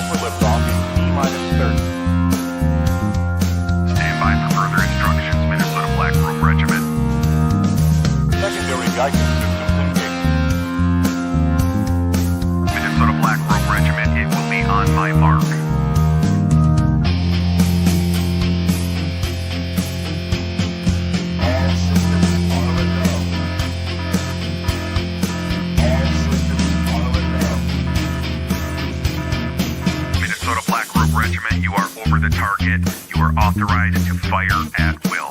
for liftoff in T-minus 30. Stand by for further instructions, Minnesota Black Room Regiment. Secondary guidance systems engaged. Minnesota Black Room Regiment, it will be on my mark. All systems are a go. All systems are a go. Minnesota Black Room Regiment, you are over the target. You are authorized to fire at will.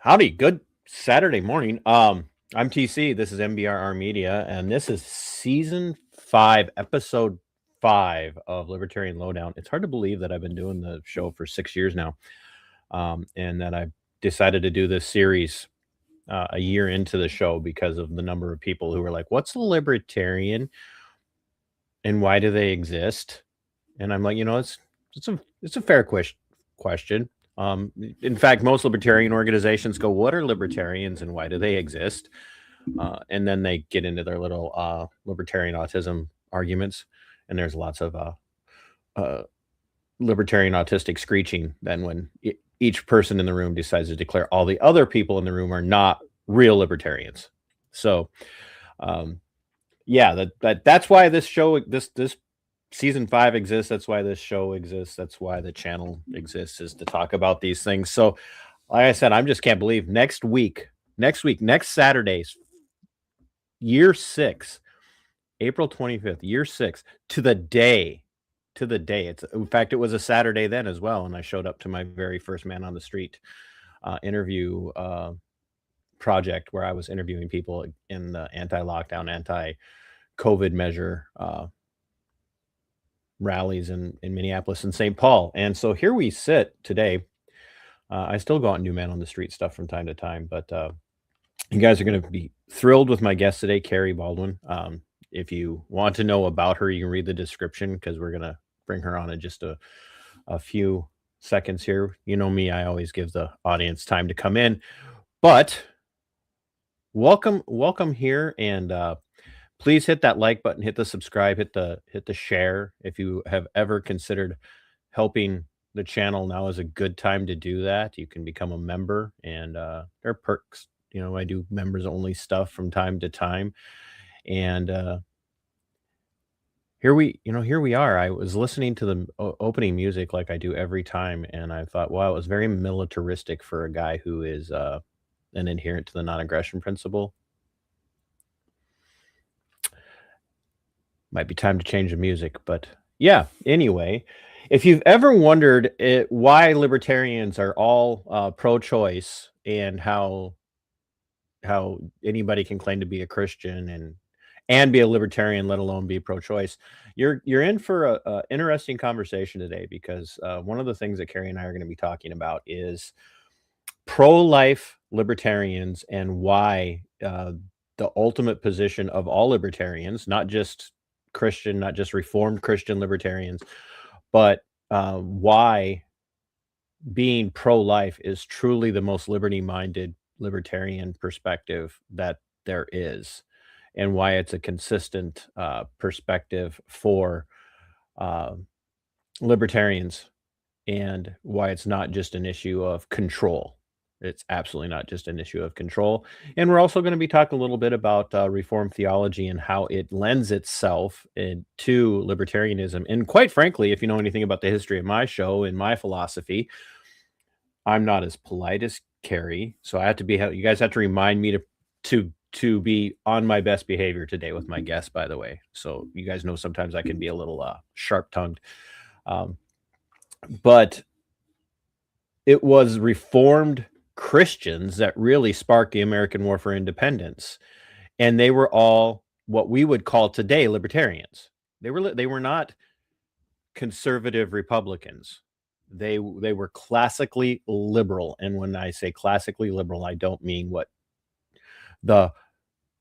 Howdy, good Saturday morning. I'm TC, this is MBRR Media, and this is season 5, episode 5 of Libertarian Lowdown. It's hard to believe that I've been doing the show for 6 years now, and that I decided to do this series a year into the show because of the number of people who were like, what's a libertarian and why do they exist? And I'm like, it's a fair question. In fact, most libertarian organizations go, what are libertarians and why do they exist? And then they get into their little libertarian autism arguments. And there's lots of libertarian autistic screeching then when each person in the room decides to declare all the other people in the room are not real libertarians. So, that's why this show, this season 5 exists. That's why this show exists. That's why the channel exists, is to talk about these things. So like I said, I just can't believe next Saturday's year 6, April 25th, year 6, to the day. In fact, it was a Saturday then as well. And I showed up to my very first man on the street interview project where I was interviewing people in the anti-lockdown, anti-COVID measure rallies in Minneapolis and St. Paul. And so here we sit today. I still go out and do man on the street stuff from time to time, but you guys are going to be thrilled with my guest today, Kerry Baldwin. If you want to know about her, you can read the description because we're going to bring her on in just a few seconds here. You know me, I always give the audience time to come in, but welcome here. And please hit that like button, hit the subscribe, hit the share. If you have ever considered helping the channel, now is a good time to do that. You can become a member, and there are perks. I do members only stuff from time to time. And here we are. I was listening to the opening music like I do every time, and I thought, wow, it was very militaristic for a guy who is an adherent to the non-aggression principle. Might be time to change the music, but yeah, anyway, if you've ever wondered why libertarians are all pro-choice and how anybody can claim to be a Christian and be a libertarian, let alone be pro-choice, you're in for a interesting conversation today, because one of the things that Kerry and I are going to be talking about is pro-life libertarians and why the ultimate position of all libertarians, not just Christian, not just Reformed Christian libertarians, but why being pro-life is truly the most liberty-minded libertarian perspective that there is, and why it's a consistent perspective for libertarians, and why it's not just an issue of control. It's absolutely not just an issue of control. And we're also going to be talking a little bit about Reformed theology and how it lends itself to libertarianism. And quite frankly, if you know anything about the history of my show and my philosophy, I'm not as polite as Kerry. So I have to be, you guys have to remind me to be on my best behavior today with my guests, by the way. So you guys know sometimes I can be a little sharp-tongued. But it was Reformed Christians that really sparked the American War for Independence, and they were all what we would call today libertarians. They were not conservative Republicans. They were classically liberal, and when I say classically liberal, I don't mean what the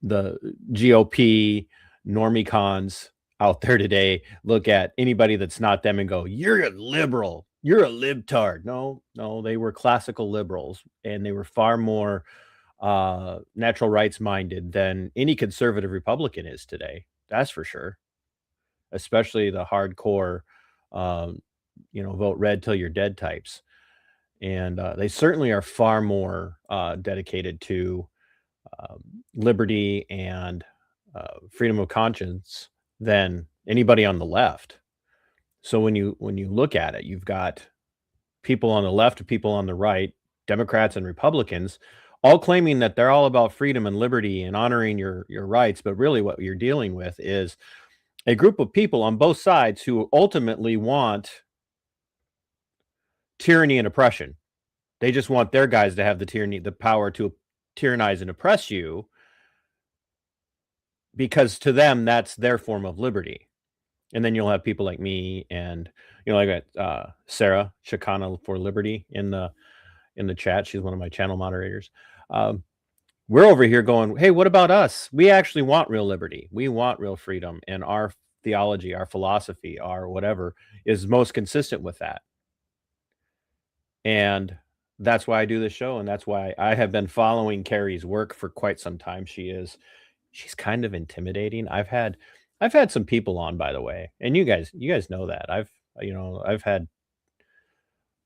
GOP normie-cons out there today look at anybody that's not them and go, "You're a liberal. you're a libtard. No, they were classical liberals, and they were far more natural rights minded than any conservative Republican is today. That's for sure. Especially the hardcore, vote red till you're dead types. And they certainly are far more dedicated to liberty and freedom of conscience than anybody on the left. So when you look at it, you've got people on the left, people on the right, Democrats and Republicans, all claiming that they're all about freedom and liberty and honoring your rights. But really what you're dealing with is a group of people on both sides who ultimately want tyranny and oppression. They just want their guys to have the power to tyrannize and oppress you, because to them, that's their form of liberty. And then you'll have people like me and, I got Sarah Chicana for Liberty in the chat. She's one of my channel moderators. We're over here going, hey, what about us? We actually want real liberty. We want real freedom. And our theology, our philosophy, our whatever is most consistent with that. And that's why I do this show. And that's why I have been following Kerry's work for quite some time. She's kind of intimidating. I've had some people on, by the way, and you guys know that. I've had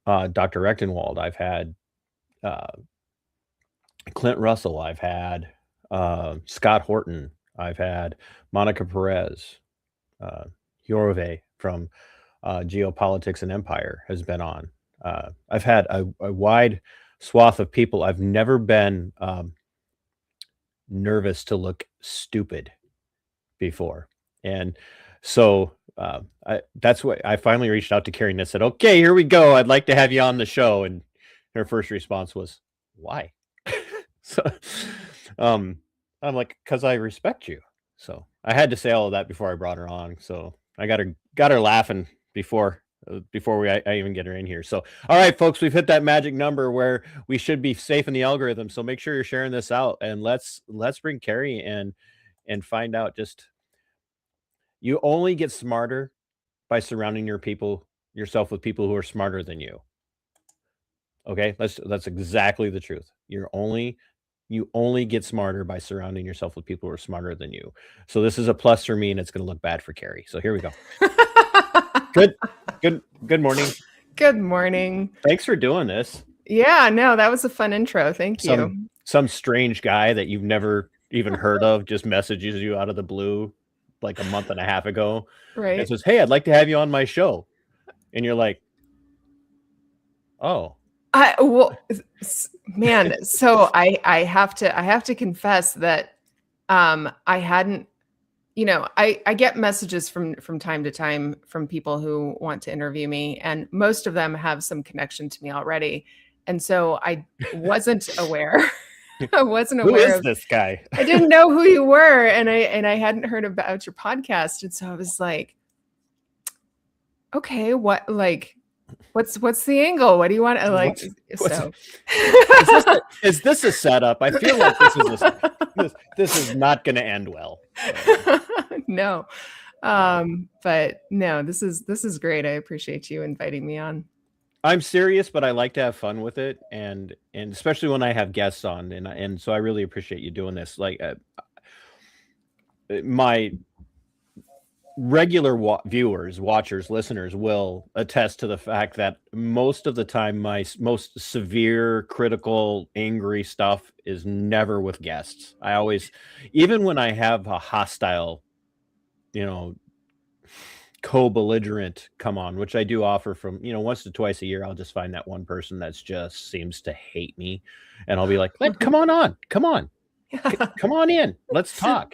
Dr. Rechtenwald. I've had Clint Russell. I've had Scott Horton. I've had Monica Perez. Yorove from Geopolitics and Empire has been on. I've had a wide swath of people. I've never been nervous to look stupid before. And so that's what I finally reached out to Kerry and I said, okay, here we go. I'd like to have you on the show. And her first response was, why? So I'm like, because I respect you. So I had to say all of that before I brought her on. So I got her laughing before I even get her in here. So, all right, folks, we've hit that magic number where we should be safe in the algorithm. So make sure you're sharing this out, and let's bring Kerry in and find out. Just, you only get smarter by surrounding yourself with people who are smarter than you. Okay, that's exactly the truth. You only get smarter by surrounding yourself with people who are smarter than you. So this is a plus for me, and it's going to look bad for Kerry. So here we go. Good morning. Good morning. Thanks for doing this. Yeah, no, that was a fun intro. Thank you. Some strange guy that you've never even heard of just messages you out of the blue like a month and a half ago. Right. And says, hey, I'd like to have you on my show. And you're like, oh. Man, so I have to confess that I hadn't, I get messages from time to time from people who want to interview me, and most of them have some connection to me already. And so I wasn't aware. I wasn't aware. Who is this guy? I didn't know who you were, and I hadn't heard about your podcast. And so I was like, okay, what's the angle? What do you want? Is this a setup? I feel like this is not going to end well. No. But no, this is great. I appreciate you inviting me on. I'm serious, but I like to have fun with it, and especially when I have guests on, and so I really appreciate you doing this. Like my regular watchers, listeners will attest to the fact that most of the time my most severe, critical, angry stuff is never with guests. I always, even when I have a hostile, co-belligerent come on, which I do offer from, once to twice a year, I'll just find that one person that's just seems to hate me, and I'll be like, come on in, let's talk.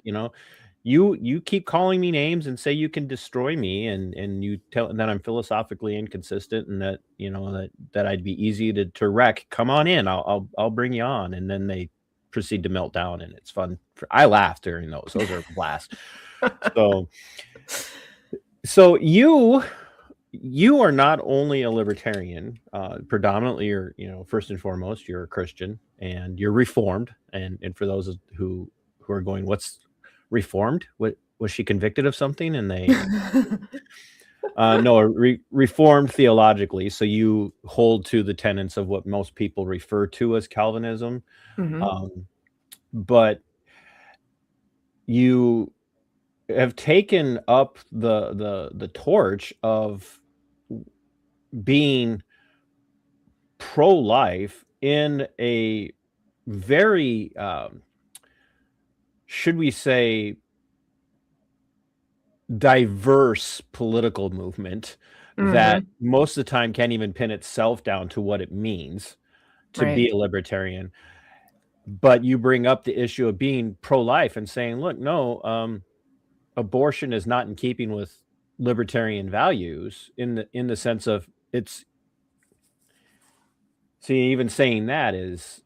You keep calling me names and say you can destroy me, and you tell that I'm philosophically inconsistent, and that that I'd be easy to wreck. Come on in, I'll bring you on. And then they proceed to melt down, and it's fun. I laugh during those are a blast. So you are not only a libertarian, predominantly you're, first and foremost, you're a Christian, and you're Reformed. And for those who are going, what's Reformed? What was she convicted of something? And they No, reformed theologically. So you hold to the tenets of what most people refer to as Calvinism, Mhm. but you have taken up the torch of being pro-life in a very should we say diverse political movement that Mhm. most of the time can't even pin itself down to what it means to Right. be a libertarian. But you bring up the issue of being pro-life and saying, look, no, abortion is not in keeping with libertarian values in the sense of it's see, even saying that it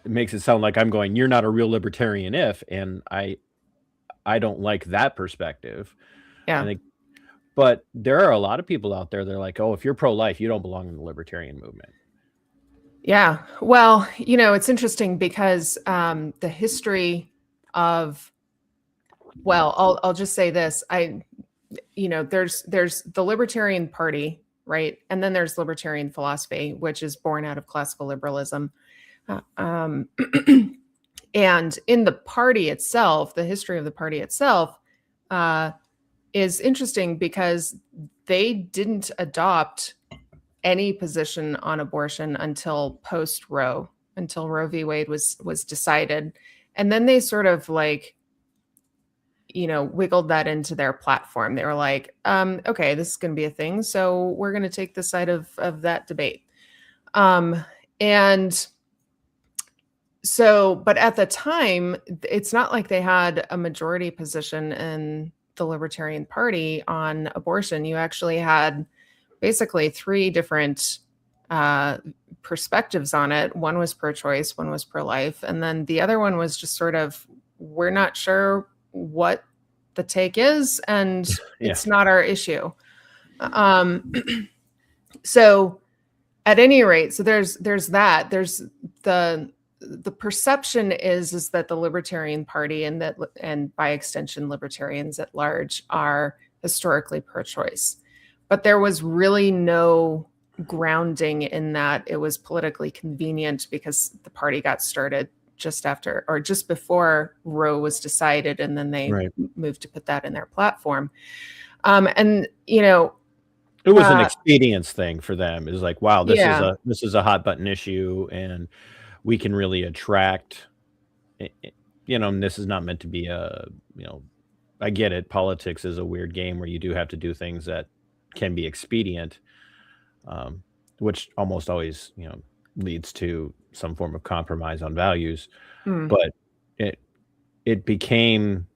makes it sound like I'm going, you're not a real libertarian if, and I don't like that perspective. I Yeah. think, but there are a lot of people out there that are like, oh, if you're pro-life, you don't belong in the libertarian movement. Yeah. Well, it's interesting because the history of, well, I'll just say this. There's the Libertarian Party, right? And then there's libertarian philosophy, which is born out of classical liberalism. Um, and in the party itself, the history of the party itself is interesting because they didn't adopt any position on abortion until post Roe, until Roe v. Wade was decided, and then they sort of like wiggled that into their platform. They were like, okay, this is going to be a thing, so we're going to take the side of that debate. And so, but at the time, it's not like they had a majority position in the Libertarian Party on abortion. You actually had basically three different perspectives on it. One was pro-choice, one was pro-life, and then the other one was just sort of, we're not sure what the take is, and it's not our issue. So at any rate, so there's that. There's the perception is that the Libertarian Party and by extension libertarians at large are historically pro-choice. But there was really no grounding in that. It was politically convenient because the party got started just after or just before Roe was decided, and then they moved to put that in their platform. And it was an expedience thing for them. It's like, wow, this is a hot button issue, and we can really attract. And this is not meant to be a. I get it. Politics is a weird game where you do have to do things that can be expedient, which almost always, leads to some form of compromise on values. But it became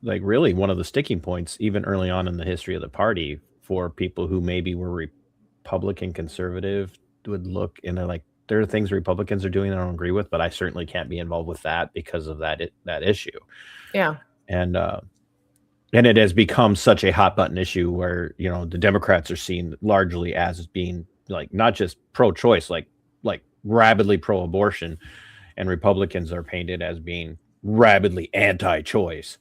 like really one of the sticking points, even early on in the history of the party, for people who maybe were Republican conservative would look and they're like, there are things Republicans are doing that I don't agree with, but I certainly can't be involved with that because of that issue. Yeah. And it has become such a hot button issue where, the Democrats are seen largely as being like, not just pro-choice, like rabidly pro-abortion, and Republicans are painted as being rabidly anti-choice.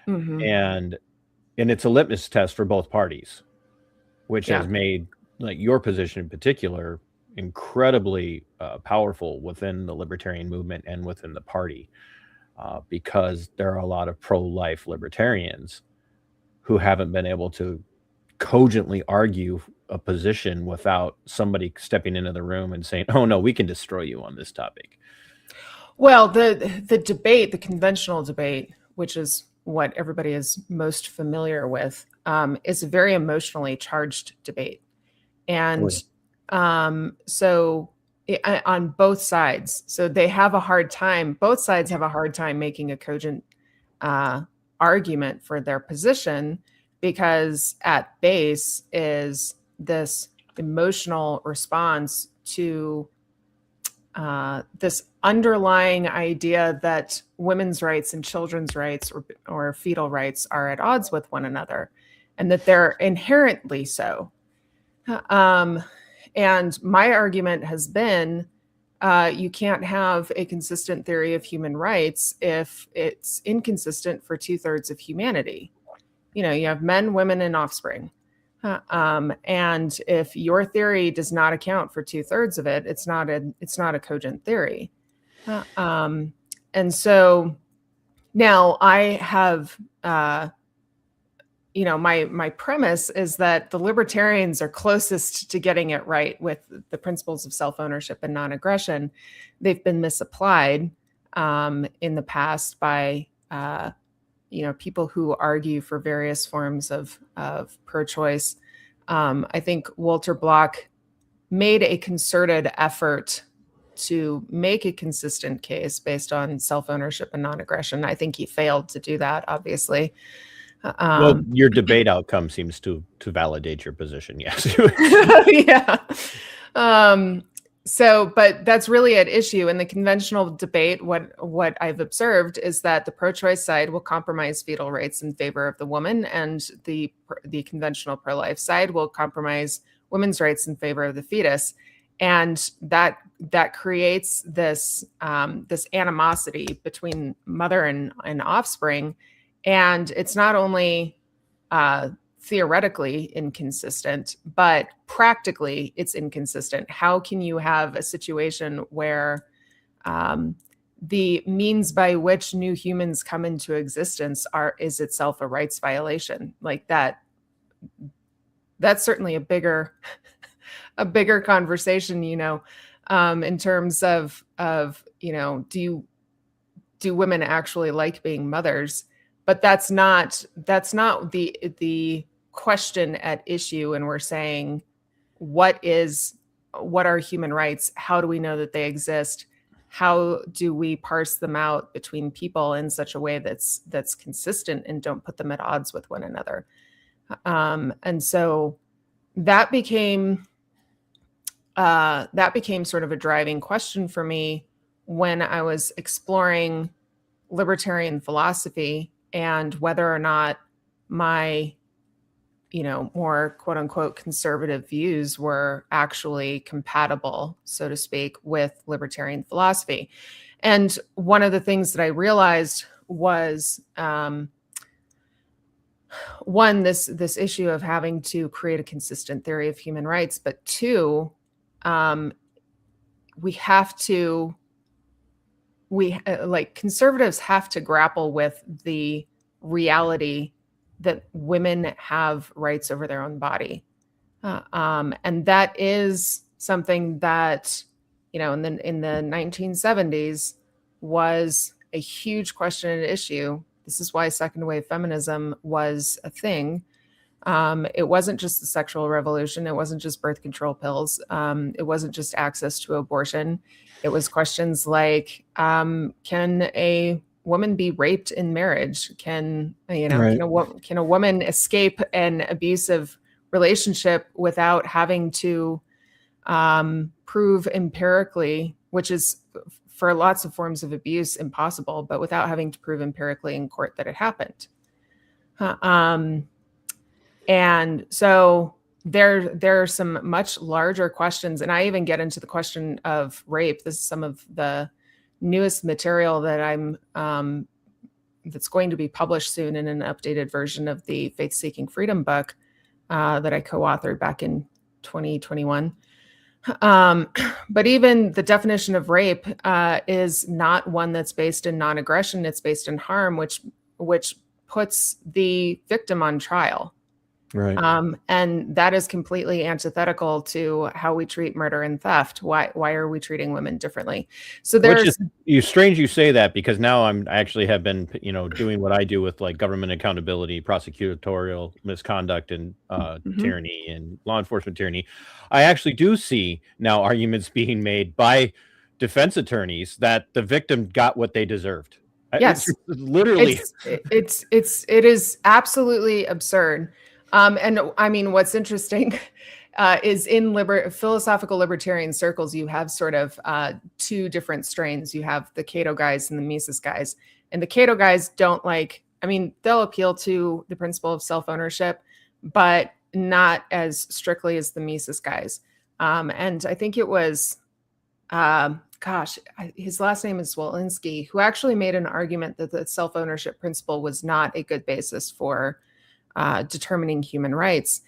And it's a litmus test for both parties, which has made like your position in particular incredibly powerful within the libertarian movement and within the party, because there are a lot of pro-life libertarians who haven't been able to cogently argue a position without somebody stepping into the room and saying, oh no, we can destroy you on this topic. Well, the debate, the conventional debate, which is what everybody is most familiar with, is a very emotionally charged debate. And so on both sides, so they have a hard time, both sides have a hard time making a cogent argument for their position, because at base is this emotional response to this underlying idea that women's rights and children's rights or fetal rights are at odds with one another, and that they're inherently so. And my argument has been, you can't have a consistent theory of human rights if it's inconsistent for 2/3 of humanity. You have men, women, and offspring. And if your theory does not account for 2/3 of it, it's not a cogent theory. And so now I have, my premise is that the libertarians are closest to getting it right with the principles of self-ownership and non-aggression. They've been misapplied in the past by people who argue for various forms of pro-choice. I think Walter Block made a concerted effort to make a consistent case based on self-ownership and non-aggression. I think he failed to do that, obviously. Well, your debate outcome seems to validate your position. Yes. Yeah. But that's really at issue in the conventional debate. What I've observed is that the pro-choice side will compromise fetal rights in favor of the woman, and the conventional pro-life side will compromise women's rights in favor of the fetus, and that creates this animosity between mother and offspring, and it's not only theoretically inconsistent, but practically it's inconsistent. How can you have a situation where the means by which new humans come into existence is itself a rights violation? Like that's certainly a bigger conversation, in terms of do women actually like being mothers? But that's not the question at issue. And we're saying, what are human rights? How do we know that they exist? How do we parse them out between people in such a way that's consistent and don't put them at odds with one another? And so that became sort of a driving question for me when I was exploring libertarian philosophy and whether or not my, more quote unquote conservative views were actually compatible, so to speak, with libertarian philosophy. And one of the things that I realized was, one, this issue of having to create a consistent theory of human rights, but two, conservatives have to grapple with the reality that women have rights over their own body. And that is something that, in the 1970s was a huge question and issue. This is why second wave feminism was a thing. It wasn't just the sexual revolution. It wasn't just birth control pills. It wasn't just access to abortion. It was questions like, can a woman be raped in marriage? Can a woman escape an abusive relationship without having to prove empirically, which is for lots of forms of abuse impossible, but without having to prove empirically in court that it happened? And so there are some much larger questions, and I even get into the question of rape. This is some of the newest material that that's going to be published soon in an updated version of the Faith Seeking Freedom book that I co-authored back in 2021. But even the definition of rape is not one that's based in non-aggression. It's based in harm, which puts the victim on trial. Right. And that is completely antithetical to how we treat murder and theft. Why are we treating women differently? So there's strange you say that, because now I actually have been, doing what I do with like government accountability, prosecutorial misconduct, and tyranny and law enforcement tyranny. I actually do see now arguments being made by defense attorneys that the victim got what they deserved. Yes, it's literally, it is absolutely absurd. And I mean, what's interesting is in philosophical libertarian circles, you have sort of two different strains. You have the Cato guys and the Mises guys. And the Cato guys they'll appeal to the principle of self-ownership, but not as strictly as the Mises guys. And I think it was, his last name is Walensky, who actually made an argument that the self-ownership principle was not a good basis for determining human rights.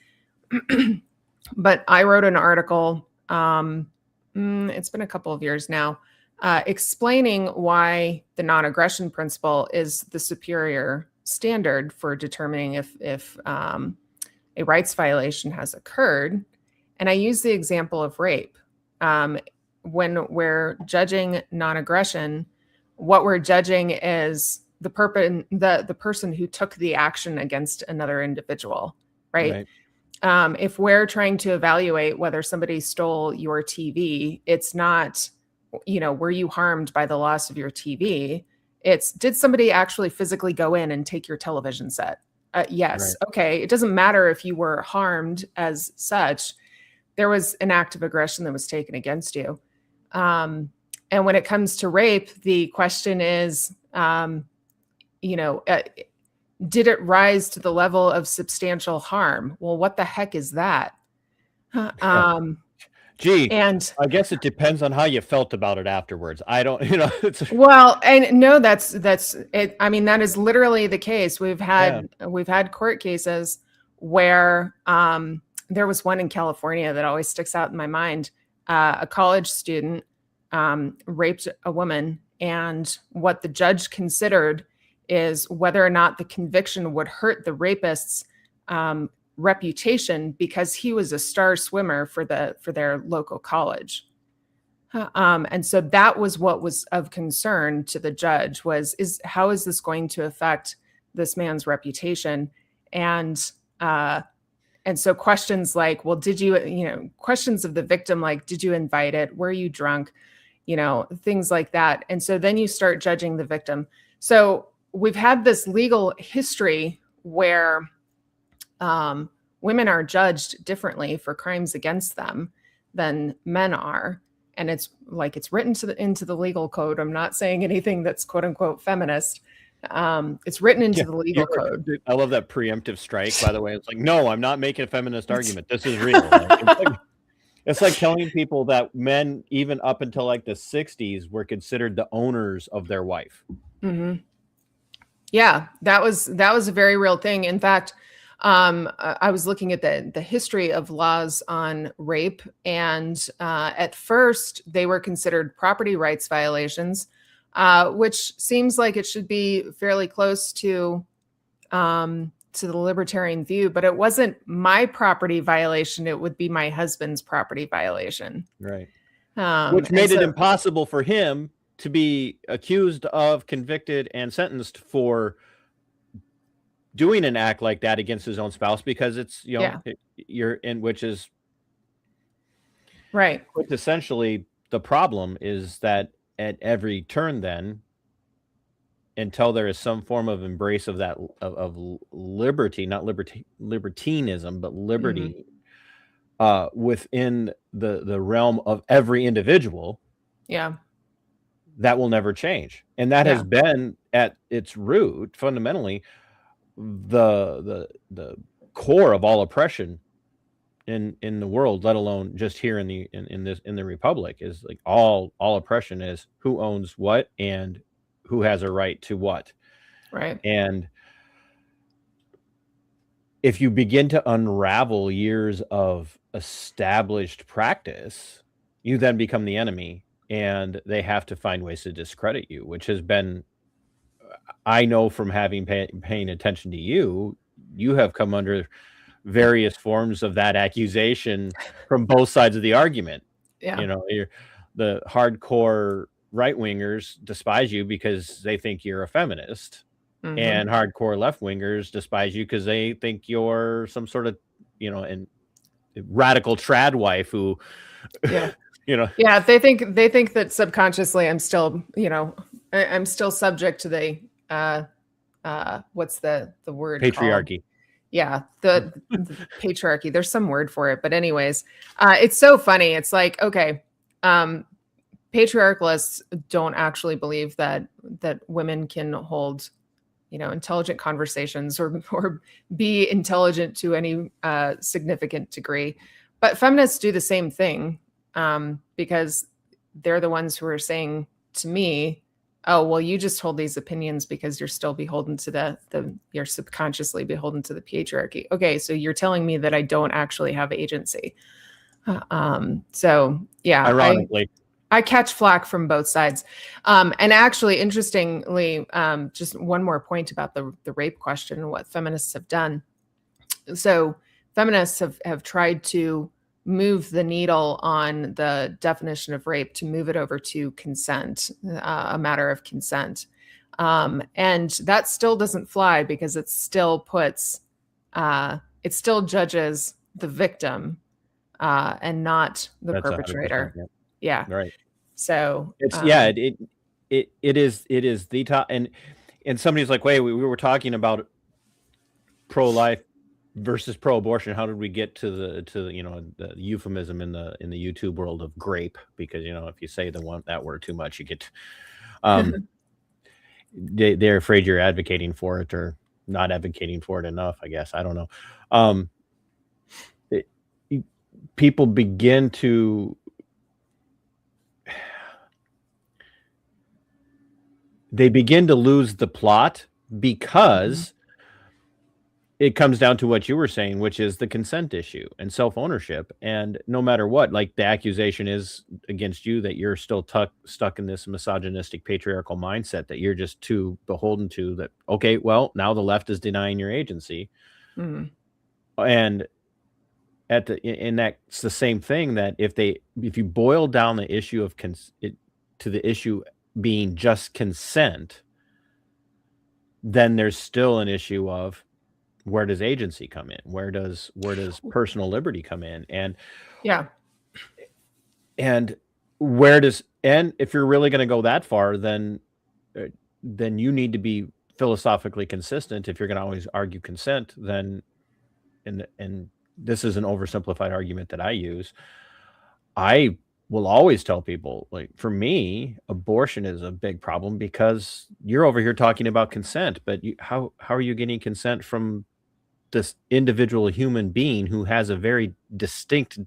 But I wrote an article, it's been a couple of years now, explaining why the non-aggression principle is the superior standard for determining if a rights violation has occurred. And I use the example of rape. When we're judging non-aggression, what we're judging is the person who took the action against another individual, right? If we're trying to evaluate whether somebody stole your TV, it's not, were you harmed by the loss of your TV? It's, did somebody actually physically go in and take your television set? Yes. Right. Okay. It doesn't matter if you were harmed as such. There was an act of aggression that was taken against you. And when it comes to rape, the question is, did it rise to the level of substantial harm? Well, what the heck is that? Gee, and I guess it depends on how you felt about it afterwards. I don't, well, and no, that's it. I mean, that is literally the case. We've had court cases where there was one in California that always sticks out in my mind. A college student raped a woman, and what the judge considered is whether or not the conviction would hurt the rapist's reputation because he was a star swimmer for their local college. And so that was what was of concern to the judge, is how is this going to affect this man's reputation? And so questions like, well, did you, questions of the victim, like, did you invite it? Were you drunk? Things like that. And so then you start judging the victim. So we've had this legal history where women are judged differently for crimes against them than men are. And it's like, it's written into the legal code. I'm not saying anything that's quote unquote feminist. It's written into the legal code. I love that preemptive strike, by the way. It's like, no, I'm not making a feminist argument. This is real. It's like telling people that men, even up until like the 60s, were considered the owners of their wife. Mm-hmm. Yeah, that was a very real thing. In fact, I was looking at the history of laws on rape, and at first they were considered property rights violations, which seems like it should be fairly close to the libertarian view, but it wasn't my property violation. It would be my husband's property violation. Right. Which made it impossible for him to be accused of, convicted, and sentenced for doing an act like that against his own spouse, because it's, you're in, which is right. Which essentially the problem is that at every turn, then, until there is some form of embrace of that of liberty, not libertinism, but liberty, within the realm of every individual, that will never change. And that has been at its root, fundamentally, the core of all oppression in the world, let alone just here in the Republic, is like all oppression is who owns what and who has a right to what. Right. And if you begin to unravel years of established practice, you then become the enemy, and they have to find ways to discredit you, which has been, I know from having paying attention to you have come under various forms of that accusation from both sides of the argument. You're the hardcore right-wingers despise you because they think you're a feminist, and hardcore left-wingers despise you because they think you're some sort of, and radical trad wife who, they think that subconsciously I'm still, I'm still subject to the, what's the word? Patriarchy. The patriarchy. There's some word for it, but anyways, it's so funny. It's like, okay, patriarchalists don't actually believe that women can hold, intelligent conversations or be intelligent to any significant degree. But feminists do the same thing, because they're the ones who are saying to me, oh, well, you just hold these opinions because you're still beholden to you're subconsciously beholden to the patriarchy. Okay, so you're telling me that I don't actually have agency. So yeah, Ironically, I catch flack from both sides. And actually, interestingly, just one more point about the rape question and what feminists have done. So feminists have tried to move the needle on the definition of rape, to move it over to consent, a matter of consent. And that still doesn't fly, because it still it still judges the victim and not the that's 100%, perpetrator. Yeah. right. So It's it is the top, and somebody's like, wait, we were talking about pro-life versus pro-abortion. How did we get to the euphemism in the YouTube world of grape? Because if you say that word too much, you get they're afraid you're advocating for it, or not advocating for it enough, I guess. I don't know. People begin to lose the plot, because it comes down to what you were saying, which is the consent issue and self-ownership. And no matter what, like, the accusation is against you that you're still stuck in this misogynistic patriarchal mindset that you're just too beholden to. That, okay, well, now the left is denying your agency. And and that's the same thing, that if you boil down the issue of to the issue being just consent, then there's still an issue of, where does agency come in? Where does personal liberty come in? And if you're really going to go that far, then you need to be philosophically consistent. If you're going to always argue consent, then and this is an oversimplified argument that I use, I will always tell people, like, for me, abortion is a big problem, because you're over here talking about consent, but how are you getting consent from this individual human being who has a very distinct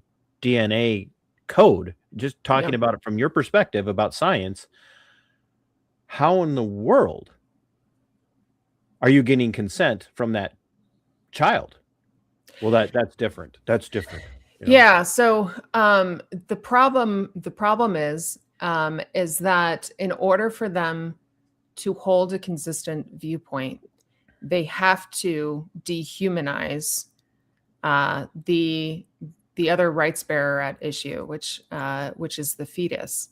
DNA code? Just talking about it from your perspective about science, how in the world are you getting consent from that child? Well, that's different. That's different. Yeah. So the problem is that in order for them to hold a consistent viewpoint, they have to dehumanize the other rights bearer at issue, which is the fetus.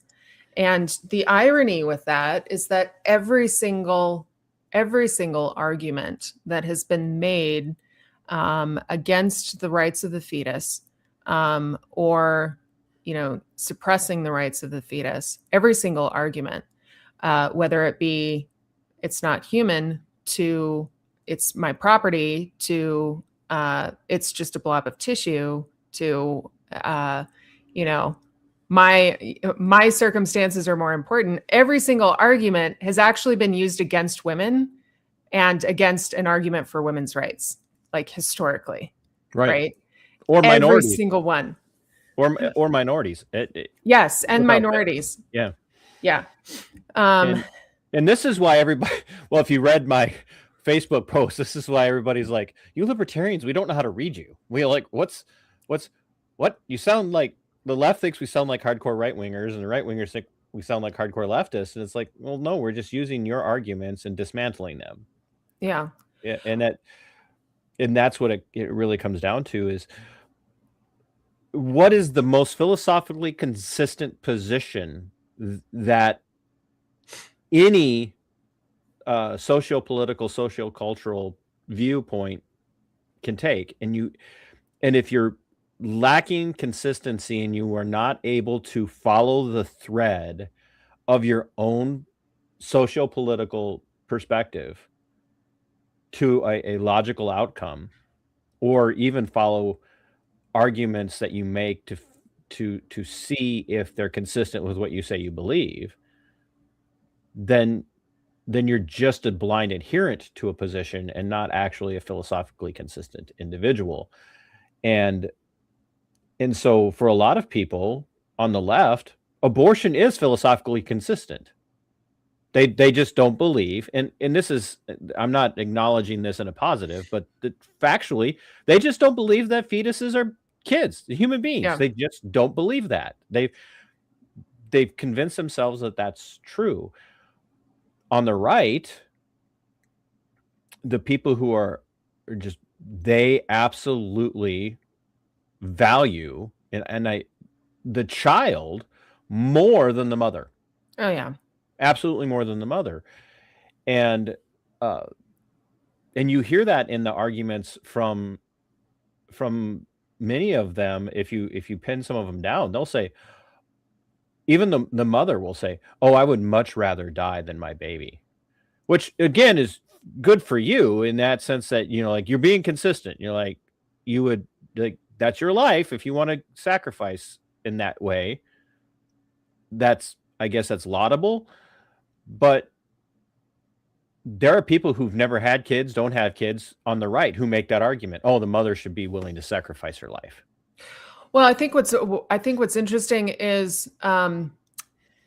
And the irony with that is that every single argument that has been made against the rights of the fetus, or suppressing the rights of the fetus, every single argument, whether it be it's not human, to it's my property, to it's just a blob of tissue, to my circumstances are more important. Every single argument has actually been used against women and against an argument for women's rights, like historically, right? Or minorities. Every single one. Or minorities. Yes, and minorities. Yeah. Yeah. And this is why everybody, well, if you read my Facebook post, this is why everybody's like, you libertarians, we don't know how to read you. We're like, what? You sound like, the left thinks we sound like hardcore right-wingers, and the right-wingers think we sound like hardcore leftists. And it's like, well, no, we're just using your arguments and dismantling them. Yeah. Yeah. And that's what it really comes down to, is what is the most philosophically consistent position that any socio-political, socio-cultural viewpoint can take. And if you're lacking consistency and you are not able to follow the thread of your own socio-political perspective to a logical outcome, or even follow arguments that you make to see if they're consistent with what you say you believe, then you're just a blind adherent to a position and not actually a philosophically consistent individual. And so for a lot of people on the left, abortion is philosophically consistent. They just don't believe, and this is, I'm not acknowledging this in a positive, but factually, they just don't believe that fetuses are kids, human beings. Yeah. They just don't believe that. They've convinced themselves that that's true. On the right, the people who are just, they absolutely value the child more than the mother. Oh yeah. Absolutely more than the mother. And you hear that in the arguments from many of them. If you pin some of them down, they'll say, even the mother will say, "Oh, I would much rather die than my baby," which again is good for you in that sense that, like, you're being consistent. You're like, you would, like, that's your life. If you want to sacrifice in that way, I guess that's laudable. But there are people who've never had kids, don't have kids on the right, who make that argument. Oh, the mother should be willing to sacrifice her life. Well, I think what's interesting is, on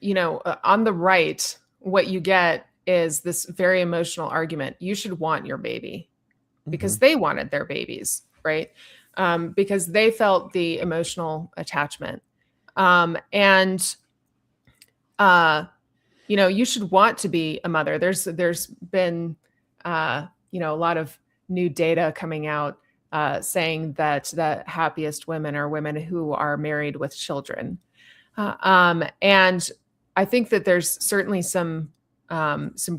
the right, what you get is this very emotional argument. You should want your baby because they wanted their babies, right? Because they felt the emotional attachment. You should want to be a mother. There's been, a lot of new data coming out saying that the happiest women are women who are married with children. And I think that there's certainly some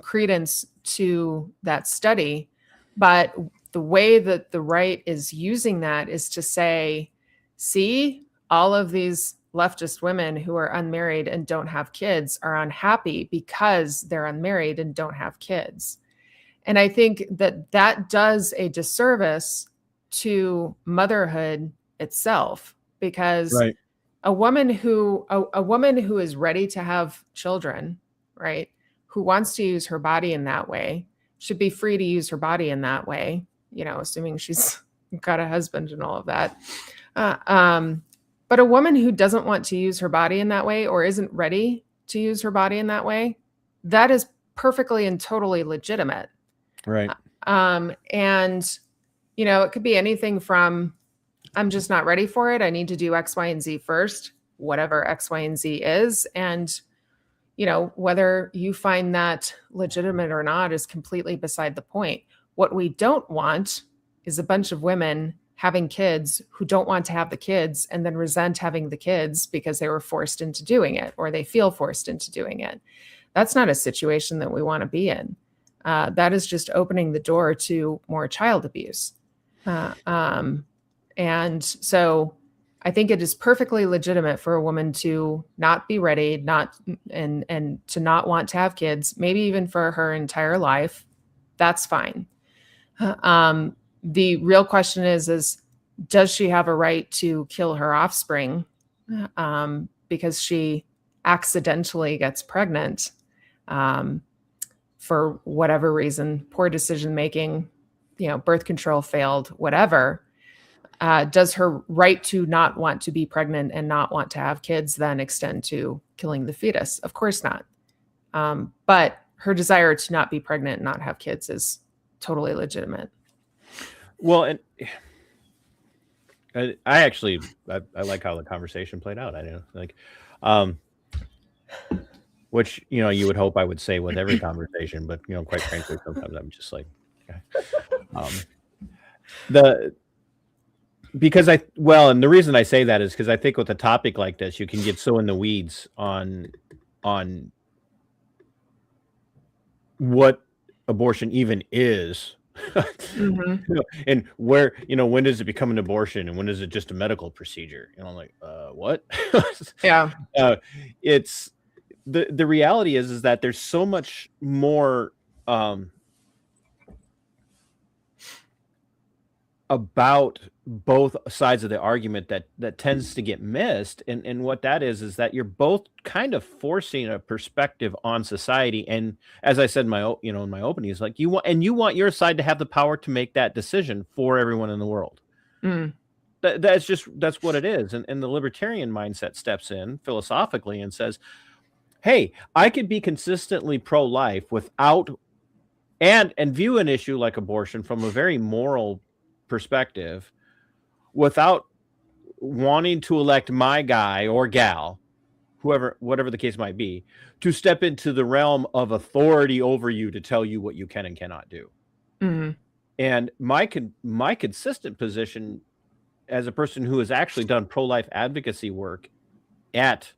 credence to that study, but the way that the right is using that is to say, see, all of these leftist women who are unmarried and don't have kids are unhappy because they're unmarried and don't have kids. And I think that does a disservice to motherhood itself, because Right. a woman who is ready to have children, right, who wants to use her body in that way, should be free to use her body in that way, assuming she's got a husband and all of that. But a woman who doesn't want to use her body in that way, or isn't ready to use her body in that way, that is perfectly and totally legitimate. Right. It could be anything from, I'm just not ready for it. I need to do X, Y, and Z first, whatever X, Y, and Z is. And, whether you find that legitimate or not is completely beside the point. What we don't want is a bunch of women having kids who don't want to have the kids and then resent having the kids because they were forced into doing it, or they feel forced into doing it. That's not a situation that we want to be in. That is just opening the door to more child abuse. And so I think it is perfectly legitimate for a woman to not be ready, and to not want to have kids, maybe even for her entire life. That's fine. The real question is does she have a right to kill her offspring because she accidentally gets pregnant for whatever reason, poor decision making, birth control failed, whatever. Does her right to not want to be pregnant and not want to have kids then extend to killing the fetus? Of course not. But her desire to not be pregnant and not have kids is totally legitimate. Well, and I like how the conversation played out. I know, like, which, you would hope I would say with every conversation, but, quite frankly, sometimes I'm just like, okay. And the reason I say that is because I think with a topic like this, you can get so in the weeds on what abortion even is. And where, when does it become an abortion and when is it just a medical procedure? I'm like, what? Yeah. It's the reality is that there's so much more about both sides of the argument that tends to get missed, and what that is that you're both kind of forcing a perspective on society. And as I said in my opening, is like, you want your side to have the power to make that decision for everyone in the world. That's what it is. And the libertarian mindset steps in philosophically and says, hey, I could be consistently pro-life without and view an issue like abortion from a very moral perspective without wanting to elect my guy or gal, whatever the case might be, to step into the realm of authority over you to tell you what you can and cannot do. Mm-hmm. And my consistent position as a person who has actually done pro-life advocacy work at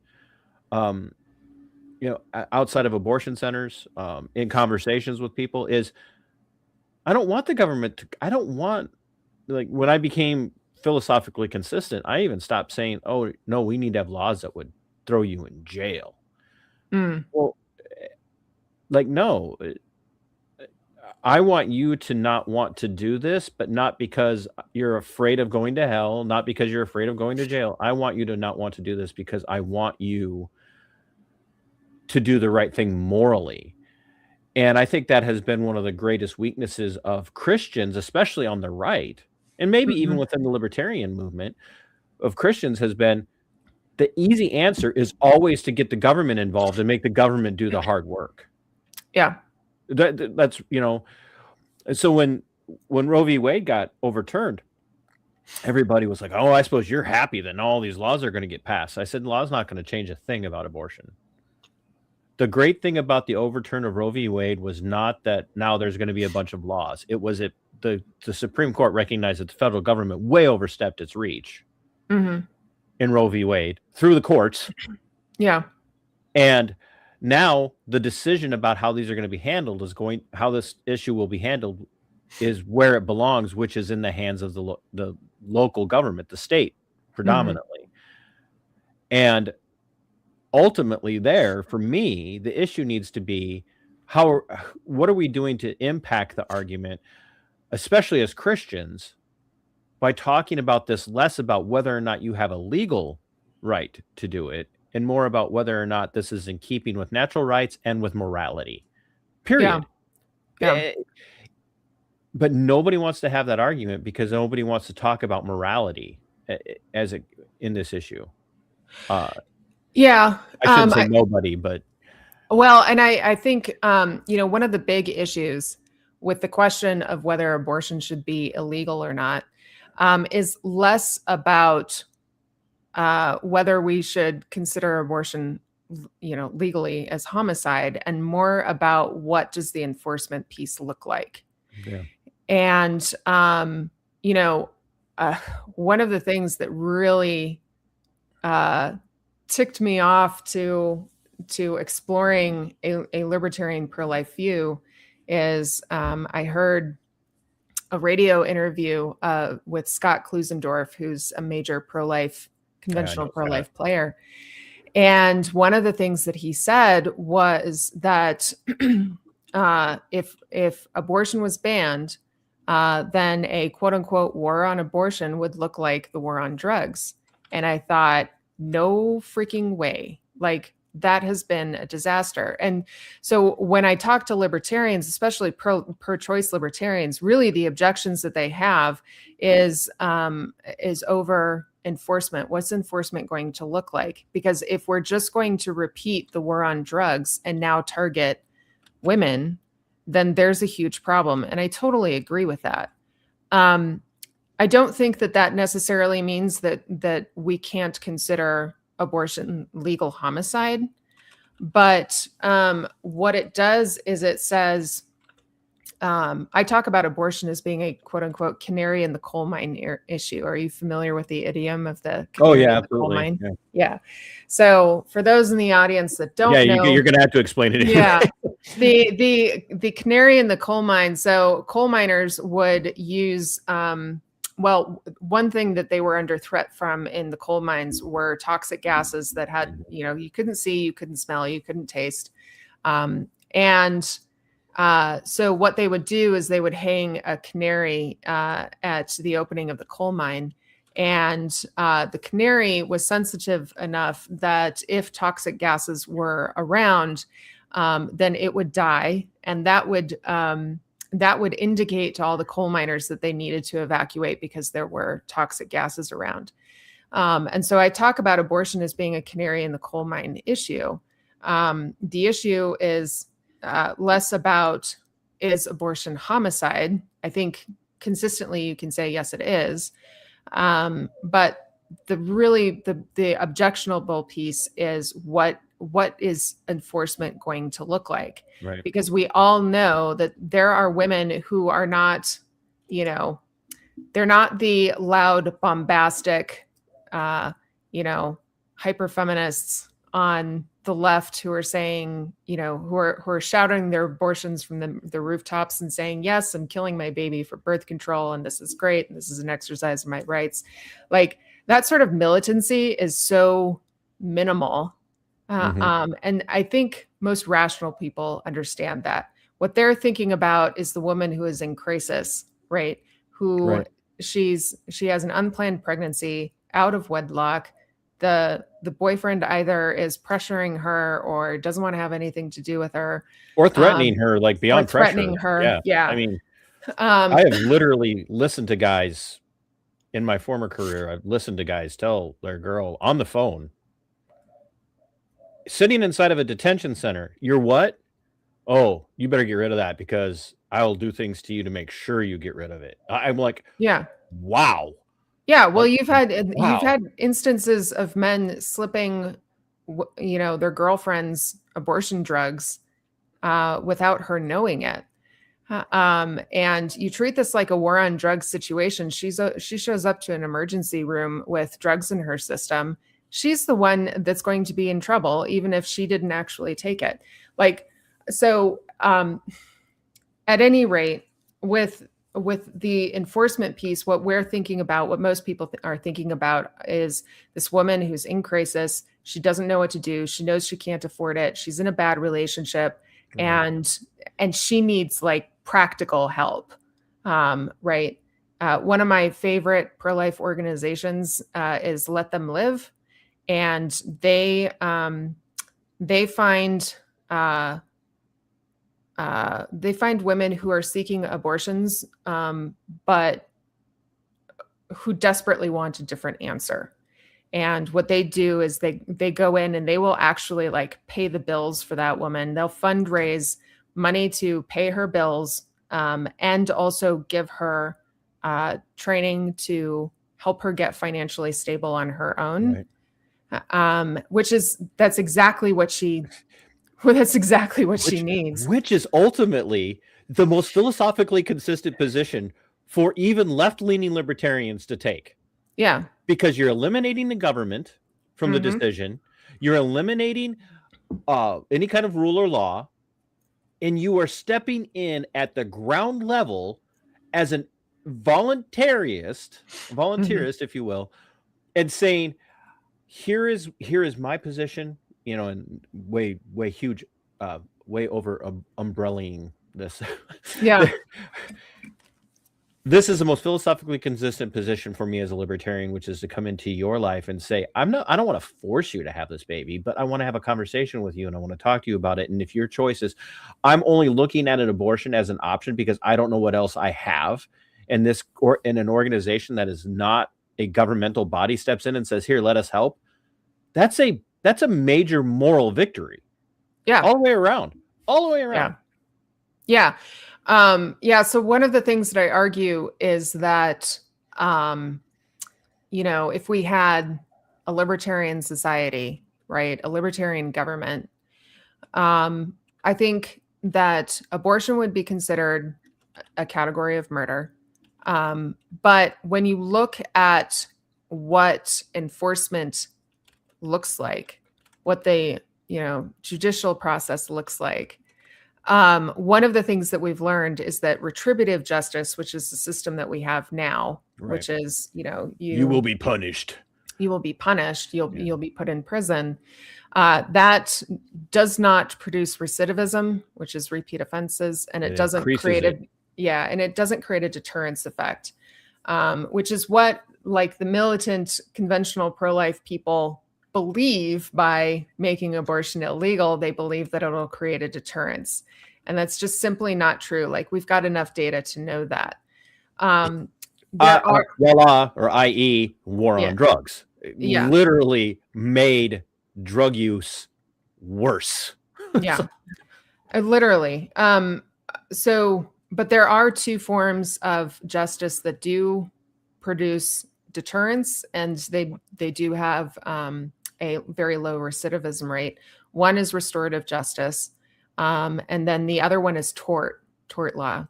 outside of abortion centers, in conversations with people, is I don't want the government to, I don't want, like, when I became philosophically consistent, I even stopped saying, oh, no, we need to have laws that would throw you in jail. Well, like, no, I want you to not want to do this, but not because you're afraid of going to hell, not because you're afraid of going to jail. I want you to not want to do this because I want you to do the right thing morally. And I think that has been one of the greatest weaknesses of Christians, especially on the right, and maybe even within the libertarian movement of Christians, has been the easy answer is always to get the government involved and make the government do the hard work. Yeah. That's, so when Roe v. Wade got overturned, everybody was like, oh, I suppose you're happy that all these laws are going to get passed. I said, the law's not going to change a thing about abortion. The great thing about the overturn of Roe v. Wade was not that now there's going to be a bunch of laws. It was the Supreme Court recognized that the federal government way overstepped its reach in Roe v. Wade through the courts. Yeah. And now the decision about how these are going to be handled how this issue will be handled is where it belongs, which is in the hands of the local government, the state predominantly. And ultimately there, for me, the issue needs to be what are we doing to impact the argument, especially as Christians, by talking about this less about whether or not you have a legal right to do it and more about whether or not this is in keeping with natural rights and with morality, period. Yeah. But nobody wants to have that argument because nobody wants to talk about morality in this issue. Yeah. I shouldn't say nobody, but. Well, and I think, one of the big issues with the question of whether abortion should be illegal or not is less about whether we should consider abortion, legally as homicide, and more about what does the enforcement piece look like. Yeah. And, one of the things that really ticked me off to exploring a libertarian pro-life view is I heard a radio interview with Scott Klusendorf, who's a major conventional pro-life player. And one of the things that he said was that if abortion was banned, then a quote unquote war on abortion would look like the war on drugs. And I thought, no freaking way. Like, that has been a disaster. And so when I talk to libertarians, especially pro-choice libertarians, really the objections that they have is over enforcement. What's enforcement going to look like? Because if we're just going to repeat the war on drugs and now target women, then there's a huge problem. And I totally agree with that. I don't think that necessarily means that we can't consider abortion legal homicide, but what it does is it says, I talk about abortion as being a quote unquote canary in the coal mine issue. Are you familiar with the idiom of the canary in the coal mine? Yeah. So for those in the audience that don't know, you're going to have to explain it. Yeah. The canary in the coal mine. So coal miners would use, one thing that they were under threat from in the coal mines were toxic gases that had, you couldn't see, you couldn't smell, you couldn't taste. So what they would do is they would hang a canary at the opening of the coal mine. And the canary was sensitive enough that if toxic gases were around, then it would die. And that would indicate to all the coal miners that they needed to evacuate because there were toxic gases around. And so I talk about abortion as being a canary in the coal mine issue. The issue is less about, is abortion homicide? I think consistently you can say yes, it is. But the objectionable piece is what is enforcement going to look like? Right. Because we all know that there are women who are not, they're not the loud, bombastic, hyper feminists on the left who are saying, who are shouting their abortions from the rooftops and saying, yes, I'm killing my baby for birth control, and this is great, and this is an exercise of my rights. Like, that sort of militancy is so minimal. And I think most rational people understand that. What they're thinking about is the woman who is in crisis, right? Who she has an unplanned pregnancy, out of wedlock. The boyfriend either is pressuring her or doesn't want to have anything to do with her, or threatening her, like beyond pressure. Threatening her, yeah. I mean, I have literally listened to guys in my former career. I've listened to guys tell their girl on the phone, sitting inside of a detention center, "You're what? Oh, you better get rid of that because I'll do things to you to make sure you get rid of it." I'm like, yeah, wow. Yeah, well, you've had instances of men slipping, their girlfriend's abortion drugs without her knowing it. And you treat this like a war on drugs situation. She shows up to an emergency room with drugs in her system. She's the one that's going to be in trouble, even if she didn't actually take it. At any rate, with the enforcement piece, what we're thinking about, what most people are thinking about, is this woman who's in crisis. She doesn't know what to do. She knows she can't afford it. She's in a bad relationship, and she needs like practical help. Right. One of my favorite pro-life organizations is Let Them Live, and they find women who are seeking abortions, but who desperately want a different answer. And what they do is they go in and they will actually like pay the bills for that woman. They'll fundraise money to pay her bills, and also give her training to help her get financially stable on her own. Right. That's exactly what she needs. Which is ultimately the most philosophically consistent position for even left-leaning libertarians to take. Yeah. Because you're eliminating the government from the decision. You're eliminating any kind of rule or law. And you are stepping in at the ground level as an voluntarist, if you will, and saying, here is my position, and way huge, way over umbrellaing this. Yeah. This is the most philosophically consistent position for me as a libertarian, which is to come into your life and say, I don't want to force you to have this baby, but I want to have a conversation with you and I want to talk to you about it. And if your choice is, I'm only looking at an abortion as an option because I don't know what else I have, and in an organization that is not a governmental body steps in and says, here, let us help. That's a major moral victory. Yeah. All the way around. Yeah. So one of the things that I argue is that, if we had a libertarian society, right, a libertarian government, I think that abortion would be considered a category of murder. But when you look at what enforcement looks like, what the, judicial process looks like, one of the things that we've learned is that retributive justice, which is the system that we have now, which is, you will be punished. You will be punished. You'll be put in prison. That does not produce recidivism, which is repeat offenses, and it doesn't create a deterrence effect, which is what like the militant conventional pro-life people believe. By making abortion illegal, they believe that it'll create a deterrence, and that's just simply not true. Like, we've got enough data to know that. I.e. war on drugs. Yeah. Literally made drug use worse. Yeah. Literally. But there are two forms of justice that do produce deterrence, and they do have a very low recidivism rate. One is restorative justice, and then the other one is tort law.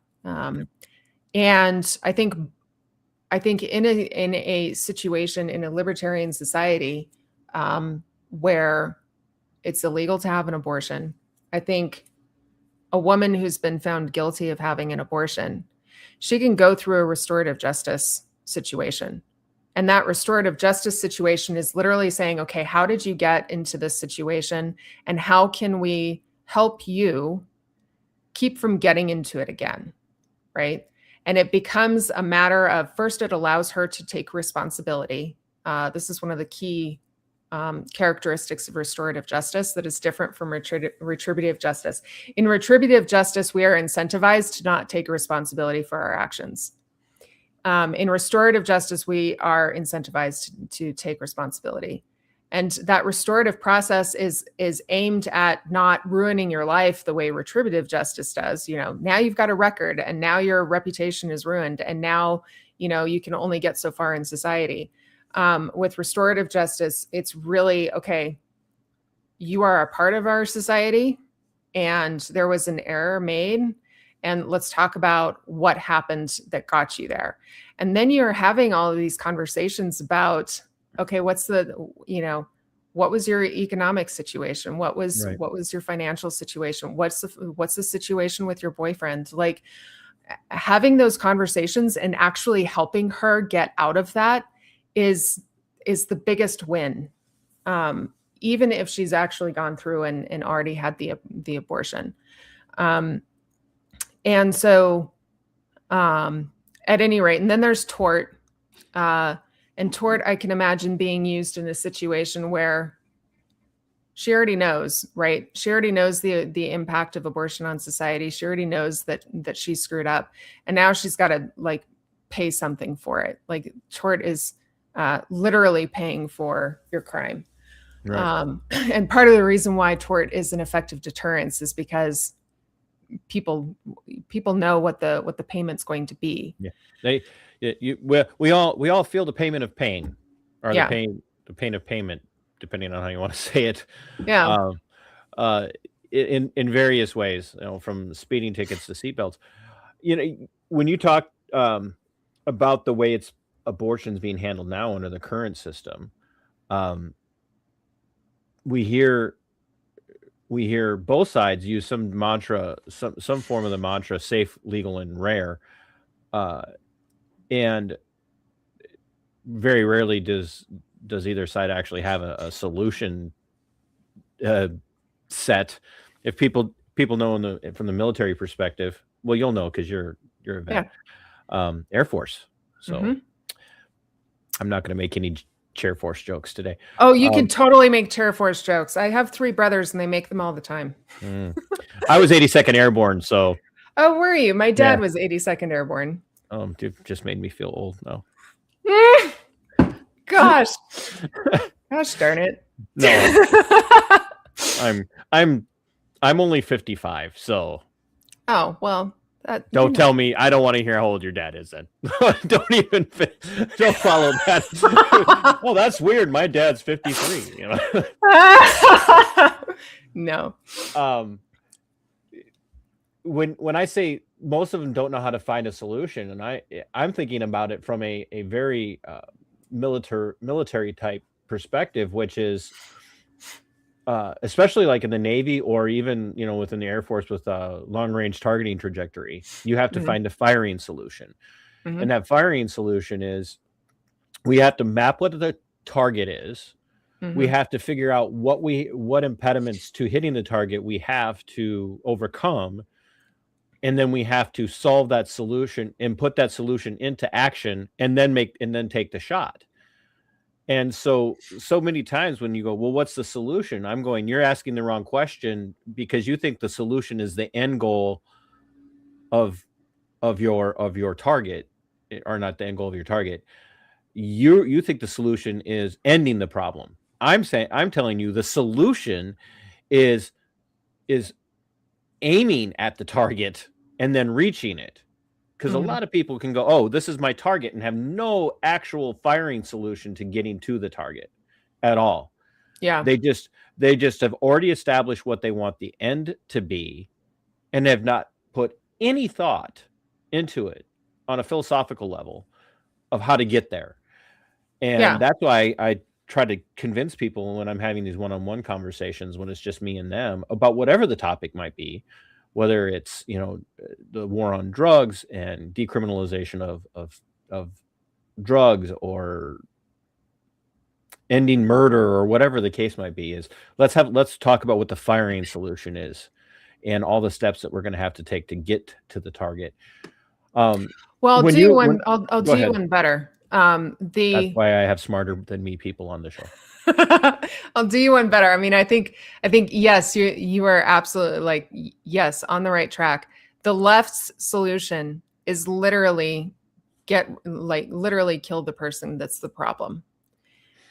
And I think in a situation in a libertarian society where it's illegal to have an abortion, I think a woman who's been found guilty of having an abortion, she can go through a restorative justice situation. And that restorative justice situation is literally saying, okay, how did you get into this situation? And how can we help you keep from getting into it again? Right. And it becomes a matter of, first, it allows her to take responsibility. This is one of the key characteristics of restorative justice that is different from retributive justice. In retributive justice, we are incentivized to not take responsibility for our actions. In restorative justice, we are incentivized to take responsibility. And that restorative process is aimed at not ruining your life the way retributive justice does. Now you've got a record, and now your reputation is ruined, and now you can only get so far in society. With restorative justice, it's really, okay, you are a part of our society and there was an error made, and let's talk about what happened that got you there. And then you're having all of these conversations about, okay, what was your economic situation? What was your financial situation? What's the situation with your boyfriend? Like, having those conversations and actually helping her get out of that is the biggest win, even if she's actually gone through and already had the abortion. And so at any rate, and then there's tort. And tort, I can imagine being used in a situation where she already knows, right? She already knows the impact of abortion on society. She already knows that she screwed up, and now she's got to pay something for it. Like, tort is literally paying for your crime. Right. And part of the reason why tort is an effective deterrence is because people know what the payment's going to be. Yeah, we all feel the payment of pain, or the pain of payment, depending on how you want to say it. Yeah. In various ways, from speeding tickets to seatbelts. When you talk about the way abortion's being handled now under the current system, we hear both sides use some mantra, some form of the mantra, safe, legal, and rare. And very rarely does either side actually have a solution set. If people know from the military perspective, well, you'll know because you're a vet. Air Force. So I'm not going to make any Chair Force jokes today. Oh, you can totally make Chair Force jokes. I have 3 brothers and they make them all the time. I was 82nd Airborne, so. Oh, were you? My dad was 82nd Airborne. Dude, just made me feel old now. Gosh darn it. No. I'm only 55, so. Oh, well. Don't tell me. I don't want to hear how old your dad is then. Don't follow that. Oh, that's weird. My dad's 53. No. When I say most of them don't know how to find a solution, and I'm thinking about it from a very military type perspective, which is especially like in the Navy, or even within the Air Force with long range targeting trajectory, you have to find a firing solution. And that firing solution is, we have to map what the target is. We have to figure out what impediments to hitting the target we have to overcome. And then we have to solve that solution and put that solution into action, and then take the shot. And so many times when you go, well, what's the solution? I'm going, you're asking the wrong question, because you think the solution is the end goal of your target, or not the end goal of your target. You think the solution is ending the problem. I'm telling you the solution is aiming at the target and then reaching it. Because a lot of people can go, oh, this is my target, and have no actual firing solution to getting to the target at all. Yeah. They just have already established what they want the end to be, and have not put any thought into it on a philosophical level of how to get there. And that's why I try to convince people when I'm having these one-on-one conversations, when it's just me and them, about whatever the topic might be, whether it's, you know, the war on drugs and decriminalization of drugs, or ending murder, or whatever the case might be, is let's talk about what the firing solution is and all the steps that we're going to have to take to get to the target. Well, I'll do you one better. That's why I have smarter than me people on the show. I'll do you one better. I mean, I think yes, you are absolutely, like, yes, on the right track. The left's solution is literally literally kill the person that's the problem.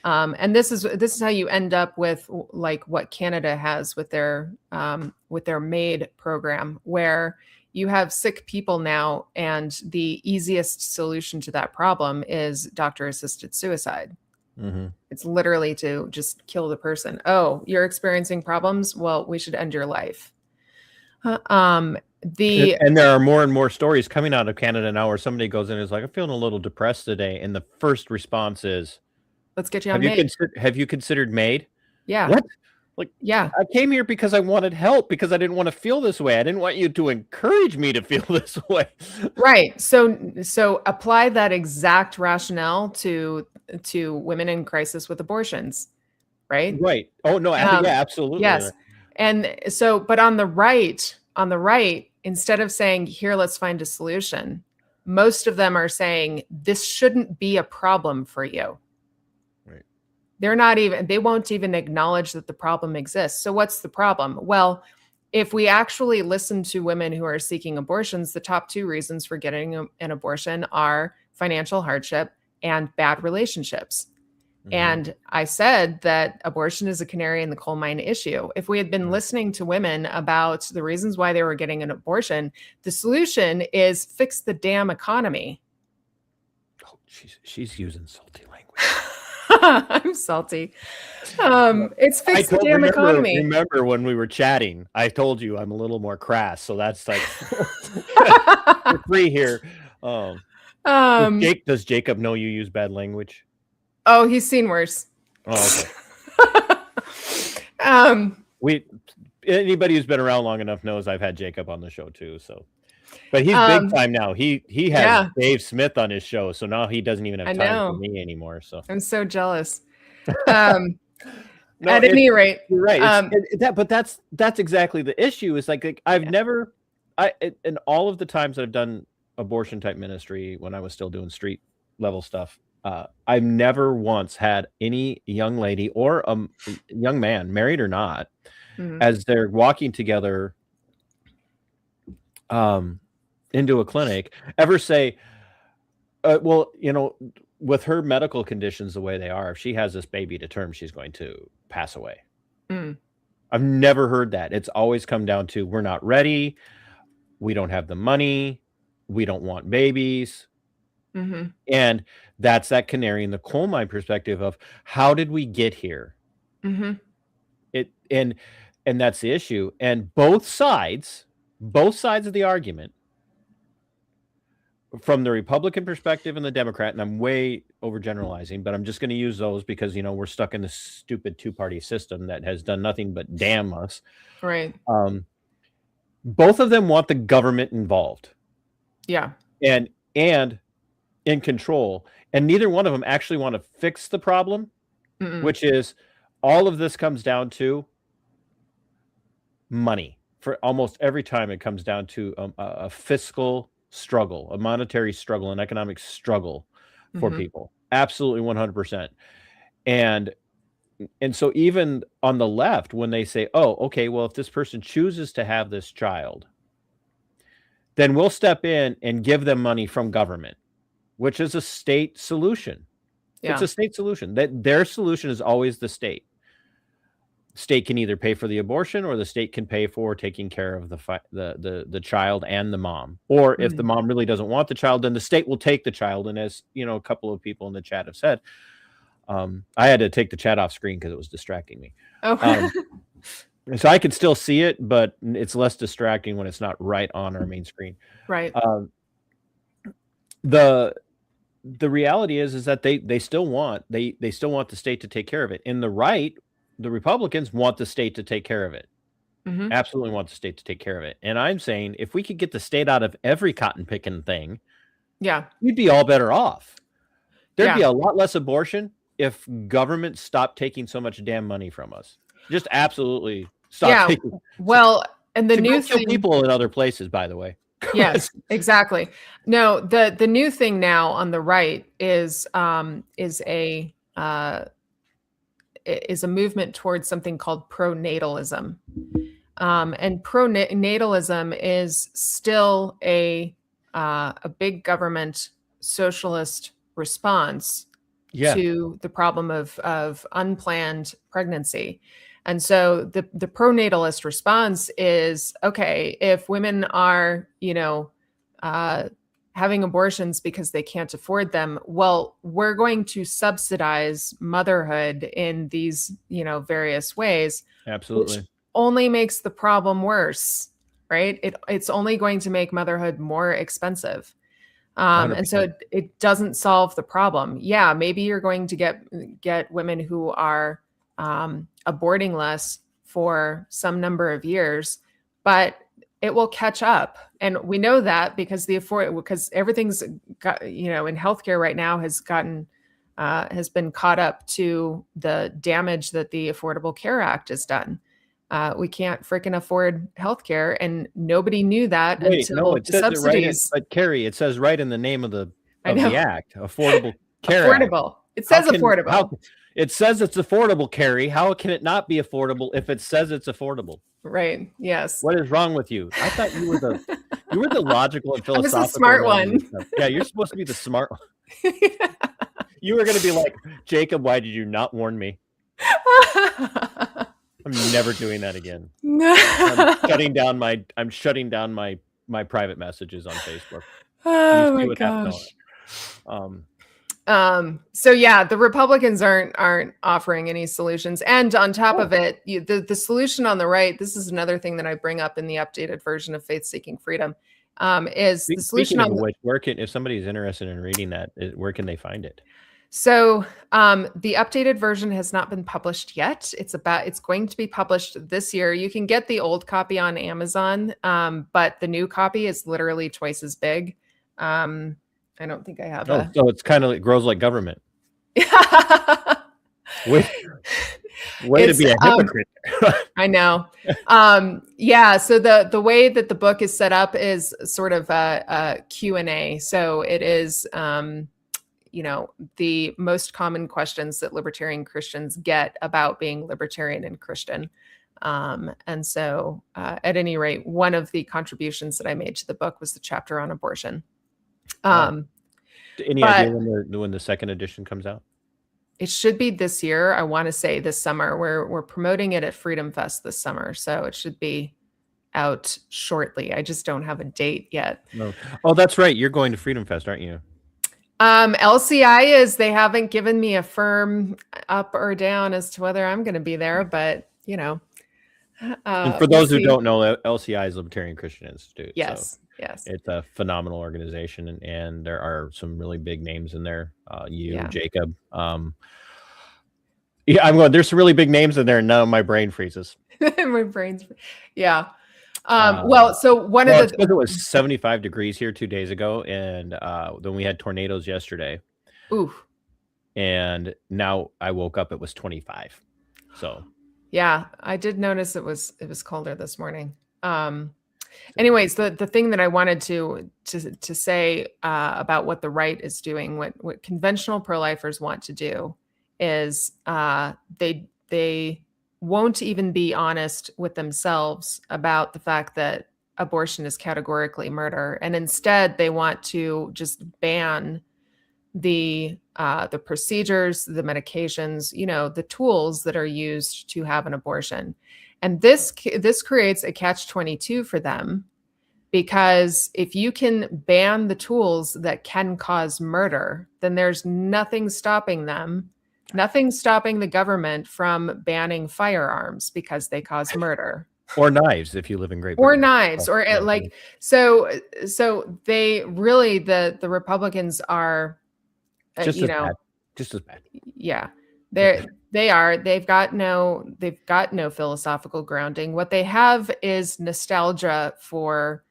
And this is how you end up with, like, what Canada has with their MAID program, where you have sick people now, and the easiest solution to that problem is doctor-assisted suicide. Mm-hmm. It's literally to just kill the person. Oh, you're experiencing problems? Well, we should end your life. And there are more and more stories coming out of Canada now where somebody goes in and is like, I'm feeling a little depressed today, and the first response is, let's get you on MAID. Have you considered MAID? Yeah. What? Like, yeah, I came here because I wanted help, because I didn't want to feel this way. I didn't want you to encourage me to feel this way. Right. So apply that exact rationale to women in crisis with abortions, right? Right. Oh no, yeah, absolutely. Yes. And so, but on the right, instead of saying, here, let's find a solution, most of them are saying, this shouldn't be a problem for you. They won't even acknowledge that the problem exists. So what's the problem? Well, if we actually listen to women who are seeking abortions, the top two reasons for getting an abortion are financial hardship and bad relationships. Mm-hmm. And I said that abortion is a canary in the coal mine issue. If we had been listening to women about the reasons why they were getting an abortion, the solution is fix the damn economy. Oh, she's using salty language. I'm salty. It's fixed the damn economy. Remember when we were chatting, I told you I'm a little more crass, so that's like we're free here. Does Jacob know you use bad language? Oh, he's seen worse. Oh, okay. Anybody who's been around long enough knows I've had Jacob on the show too. So, but he's big time now. He has Dave Smith on his show, so now he doesn't even have time for me anymore. So I'm so jealous. At any rate, you're right. But that's exactly the issue. Is like I've never, in all of the times that I've done abortion type ministry when I was still doing street level stuff, I've never once had any young lady or a young man, married or not, as they're walking together into a clinic, ever say, well, you know, with her medical conditions the way they are, if she has this baby to term, she's going to pass away. I've never heard that. It's always come down to, we're not ready, we don't have the money, we don't want babies. And that's that canary in the coal mine perspective of, how did we get here? And that's the issue. And both sides of the argument, from the Republican perspective and the Democrat, and I'm way overgeneralizing, but I'm just going to use those because, you know, we're stuck in this stupid two-party system that has done nothing but damn us. Right. Both of them want the government involved. Yeah. And in control. And neither one of them actually want to fix the problem, which is, all of this comes down to money. For almost every time, it comes down to a fiscal struggle, a monetary struggle, an economic struggle for people. Absolutely 100%. And so even on the left, when they say, oh, okay, well, if this person chooses to have this child, then we'll step in and give them money from government, which is a state solution. Yeah. It's a state solution. That their solution is always the state. state can either pay for the abortion, or the state can pay for taking care of the child and the mom. Or if the mom really doesn't want the child, then the state will take the child. And as you know, a couple of people in the chat have said, I had to take the chat off screen because it was distracting me. Oh. So I could still see it, but it's less distracting when it's not right on our main screen. Right. The reality is that they still want the state to take care of it. In the right, the Republicans want the state to take care of it. Mhm. Absolutely want the state to take care of it. And I'm saying if we could get the state out of every cotton picking thing, Yeah. we'd be all better off. There'd be Yeah. a lot less abortion if government stopped taking so much damn money from us. Just absolutely stop Yeah. taking. Well, and the To new go kill thing, people in other places, by the way. yes, exactly. No, the new thing now on the right is a movement towards something called pronatalism. And pronatalism is still a big government socialist response to the problem of unplanned pregnancy. And so the pronatalist response is, okay, if women are, having abortions because they can't afford them, well, we're going to subsidize motherhood in these, various ways. Absolutely. Which only makes the problem worse, right? It's only going to make motherhood more expensive. And so it doesn't solve the problem. Yeah, maybe you're going to get women who are aborting less for some number of years, but it will catch up. And we know that because because everything's got, in healthcare right now has been caught up to the damage that the Affordable Care Act has done. We can't freaking afford healthcare, and nobody knew that until it the says subsidies. But Kerry, it says right in the name of the act, Affordable Care Affordable. Act. It says affordable. It says it's affordable, Kerry. How can it not be affordable if it says it's affordable? Right. Yes. What is wrong with you? I thought you were the logical and philosophical. I was the smart one. Yeah, you're supposed to be the smart one. You were going to be like, Jacob, why did you not warn me? I'm never doing that again. I'm shutting down my private messages on Facebook. Oh my gosh. So yeah, the Republicans aren't offering any solutions. And on top of it, the solution on the right, this is another thing that I bring up in the updated version of Faith Seeking Freedom, is the solution on which, if somebody's interested in reading that, where can they find it? So the updated version has not been published yet. It's going to be published this year. You can get the old copy on Amazon, but the new copy is literally twice as big. I don't think I have. So it's kind of it grows like government. Way to be a hypocrite. I know. Yeah. So the way that the book is set up is sort of a Q&A. So it is, the most common questions that libertarian Christians get about being libertarian and Christian. And so at any rate, one of the contributions that I made to the book was the chapter on abortion. Any idea when the second edition comes out? It should be this year. I want to say this summer. We're promoting it at Freedom Fest this summer, so it should be out shortly. I just don't have a date yet. No. Oh, that's right. You're going to Freedom Fest, aren't you? LCI is. They haven't given me a firm up or down as to whether I'm going to be there, but and for those who don't know, LCI is Libertarian Christian Institute. Yes. So yes. It's a phenomenal organization, and there are some really big names in there. Jacob. There's some really big names in there, and now my brain freezes. My brain's, yeah. So one of the, it was 75 degrees here 2 days ago, and then we had tornadoes yesterday. Ooh. And now I woke up, it was 25. So yeah, I did notice it was colder this morning. Anyways, the thing that I wanted to say about what the right is doing, what conventional pro-lifers want to do, is they won't even be honest with themselves about the fact that abortion is categorically murder, and instead they want to just ban the the procedures, the medications, the tools that are used to have an abortion. And this creates a catch-22 for them, because if you can ban the tools that can cause murder, then there's nothing stopping them, nothing stopping the government from banning firearms because they cause murder. Or knives if you live in Great Or Britain. knives, or Yeah. like, so they really, the Republicans are, Just as bad. Just as bad. yeah, they've got no philosophical grounding. What they have is nostalgia for,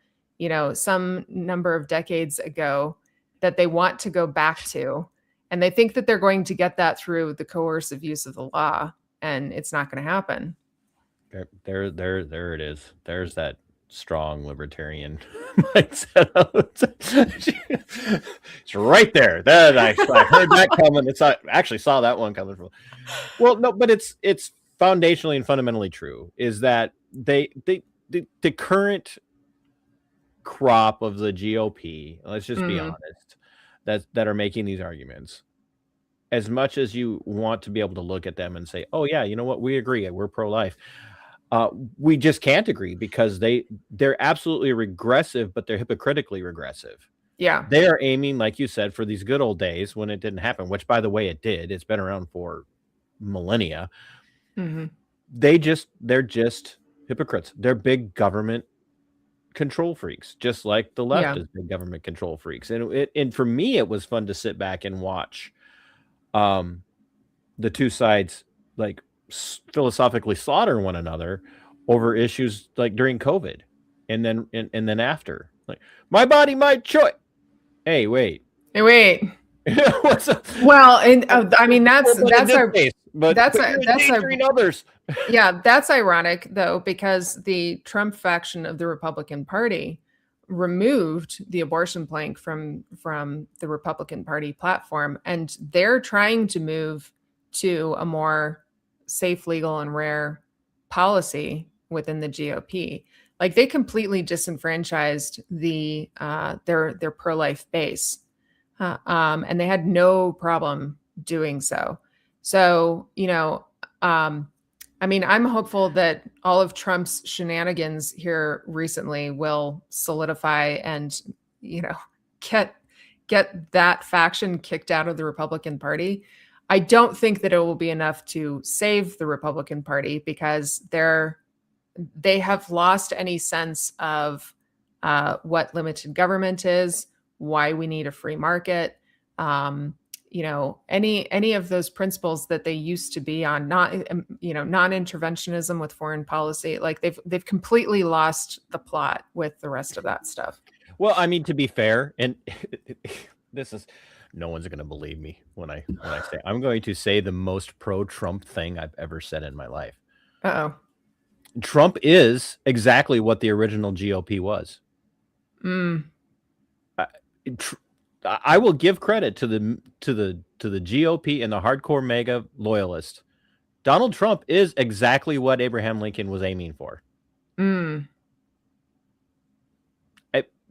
some number of decades ago that they want to go back to. And they think that they're going to get that through the coercive use of the law, and it's not going to happen. There it is. There's that strong libertarian mindset. It's right there. That I heard that coming. I actually saw that one coming from. Well, no, but it's foundationally and fundamentally true. Is that the current crop of the GOP? Let's just be honest. That are making these arguments. As much as you want to be able to look at them and say, "Oh yeah, you know what? We agree. We're pro-life." We just can't agree because they're absolutely regressive, but they're hypocritically regressive. Yeah. They are aiming, like you said, for these good old days when it didn't happen, which, by the way, it did. It's been around for millennia. Mm-hmm. They're just hypocrites. They're big government control freaks, just like the left is big government control freaks. And for me, it was fun to sit back and watch the two sides like philosophically slaughter one another over issues like during COVID and then after, like, my body, my choice. Hey, wait. What's up? Well, and I mean that's our case, but that's our others. Yeah, that's ironic though, because the Trump faction of the Republican Party removed the abortion plank from the Republican Party platform, and they're trying to move to a more safe, legal, and rare policy within the GOP. Like, they completely disenfranchised their pro-life base, and they had no problem doing so. So, I mean, I'm hopeful that all of Trump's shenanigans here recently will solidify and, get that faction kicked out of the Republican Party. I don't think that it will be enough to save the Republican Party, because they have lost any sense of what limited government is, why we need a free market, any of those principles that they used to be on, non-interventionism with foreign policy. Like, they've completely lost the plot with the rest of that stuff. Well, I mean, to be fair, and this is, no one's going to believe me when I say, I'm going to say the most pro-Trump thing I've ever said in my life. Uh-oh. Trump is exactly what the original GOP was. I will give credit to the GOP and the hardcore mega loyalist. Donald Trump is exactly what Abraham Lincoln was aiming for.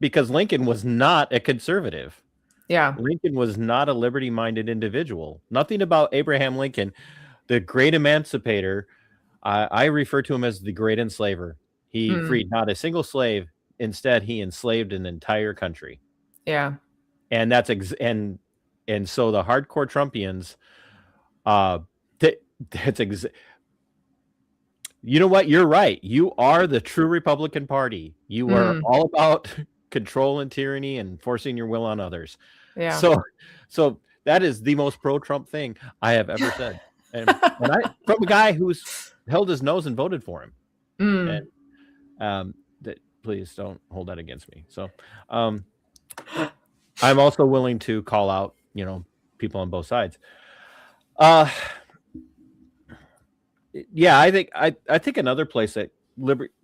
Because Lincoln was not a conservative. Yeah. Lincoln was not a liberty-minded individual. Nothing about Abraham Lincoln, the great emancipator. I refer to him as the great enslaver. He freed not a single slave. Instead, he enslaved an entire country. Yeah. And that's and so the hardcore Trumpians, you know what? You're right. You are the true Republican Party. You are all about control and tyranny and forcing your will on others. Yeah. So that is the most pro-Trump thing I have ever said, and from a guy who's held his nose and voted for him. And that, please don't hold that against me. So, I'm also willing to call out, people on both sides. Yeah, I think another place that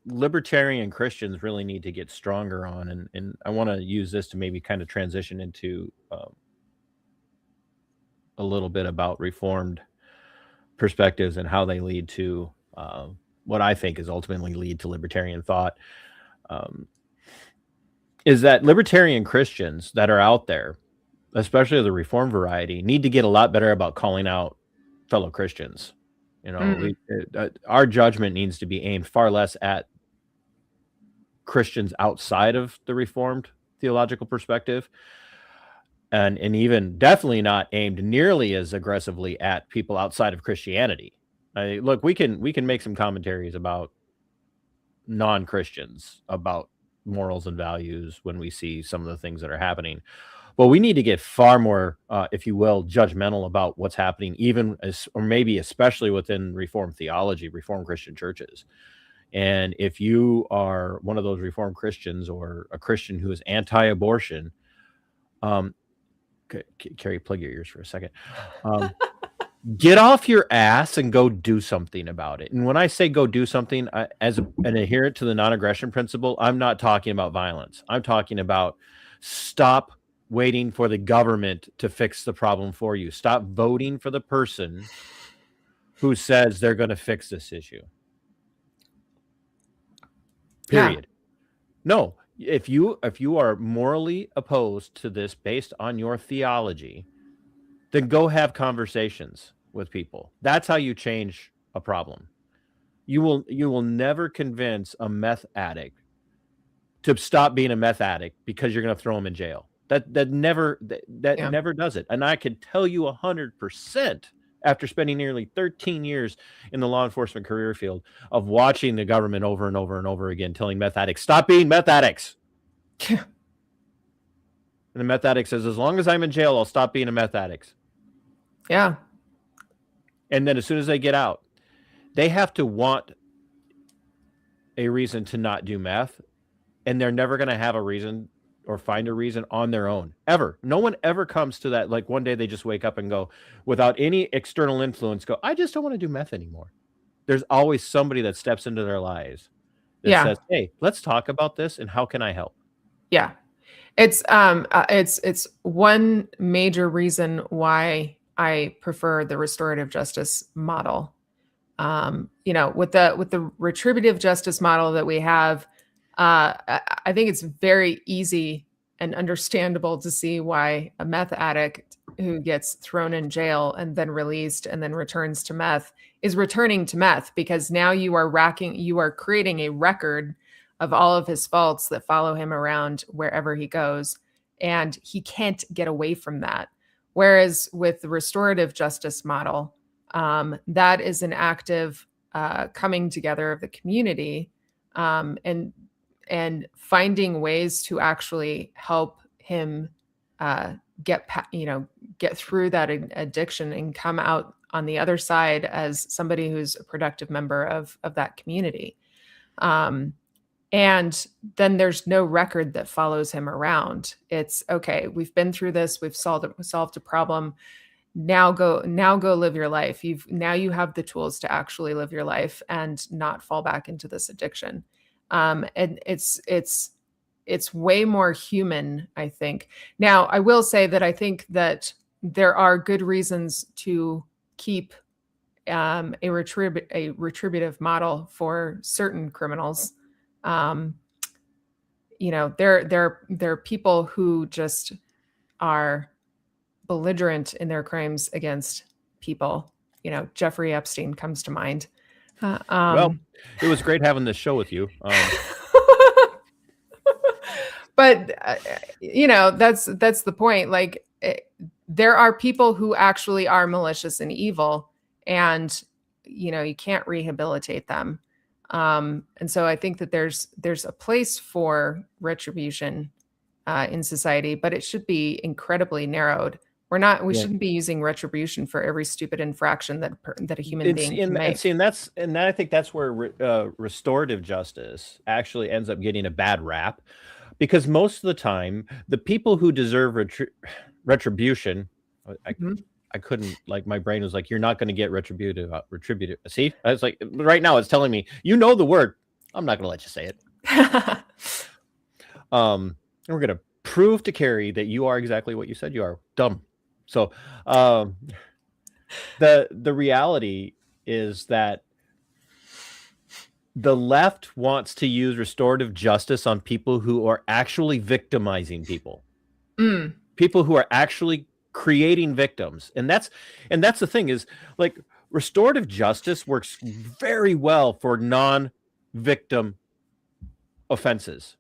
libertarian Christians really need to get stronger on, and I want to use this to maybe kind of transition into a little bit about Reformed perspectives and how they lead to what I think is ultimately lead to libertarian thought, is that libertarian Christians that are out there especially the Reformed variety, need to get a lot better about calling out fellow Christians. You know, our judgment needs to be aimed far less at Christians outside of the Reformed theological perspective, and even definitely not aimed nearly as aggressively at people outside of Christianity. Look, we can make some commentaries about non-Christians, about morals and values when we see some of the things that are happening. But we need to get far more, if you will, judgmental about what's happening, even or maybe especially within Reformed theology, Reformed Christian churches. And if you are one of those Reformed Christians or a Christian who is anti-abortion, Kerry, plug your ears for a second. Get off your ass and go do something about it. And when I say go do something, as an adherent to the non-aggression principle, I'm not talking about violence. I'm talking about stop waiting for the government to fix the problem for you. Stop voting for the person who says they're going to fix this issue. Period. Yeah. No, if you are morally opposed to this based on your theology, then go have conversations with people. That's how you change a problem. You will never convince a meth addict to stop being a meth addict because you're going to throw him in jail. That never does it. And I can tell you 100% after spending nearly 13 years in the law enforcement career field of watching the government over and over and over again telling meth addicts, stop being meth addicts. And the meth addict says, as long as I'm in jail, I'll stop being a meth addict. Yeah. And then as soon as they get out, they have to want a reason to not do meth. And they're never going to have a reason or find a reason on their own, ever. No one ever comes to that. Like one day they just wake up and go, without any external influence, go, I just don't want to do meth anymore. There's always somebody that steps into their lives that says, hey, let's talk about this and how can I help? Yeah. It's one major reason why I prefer the restorative justice model. With the retributive justice model that we have, I think it's very easy and understandable to see why a meth addict who gets thrown in jail and then released and then returns to meth is returning to meth, because now you are creating a record of all of his faults that follow him around wherever he goes, and he can't get away from that. Whereas with the restorative justice model, that is an active coming together of the community, and finding ways to actually help him get through that addiction and come out on the other side as somebody who's a productive member of that community. And then there's no record that follows him around. It's okay, we've been through this, we've solved a problem. Now go live your life. You have the tools to actually live your life and not fall back into this addiction. And it's way more human, I think. Now, I will say that I think that there are good reasons to keep a retributive model for certain criminals. There are people who just are belligerent in their crimes against people. Jeffrey Epstein comes to mind. Well, it was great having this show with you. But that's the point. Like, there are people who actually are malicious and evil, and you can't rehabilitate them. And so I think that there's a place for retribution in society, but it should be incredibly narrowed. We shouldn't be using retribution for every stupid infraction that a human being can make. And I think that's where restorative justice actually ends up getting a bad rap, because most of the time the people who deserve retribution, I couldn't, like, my brain was like, you're not going to get retributive. See, I was like, right now it's telling me, the word. I'm not going to let you say it. And we're going to prove to Kerry that you are exactly what you said you are, dumb. So the reality is that the left wants to use restorative justice on people who are actually victimizing people. people who are actually creating victims. And that's the thing is, like, restorative justice works very well for non-victim offenses.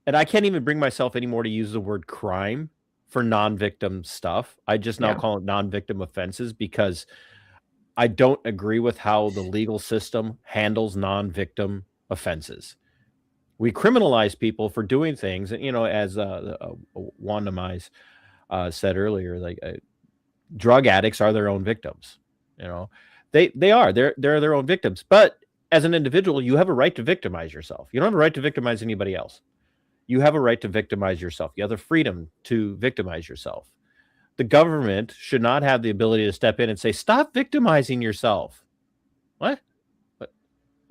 And I can't even bring myself anymore to use the word crime for non-victim stuff. I just now call it non-victim offenses, because I don't agree with how the legal system handles non-victim offenses. We criminalize people for doing things, and as Wanda Mize said earlier, like drug addicts are their own victims. They are. They're their own victims. But as an individual, you have a right to victimize yourself. You don't have a right to victimize anybody else. You have a right to victimize yourself. You have the freedom to victimize yourself. The government should not have the ability to step in and say, stop victimizing yourself. What?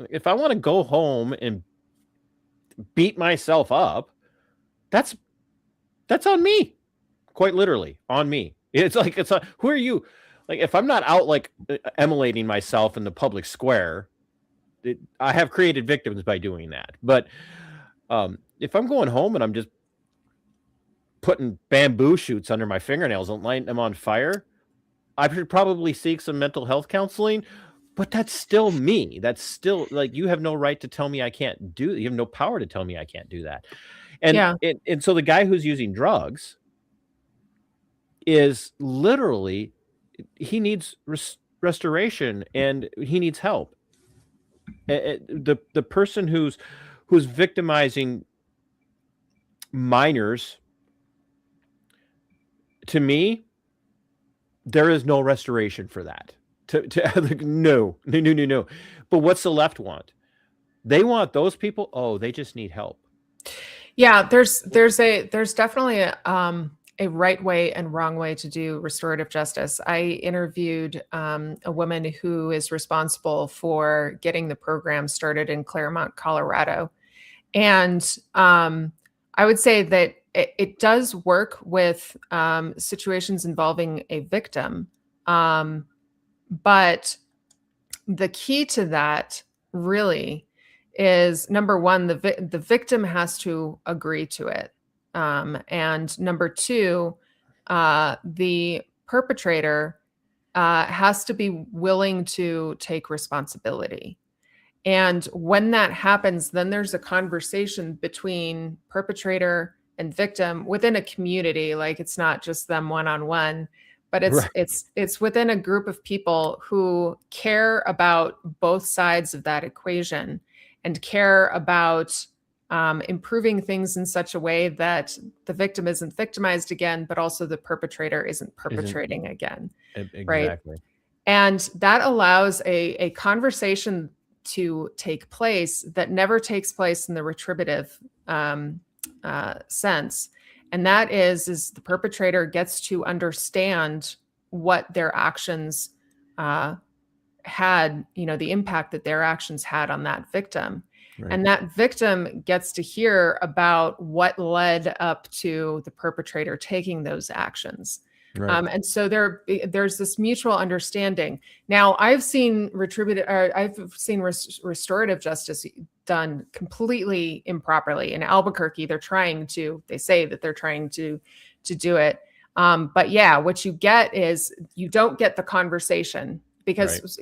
If I want to go home and beat myself up, that's on me. Quite literally, on me. It's like, who are you? Like, if I'm not out like emulating myself in the public square, I have created victims by doing that. But if I'm going home and I'm just putting bamboo shoots under my fingernails and lighting them on fire, I should probably seek some mental health counseling. But that's still me. That's still, like, you have no right to tell me I can't do that. You have no power to tell me I can't do that. And so the guy who's using drugs is literally, he needs restoration and he needs help. The person who's victimizing minors, to me, there is no restoration for that. No. But what's the left want? They want those people. Oh, they just need help. Yeah, there's definitely a right way and wrong way to do restorative justice. I interviewed a woman who is responsible for getting the program started in Claremont, Colorado. And I would say that it does work with situations involving a victim. But the key to that really is, number one, the victim has to agree to it. And number two, the perpetrator has to be willing to take responsibility. And when that happens, then there's a conversation between perpetrator and victim within a community. Like, it's not just them one-on-one, but it's within a group of people who care about both sides of that equation and care about improving things in such a way that the victim isn't victimized again, but also the perpetrator isn't perpetrating again. Exactly. Right? And that allows a conversation to take place that never takes place in the retributive sense. And that is the perpetrator gets to understand what their actions had, the impact that their actions had on that victim. Right. And that victim gets to hear about what led up to the perpetrator taking those actions. Right. And so there's this mutual understanding. Now, I've seen restorative justice done completely improperly. In Albuquerque, they say that they're trying to do it. But yeah, what you get is you don't get the conversation, because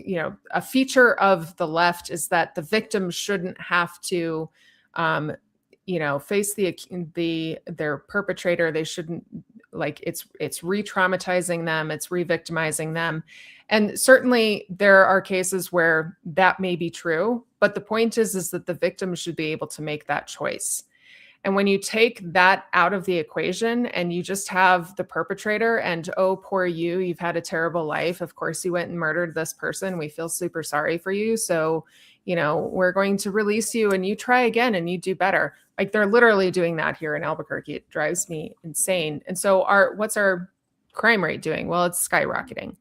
a feature of the left is that the victim shouldn't have to face their perpetrator. They shouldn't, like, it's re-traumatizing them, it's re-victimizing them. And certainly there are cases where that may be true, but the point is that the victim should be able to make that choice. And when you take that out of the equation and you just have the perpetrator and, oh, poor you, you've had a terrible life. Of course, you went and murdered this person. We feel super sorry for you. So, we're going to release you and you try again and you do better. Like, they're literally doing that here in Albuquerque. It drives me insane. And so what's our crime rate doing? Well, it's skyrocketing.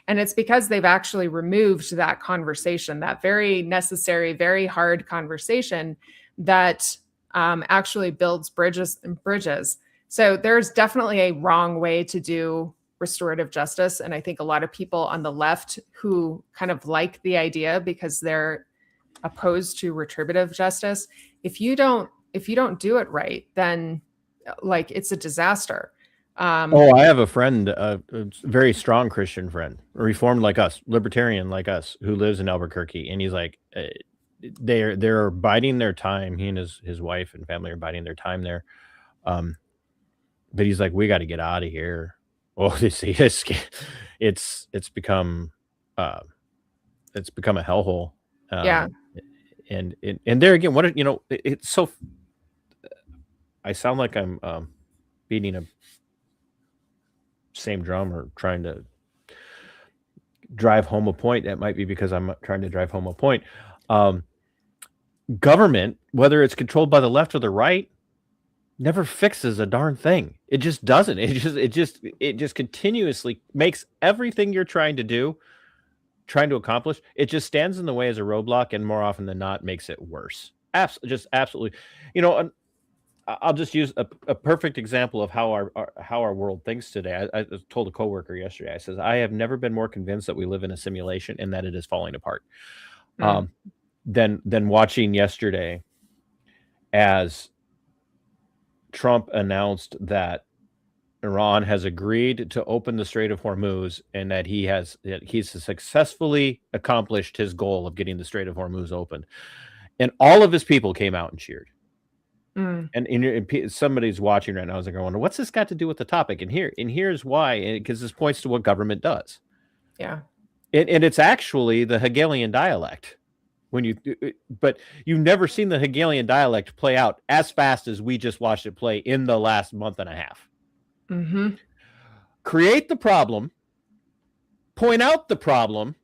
And it's because they've actually removed that conversation, that very necessary, very hard conversation that actually builds bridges and bridges. So there's definitely a wrong way to do restorative justice. And I think a lot of people on the left who kind of like the idea because they're opposed to retributive justice, if you don't do it right, then, like, it's a disaster. Oh, I have a friend, a very strong Christian friend, reformed like us, libertarian like us, who lives in Albuquerque, and he's like, they're biding their time. He and his wife and family are biding their time there. But he's like, we got to get out of here. Oh, it's become a hellhole. Yeah. And there again, it's so. I sound like I'm beating a same drum or trying to drive home a point. That might be because I'm trying to drive home a point. Government, whether it's controlled by the left or the right, never fixes a darn thing. It just doesn't. It just continuously makes everything you're trying to accomplish, it just stands in the way as a roadblock, and more often than not makes it worse. Absolutely. I'll just use a perfect example of how our world thinks today. I told a coworker yesterday, I says, I have never been more convinced that we live in a simulation and that it is falling apart. Than watching yesterday as Trump announced that Iran has agreed to open the Strait of Hormuz, and that he's successfully accomplished his goal of getting the Strait of Hormuz opened. And all of his people came out and cheered. And somebody's watching right now. I was like, I wonder what's this got to do with the topic. And here's why, because this points to what government does. Yeah. And it's actually the Hegelian dialect. But you've never seen the Hegelian dialect play out as fast as we just watched it play in the last month and a half. Mm-hmm. Create the problem, point out the problem,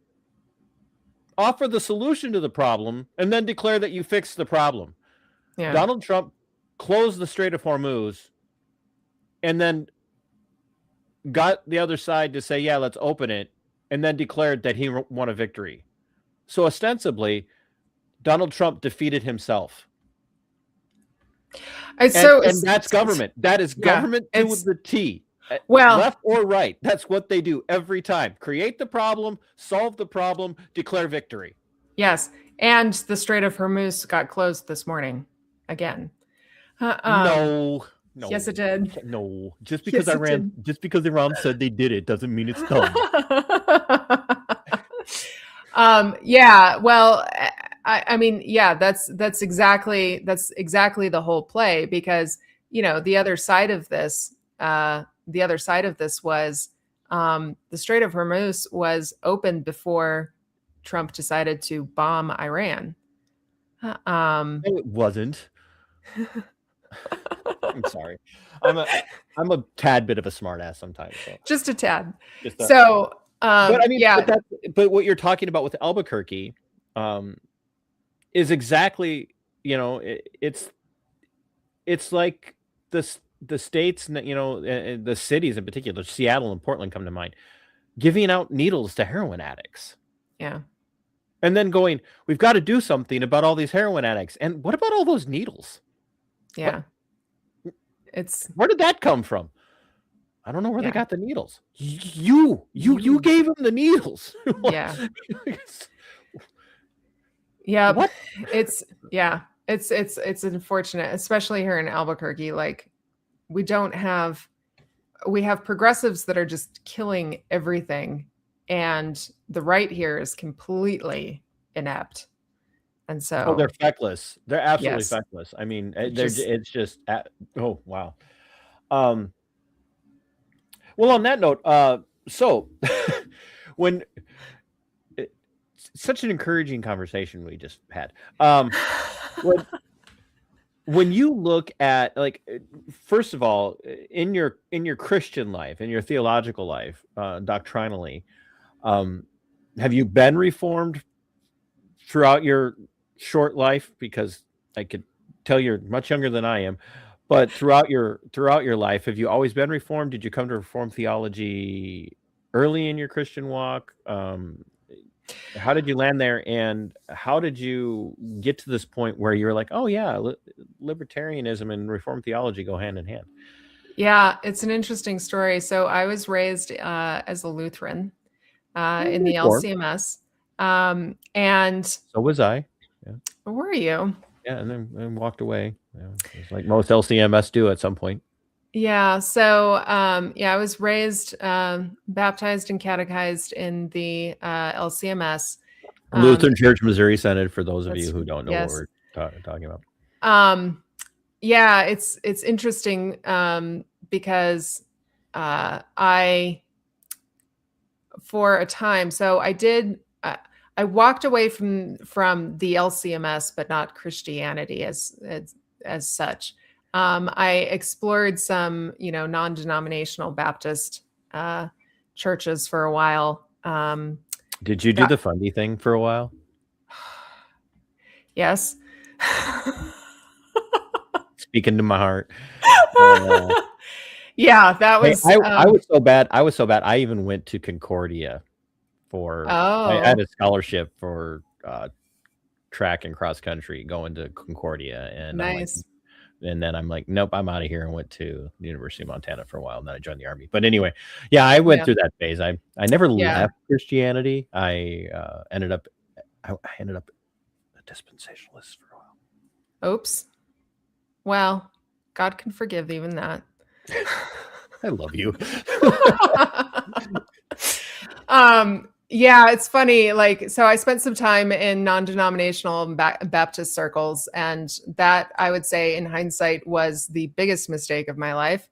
offer the solution to the problem, and then declare that you fixed the problem. Yeah. Donald Trump closed the Strait of Hormuz and then got the other side to say, yeah, let's open it, and then declared that he won a victory. So ostensibly, Donald Trump defeated himself. And that's government. That is government to the T. Well, left or right. That's what they do every time. Create the problem, solve the problem, declare victory. Yes. And the Strait of Hormuz got closed this morning again. No. Yes, it did. No. Just because Iran said they did it doesn't mean it's done. Yeah. Well, I mean, yeah, that's exactly the whole play, because, the other side of this was the Strait of Hormuz was opened before Trump decided to bomb Iran. It wasn't. I'm sorry. I'm a tad bit of a smartass sometimes. So. Just a tad. But I mean, yeah. But what you're talking about with Albuquerque is exactly, it's like the states, the cities in particular, Seattle and Portland come to mind, giving out needles to heroin addicts. Yeah. And then going, we've got to do something about all these heroin addicts. And what about all those needles? Yeah. Where did that come from? I don't know where they got the needles. You gave them the needles. Yeah. Yeah. What? It's unfortunate, especially here in Albuquerque. Like, we have progressives that are just killing everything, and the right here is completely inept. And so they're feckless. They're absolutely feckless. I mean, it's just oh wow. Well, on that note, so when such an encouraging conversation we just had. When you look at, like, first of all, in your Christian life, in your theological life, doctrinally, have you been reformed throughout your short life? Because I could tell you're much younger than I am, but throughout your life, have you always been reformed? Did you come to Reformed theology early in your Christian walk? How did you land there, and how did you get to this point where you're like, oh yeah, libertarianism and Reformed theology go hand in hand? Yeah, it's an interesting story. So I was raised as a Lutheran in the LCMS, and so was I. Yeah. Were you? Yeah, and then walked away. It's like most LCMS do at some point. Yeah. So, I was raised, baptized and catechized in the LCMS. Lutheran Church Missouri Synod, for those of you That's who don't know what yes. we're talking about. Yeah, it's interesting because I for a time, so I walked away from the LCMS, but not Christianity as such. I explored some, non-denominational Baptist churches for a while. Did you do That- the fundy thing for a while? yes. Speaking to my heart. Yeah, that Hey, was. I was so bad. I was so bad. I even went to Concordia I had Oh, a scholarship for track and cross country going to Concordia, and nice. I'm like, nope, I'm out of here, and went to the University of Montana for a while, and then I joined the Army. But anyway, yeah, I went Yeah. through that phase. I never Yeah. left Christianity. I ended up a dispensationalist for a while. Oops. Well, God can forgive even that. I love you. Yeah, it's funny. Like, so I spent some time in non-denominational Baptist circles, and that, I would say, in hindsight, was the biggest mistake of my life.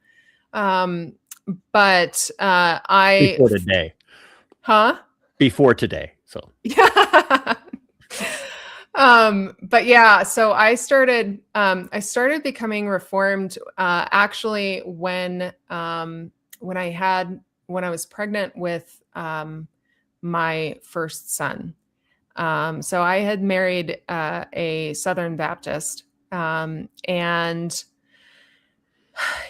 But I, Before today. huh? Before today. So Yeah. But yeah, so I started becoming reformed actually when I was pregnant with my first son. So I had married a Southern Baptist, and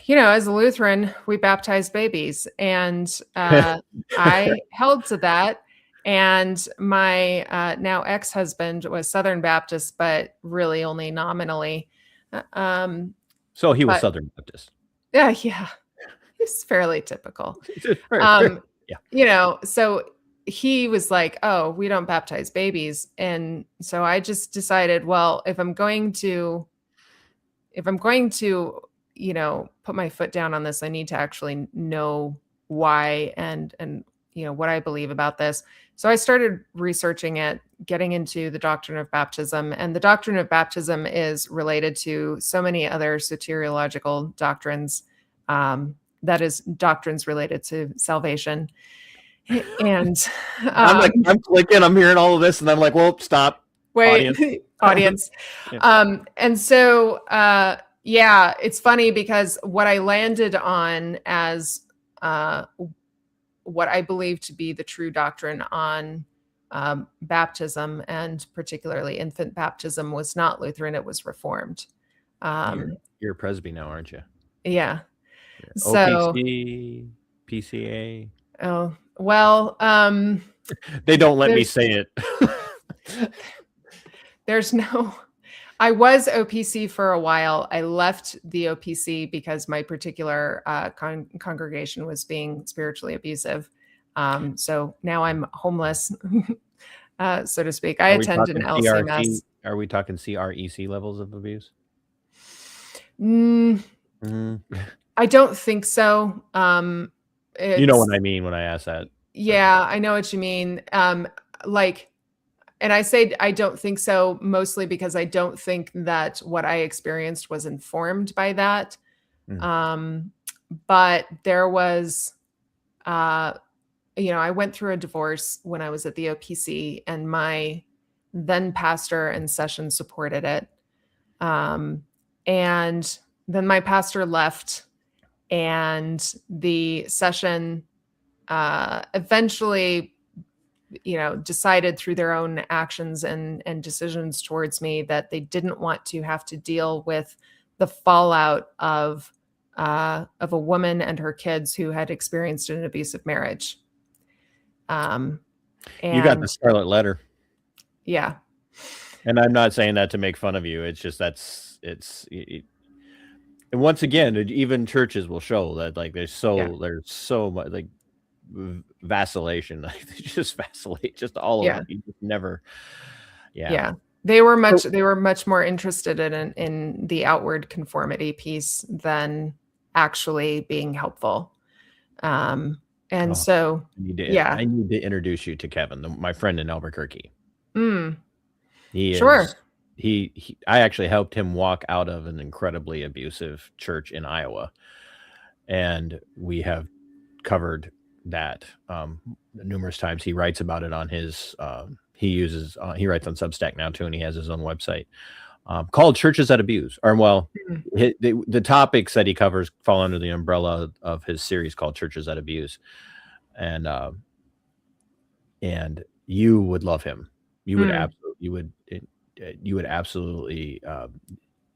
as a Lutheran, we baptize babies, and I held to that. And my now ex-husband was Southern Baptist, but really only nominally. so he was But- Southern Baptist. Yeah, he's fairly typical. Yeah. So he was like, "Oh, we don't baptize babies," and so I just decided, well, if I'm going to, put my foot down on this, I need to actually know why and what I believe about this. So I started researching it, getting into the doctrine of baptism, and the doctrine of baptism is related to so many other soteriological doctrines. That is, doctrines related to salvation. And I'm clicking, I'm hearing all of this, and I'm like, well, stop. wait, audience. Yeah. And so, it's funny because what I landed on as what I believe to be the true doctrine on baptism, and particularly infant baptism, was not Lutheran, it was Reformed. You're a Presby now, aren't you? Yeah. So So, OPC, PCA. oh, well, They don't let me say it. there's no, I was OPC for a while. I left the OPC because my particular congregation was being spiritually abusive. So now I'm homeless, so to speak. I attend an LCMS. Are we talking CREC levels of abuse? I don't think so. You know what I mean when I ask that. Yeah, I know what you mean. And I say I don't think so, mostly because I don't think that what I experienced was informed by that. But there was, I went through a divorce when I was at the OPC, and my then pastor and session supported it. And then my pastor left, and the session eventually decided through their own actions and decisions towards me that they didn't want to have to deal with the fallout of a woman and her kids who had experienced an abusive marriage. And you got the scarlet letter. Yeah. And I'm not saying that to make fun of you. It's just and once again, even churches will show that, like, there's so much, like, vacillation. Like, they just vacillate just all around. You just never. Yeah. They were much more interested in the outward conformity piece than actually being helpful. And Oh, so, yeah. I need to introduce you to Kevin, my friend in Albuquerque. Mm, He sure. is I actually helped him walk out of an incredibly abusive church in Iowa, and we have covered that numerous times. He writes about it on his he writes on Substack now too, and he has his own website called Churches That Abuse. Or well, the topics that he covers fall under the umbrella of his series called Churches That Abuse, and you would love him. You would absolutely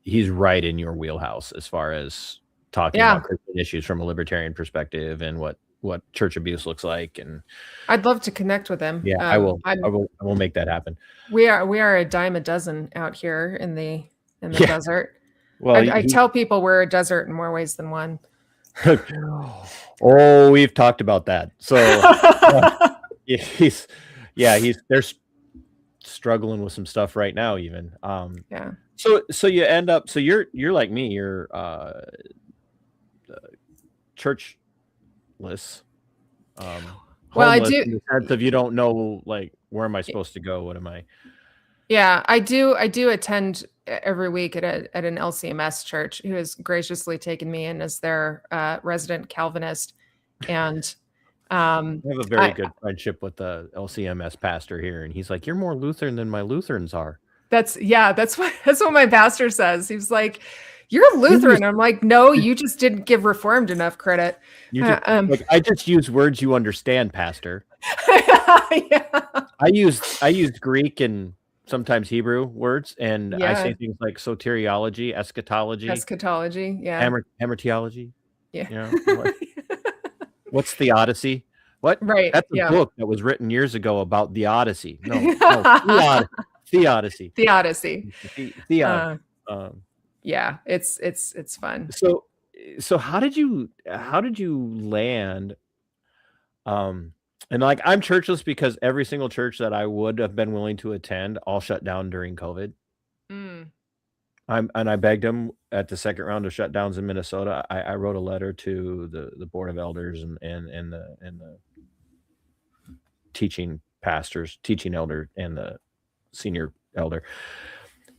he's right in your wheelhouse as far as talking about Christian issues from a libertarian perspective and what church abuse looks like. And I'd love to connect with him. Yeah, I will make that happen. We are a dime a dozen out here in the desert. Well, I tell people we're a desert in more ways than one. Oh, we've talked about that. So they're struggling with some stuff right now, even. Yeah. So you end up. So you're like me. You're churchless. Well, I do. In the sense of you don't know, like, where am I supposed to go? What am I? Yeah, I do attend every week at an LCMS church, who has graciously taken me in as their resident Calvinist. And I have a very good friendship with the LCMS pastor here, and he's like, "You're more Lutheran than my Lutherans are." That's what my pastor says. He's like, "You're Lutheran." I'm like, "No, you just didn't give Reformed enough credit." I just use words you understand, Pastor. Yeah. I use Greek and sometimes Hebrew words, and I say things like soteriology, eschatology, yeah, hamartiology. Yeah. You know, what's the Odyssey? What? Right. That's a book that was written years ago about the Odyssey. No, Theodicy. Yeah, it's fun. So how did you land? And like, I'm churchless because every single church that I would have been willing to attend all shut down during COVID. I begged them at the second round of shutdowns in Minnesota. I wrote a letter to the board of elders and the teaching pastors, teaching elder, and the senior elder.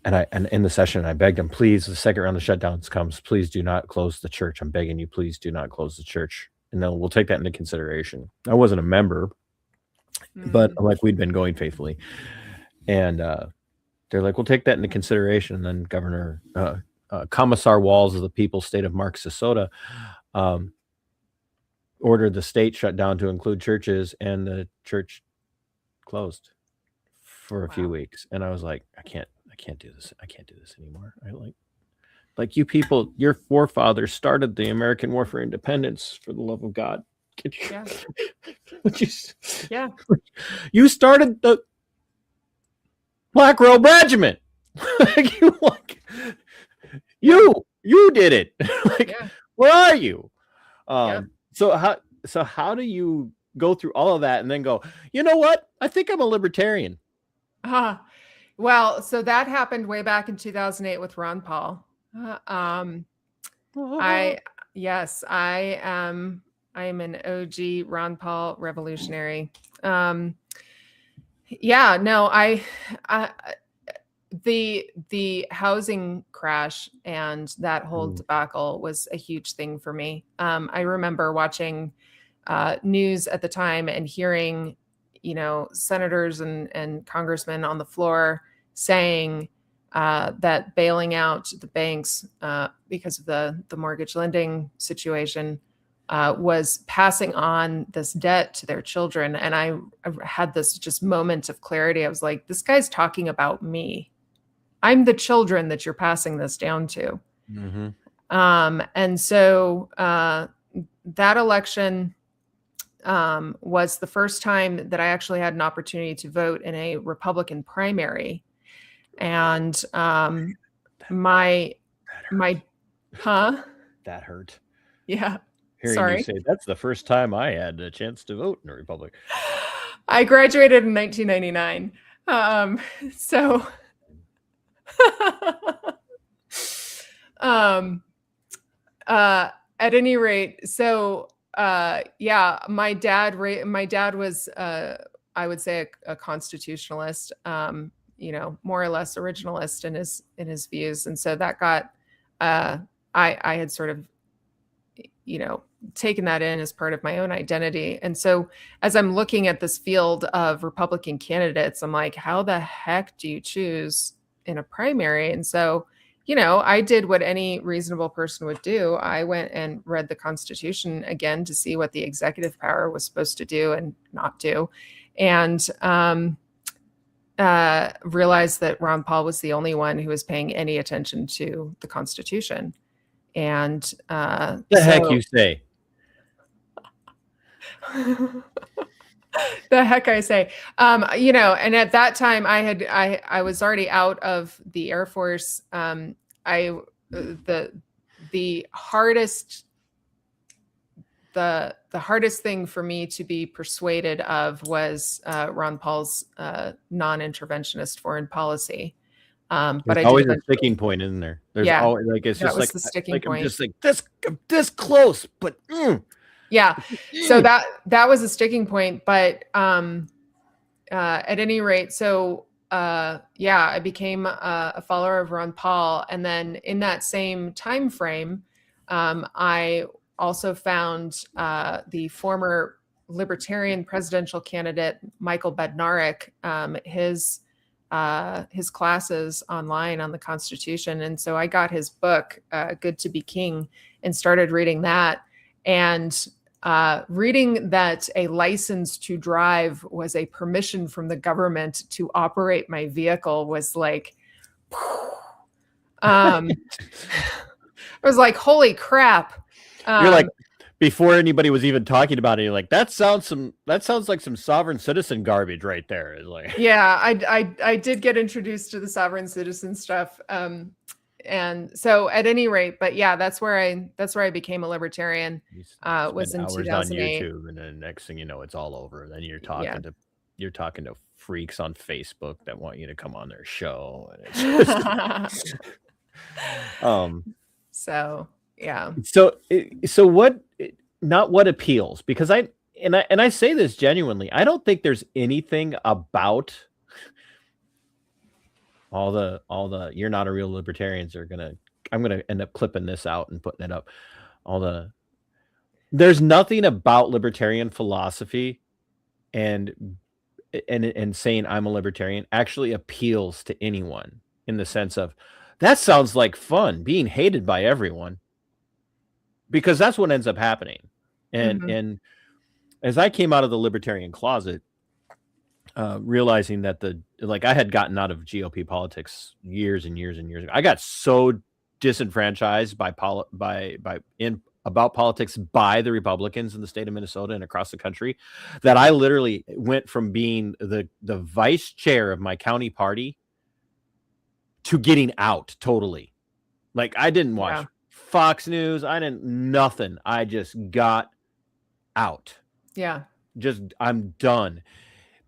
And in the session, I begged them, please, the second round of shutdowns comes, please do not close the church. I'm begging you, please do not close the church. And then we'll take that into consideration. I wasn't a member, but like, we'd been going faithfully. And they're like, we'll take that into consideration. And then Governor Commissar Walls of the People's State of Marxisota ordered the state shut down to include churches, and the church closed for a few weeks. And I was like, I can't do this. I can't do this anymore. I like you people, your forefathers started the American War for Independence, for the love of God. You started the Black Robe Regiment. You did it. Where are you? So how do you go through all of that and then go, you know what? I think I'm a libertarian. Well, so that happened way back in 2008 with Ron Paul. I am an OG Ron Paul revolutionary. The housing crash and that whole debacle was a huge thing for me. I remember watching news at the time and hearing, senators and congressmen on the floor saying that bailing out the banks because of the mortgage lending situation was passing on this debt to their children. And I had this just moment of clarity. I was like, this guy's talking about me. I'm the children that you're passing this down to. And so that election was the first time that I actually had an opportunity to vote in a Republican primary. And that hurt. Yeah. Hearing you say that's the first time I had a chance to vote in a republic. I graduated in 1999. At any rate, so yeah, my dad was I would say a constitutionalist, more or less originalist in his views, and so that got I had sort of taken that in as part of my own identity. And so as I'm looking at this field of Republican candidates, I'm like, how the heck do you choose in a primary? And so, I did what any reasonable person would do. I went and read the Constitution again to see what the executive power was supposed to do and not do. And realized that Ron Paul was the only one who was paying any attention to the Constitution. And the heck you say? The heck I say. And at that time I was already out of the Air Force. The hardest thing for me to be persuaded of was Ron Paul's non-interventionist foreign policy. But there's always a sticking point, isn't there? There's always it's just like the sticking point. I'm just like this close, but yeah. So that was a sticking point. But at any rate, so I became a follower of Ron Paul, and then in that same time frame, I also found the former Libertarian presidential candidate Michael Bednarik, his classes online on the Constitution. And so I got his book, Good to be King, and started reading that. And reading that a license to drive was a permission from the government to operate my vehicle was like, I was like, holy crap. You're like, before anybody was even talking about it, you're like, that sounds like some sovereign citizen garbage right there. It's like, yeah, I did get introduced to the sovereign citizen stuff. And so at any rate, but yeah, that's where I became a libertarian. Was in 2008. On YouTube, and then next thing you know, it's all over. Then you're talking to freaks on Facebook that want you to come on their show. And it's just, so yeah. So what? Not what appeals, because I say this genuinely. I don't think there's anything about all the you're not a real libertarians are I'm gonna end up clipping this out and putting it up. There's nothing about libertarian philosophy and saying I'm a libertarian actually appeals to anyone, in the sense of, that sounds like fun, being hated by everyone, because that's what ends up happening. And as I came out of the libertarian closet, realizing that I had gotten out of GOP politics years and years and years ago. I got so disenfranchised about politics by the Republicans in the state of Minnesota and across the country, that I literally went from being the vice chair of my county party to getting out totally. Like, I didn't watch Fox News. Nothing. I just got out. Yeah. I'm done,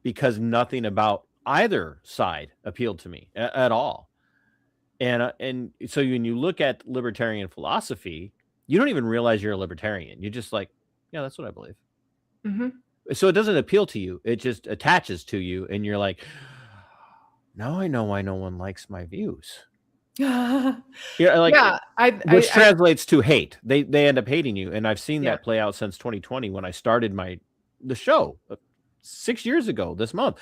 because nothing about either side appealed to me at all. And so when you look at libertarian philosophy, you don't even realize you're a libertarian. You're just like, yeah, that's what I believe. Mm-hmm. So it doesn't appeal to you. It just attaches to you. And you're like, now I know why no one likes my views. Which translates to hate. They end up hating you. And I've seen that play out since 2020, when I started the show 6 years ago this month.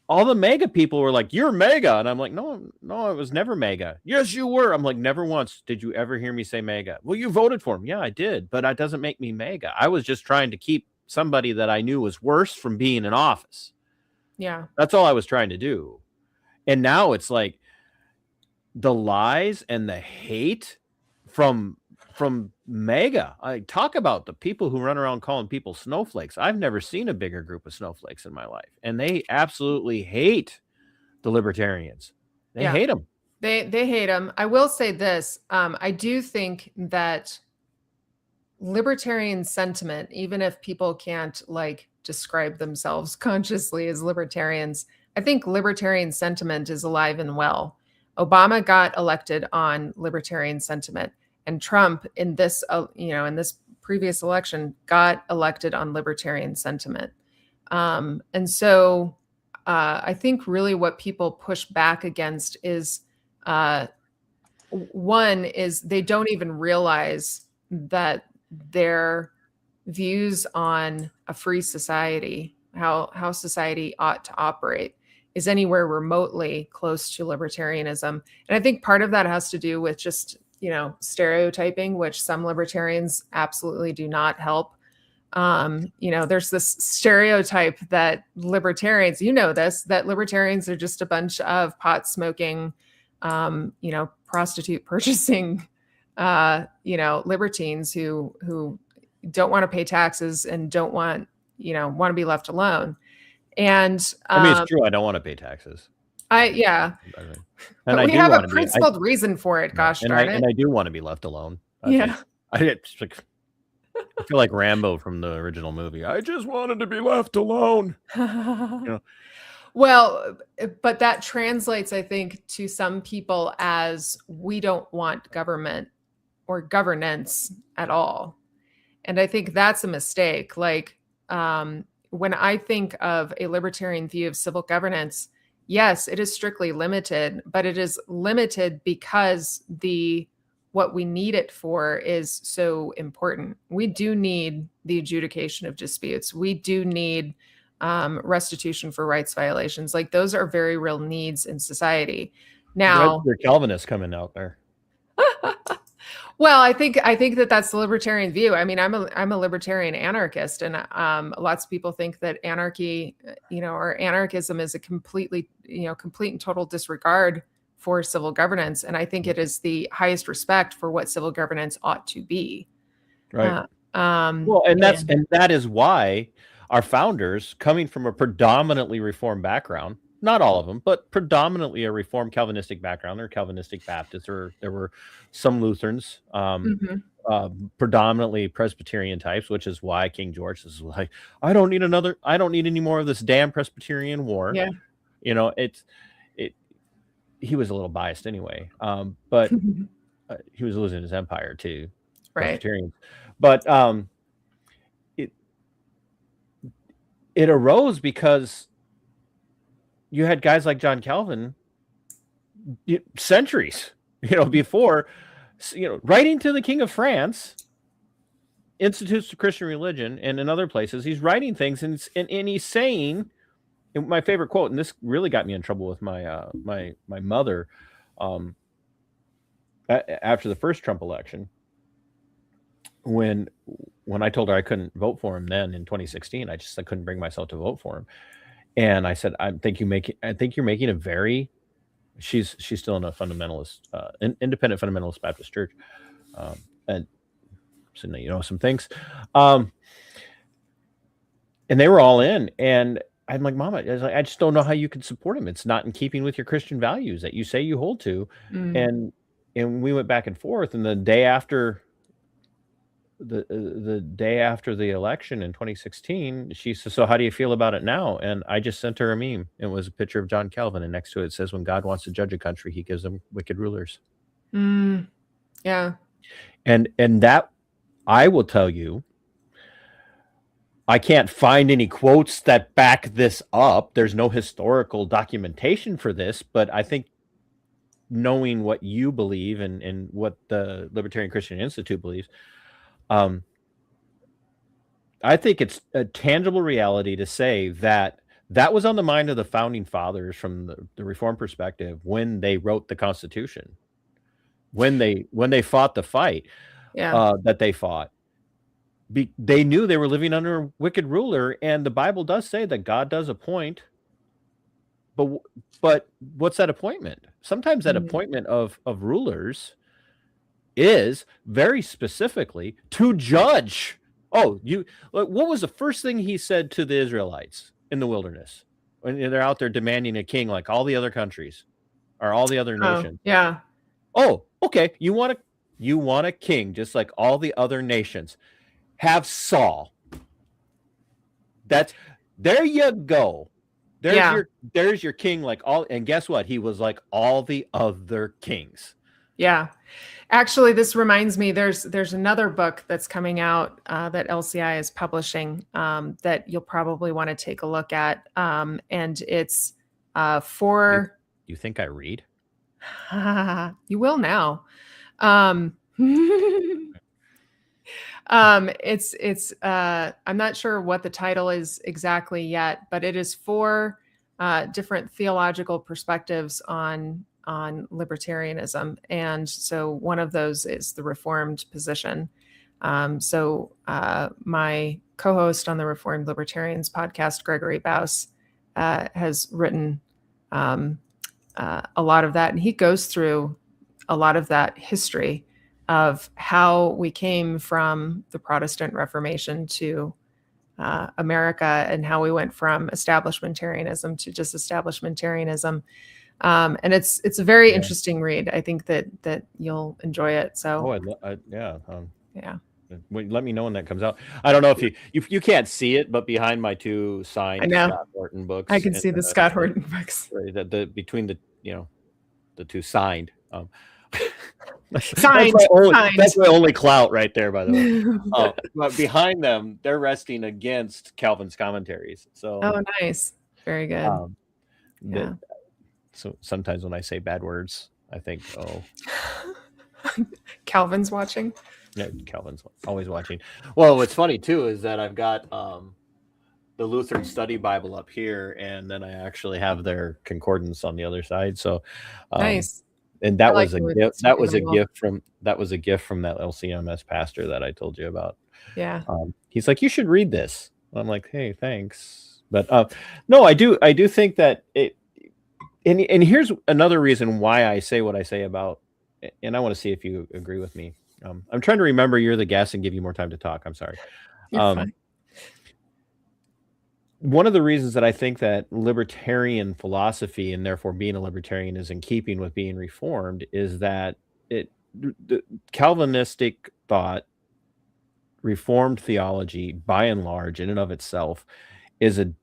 All the MAGA people were like, you're MAGA. And I'm like, no, I was never MAGA. Yes, you were. I'm like, never once did you ever hear me say MAGA. Well, you voted for him. Yeah, I did. But that doesn't make me MAGA. I was just trying to keep somebody that I knew was worse from being in office. Yeah. That's all I was trying to do. And now it's like the lies and the hate from MAGA. I talk about the people who run around calling people snowflakes. I've never seen a bigger group of snowflakes in my life. And they absolutely hate the libertarians. They hate them. They hate them. I will say this. I do think that libertarian sentiment, even if people can't describe themselves consciously as libertarians, I think libertarian sentiment is alive and well. Obama got elected on libertarian sentiment. And Trump in this, in this previous election got elected on libertarian sentiment. And so I think really what people push back against is one is they don't even realize that their views on a free society, how society ought to operate, is anywhere remotely close to libertarianism. And I think part of that has to do with just, stereotyping, which some libertarians absolutely do not help. There's this stereotype that libertarians, that libertarians are just a bunch of pot smoking, prostitute purchasing, libertines who don't want to pay taxes and don't want to be left alone. And I mean, it's true. I don't want to pay taxes. And I we have a principled reason for it. Gosh darn it! And I do want to be left alone. I feel like Rambo from the original movie. I just wanted to be left alone. Well, but that translates, I think, to some people as we don't want government or governance at all. And I think that's a mistake. Like when I think of a libertarian view of civil governance, yes, it is strictly limited, but it is limited because what we need it for is so important. We do need the adjudication of disputes. We do need restitution for rights violations. Like those are very real needs in society. Now, your Calvinists coming out there. Well, I think that's the libertarian view. I mean, I'm a libertarian anarchist, and lots of people think that anarchy, or anarchism is a complete and total disregard for civil governance. And I think it is the highest respect for what civil governance ought to be. Right. And that is why our founders, coming from a predominantly Reformed background, not all of them, but predominantly a Reformed Calvinistic background, they're Calvinistic Baptists, or there were some Lutherans, predominantly Presbyterian types, which is why King George is like, I don't need any more of this damn Presbyterian war. Yeah. He was a little biased anyway, but he was losing his empire too. Right. Presbyterians. But it arose because you had guys like John Calvin centuries, before, writing to the King of France, Institutes of Christian Religion, and in other places, he's writing things and he's saying, and my favorite quote, and this really got me in trouble with my my mother after the first Trump election, when I told her I couldn't vote for him then in 2016, I couldn't bring myself to vote for him. And I said, I think you're making a very, she's still in a fundamentalist, independent fundamentalist Baptist church. And so, some things, and they were all in, and I'm like, Mama, I just don't know how you can support him. It's not in keeping with your Christian values that you say you hold to. And we went back and forth, and the day after the election in 2016, she said, so how do you feel about it now? And I just sent her a meme. It was a picture of John Calvin, and next to it says, when God wants to judge a country, he gives them wicked rulers. Yeah. And that, I will tell you, I can't find any quotes that back this up. There's no historical documentation for this, but I think knowing what you believe and what the Libertarian Christian Institute believes, I think it's a tangible reality to say that was on the mind of the founding fathers from the Reformed perspective when they wrote the Constitution, when they fought the fight that they fought. They knew they were living under a wicked ruler, and the Bible does say that God does appoint. But what's that appointment? Sometimes that appointment of rulers is very specifically to judge. What was the first thing he said to the Israelites in the wilderness when they're out there demanding a king like all the other countries or all the other nations? Yeah. Oh, okay. You want a king just like all the other nations. Have Saul. There you go. There's your king like all, and guess what? He was like all the other kings. Yeah. Actually, this reminds me, there's another book that's coming out that LCI is publishing that you'll probably want to take a look at. And it's for... You think I read? You will now. It's I'm not sure what the title is exactly yet, but it is for different theological perspectives on libertarianism. And so one of those is the Reformed position. So my co-host on the Reformed Libertarians podcast, Gregory Baus, has written a lot of that. And he goes through a lot of that history of how we came from the Protestant Reformation to America, and how we went from establishmentarianism to just establishmentarianism. And it's a very interesting read. I think that you'll enjoy it. So, yeah. Yeah. Let me know when that comes out. I don't know if you can't see it, but behind my two signed Scott Horton books, I can see the Scott Horton books. Right, between the two signed. Signed. That's my only clout right there, by the way. But behind them, they're resting against Calvin's commentaries. So, oh, nice, very good. Yeah. So sometimes when I say bad words, I think, oh, Calvin's watching. Yeah, Calvin's always watching. Well, what's funny too is that I've got the Lutheran Study Bible up here, and then I actually have their concordance on the other side. So nice. And that was a gift. That was a gift from that LCMS pastor that I told you about. Yeah. He's like, you should read this. I'm like, hey, thanks. But no, I do think that it. And here's another reason why I say what I say about, and I want to see if you agree with me. I'm trying to remember you're the guest and give you more time to talk. I'm sorry. You're fine. One of the reasons that I think that libertarian philosophy, and therefore being a libertarian, is in keeping with being reformed, is that the Calvinistic thought, reformed theology, by and large, in and of itself, is it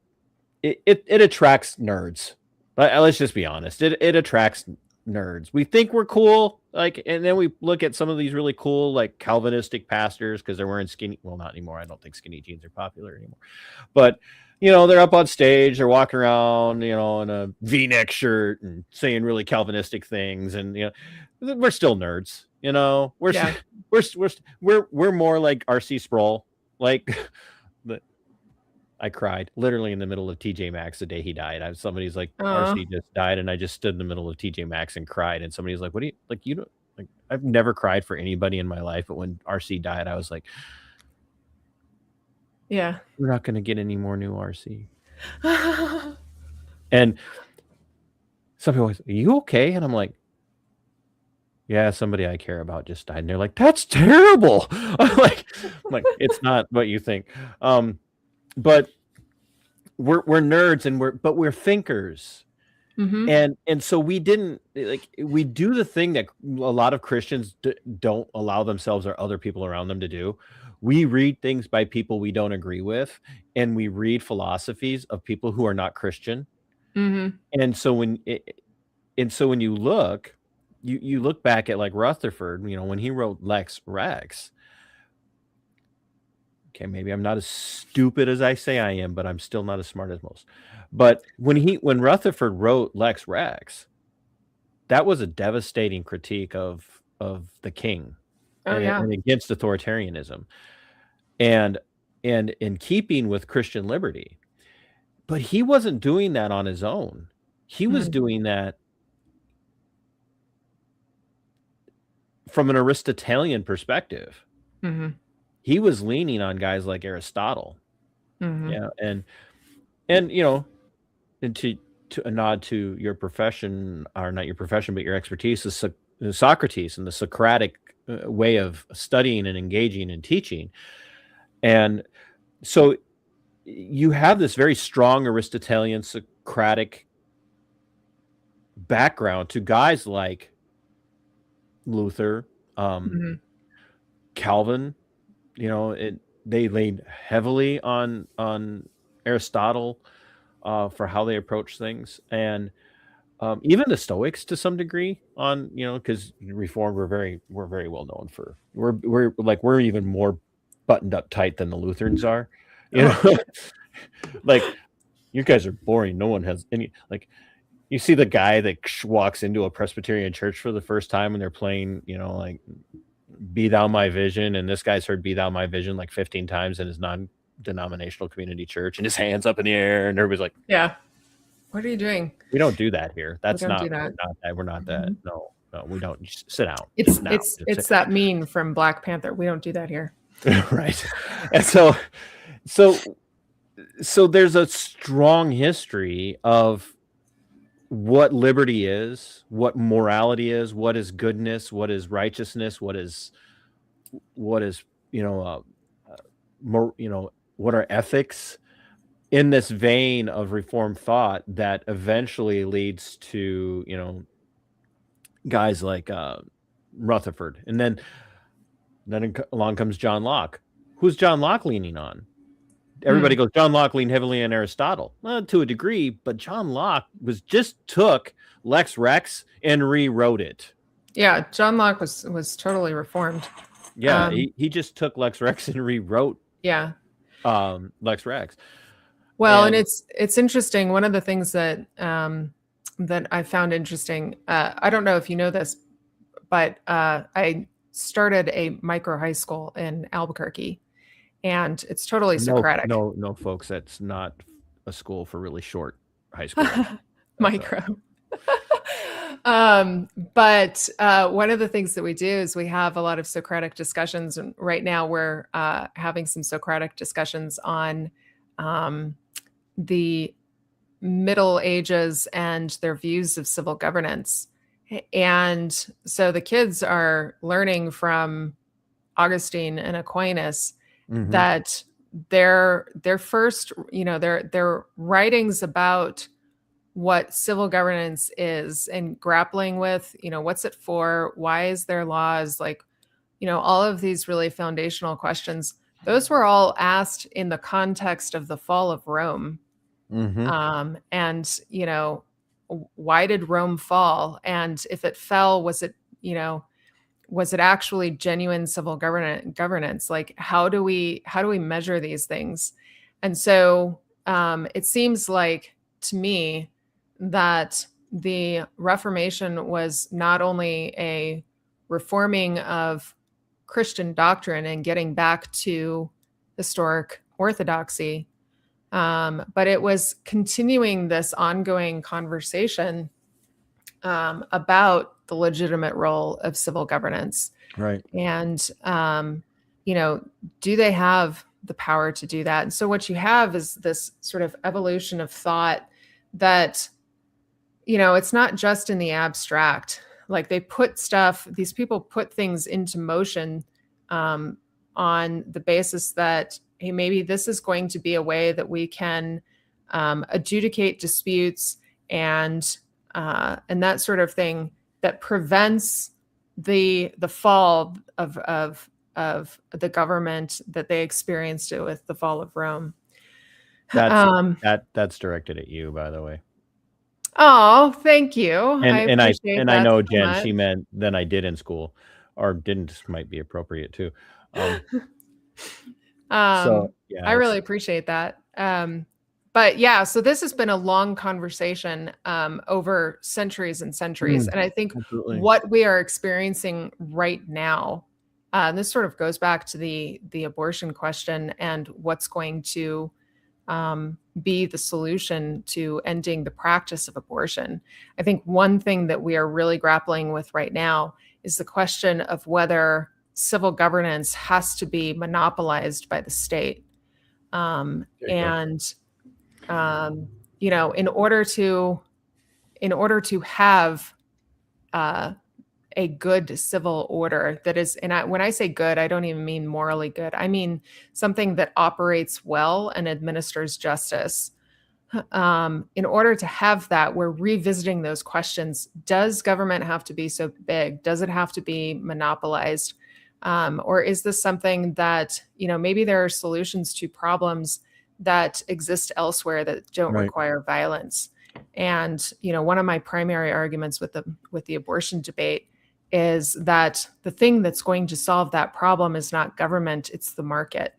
attracts nerds. Let's just be honest. It attracts nerds. We think we're cool, and then we look at some of these really cool, like, Calvinistic pastors, because they're wearing skinny. Well, not anymore. I don't think skinny jeans are popular anymore, but they're up on stage, they're walking around, in a V-neck shirt and saying really Calvinistic things, and we're still nerds. We're more like R.C. Sproul. I cried literally in the middle of TJ Maxx the day he died. Somebody's like, RC just died, and I just stood in the middle of TJ Maxx and cried. And somebody's like, what do you like? You don't like? I've never cried for anybody in my life, but when RC died, I was like, yeah, we're not going to get any more new RC. And some people always, are you okay? And I'm like, yeah, somebody I care about just died. And they're like, that's terrible. I'm like, it's not what you think. But we're nerds, but we're thinkers. Mm-hmm. And so we do the thing that a lot of Christians don't allow themselves or other people around them to do. We read things by people we don't agree with, and we read philosophies of people who are not Christian. Mm-hmm. And so when you look, you look back at, like, Rutherford, when he wrote Lex Rex. Okay, maybe I'm not as stupid as I say I am, but I'm still not as smart as most. But when Rutherford wrote Lex Rex, that was a devastating critique of the king and against authoritarianism, and in keeping with Christian liberty. But he wasn't doing that on his own. He was doing that from an Aristotelian perspective. Mm-hmm. He was leaning on guys like Aristotle. Mm-hmm. Yeah, and to a nod to your profession, or not your profession, but your expertise, is Socrates and the Socratic way of studying and engaging and teaching. And so you have this very strong Aristotelian Socratic background to guys like Luther, Calvin. They laid heavily on Aristotle for how they approach things, and Even the Stoics to some degree on, because Reformed we're very well known for we're even more buttoned up tight than the Lutherans are, like you guys are boring. No one has any you see the guy that walks into a Presbyterian church for the first time and they're playing, like Be Thou My Vision, and this guy's heard Be Thou My Vision like 15 times in his non-denominational community church, and his hands up in the air, and everybody's like, yeah, what are you doing? we don't do that here. That's We don't not, do that. we're not that. No, we don't. Just sit down. It's Sit down. it's that meme from Black Panther. We don't do that here. Right. And so there's a strong history of what liberty is, what morality is, what is goodness, what is righteousness, what is what are ethics, in this vein of Reformed thought that eventually leads to, guys like Rutherford. And then along comes John Locke. Who's John Locke leaning on? Everybody goes, John Locke leaned heavily on Aristotle. Well, to a degree, but John Locke took Lex Rex and rewrote it. Yeah, John Locke was totally reformed. Yeah, he just took Lex Rex and rewrote Lex Rex. Well, and it's interesting. One of the things that that I found interesting, I don't know if you know this, but I started a micro high school in Albuquerque, and it's totally Socratic. No, folks, that's not a school for really short high school. Micro. But one of the things that we do is we have a lot of Socratic discussions, and right now we're having some Socratic discussions on the Middle Ages and their views of civil governance. And so the kids are learning from Augustine and Aquinas that their first, their writings about what civil governance is and grappling with, what's it for? Why is there laws? All of these really foundational questions, those were all asked in the context of the fall of Rome. And, why did Rome fall? And if it fell, was it actually genuine civil governance? Like, how do we measure these things? And so it seems like to me that the Reformation was not only a reforming of Christian doctrine and getting back to historic orthodoxy, but it was continuing this ongoing conversation about the legitimate role of civil governance. Right. And, do they have the power to do that? And so what you have is this sort of evolution of thought that, it's not just in the abstract. Like these people put things into motion on the basis that, hey, maybe this is going to be a way that we can adjudicate disputes and that sort of thing that prevents the fall of the government that they experienced it with the fall of Rome. That's directed at you, by the way. Oh, thank you. And I know, Jen, much. she meant than I did in school, or didn't might be appropriate too. So yeah, I really appreciate that. But yeah, so this has been a long conversation over centuries and centuries. And I think what we are experiencing right now, this sort of goes back to the abortion question and what's going to be the solution to ending the practice of abortion. I think one thing that we are really grappling with right now is the question of whether civil governance has to be monopolized by the state. In order to have a good civil order that is, and when I say good, I don't even mean morally good. I mean something that operates well and administers justice. In order to have that, we're revisiting those questions. Does government have to be so big? Does it have to be monopolized? Or is this something that, maybe there are solutions to problems that exist elsewhere that don't require violence? And, one of my primary arguments with the abortion debate is that the thing that's going to solve that problem is not government, it's the market.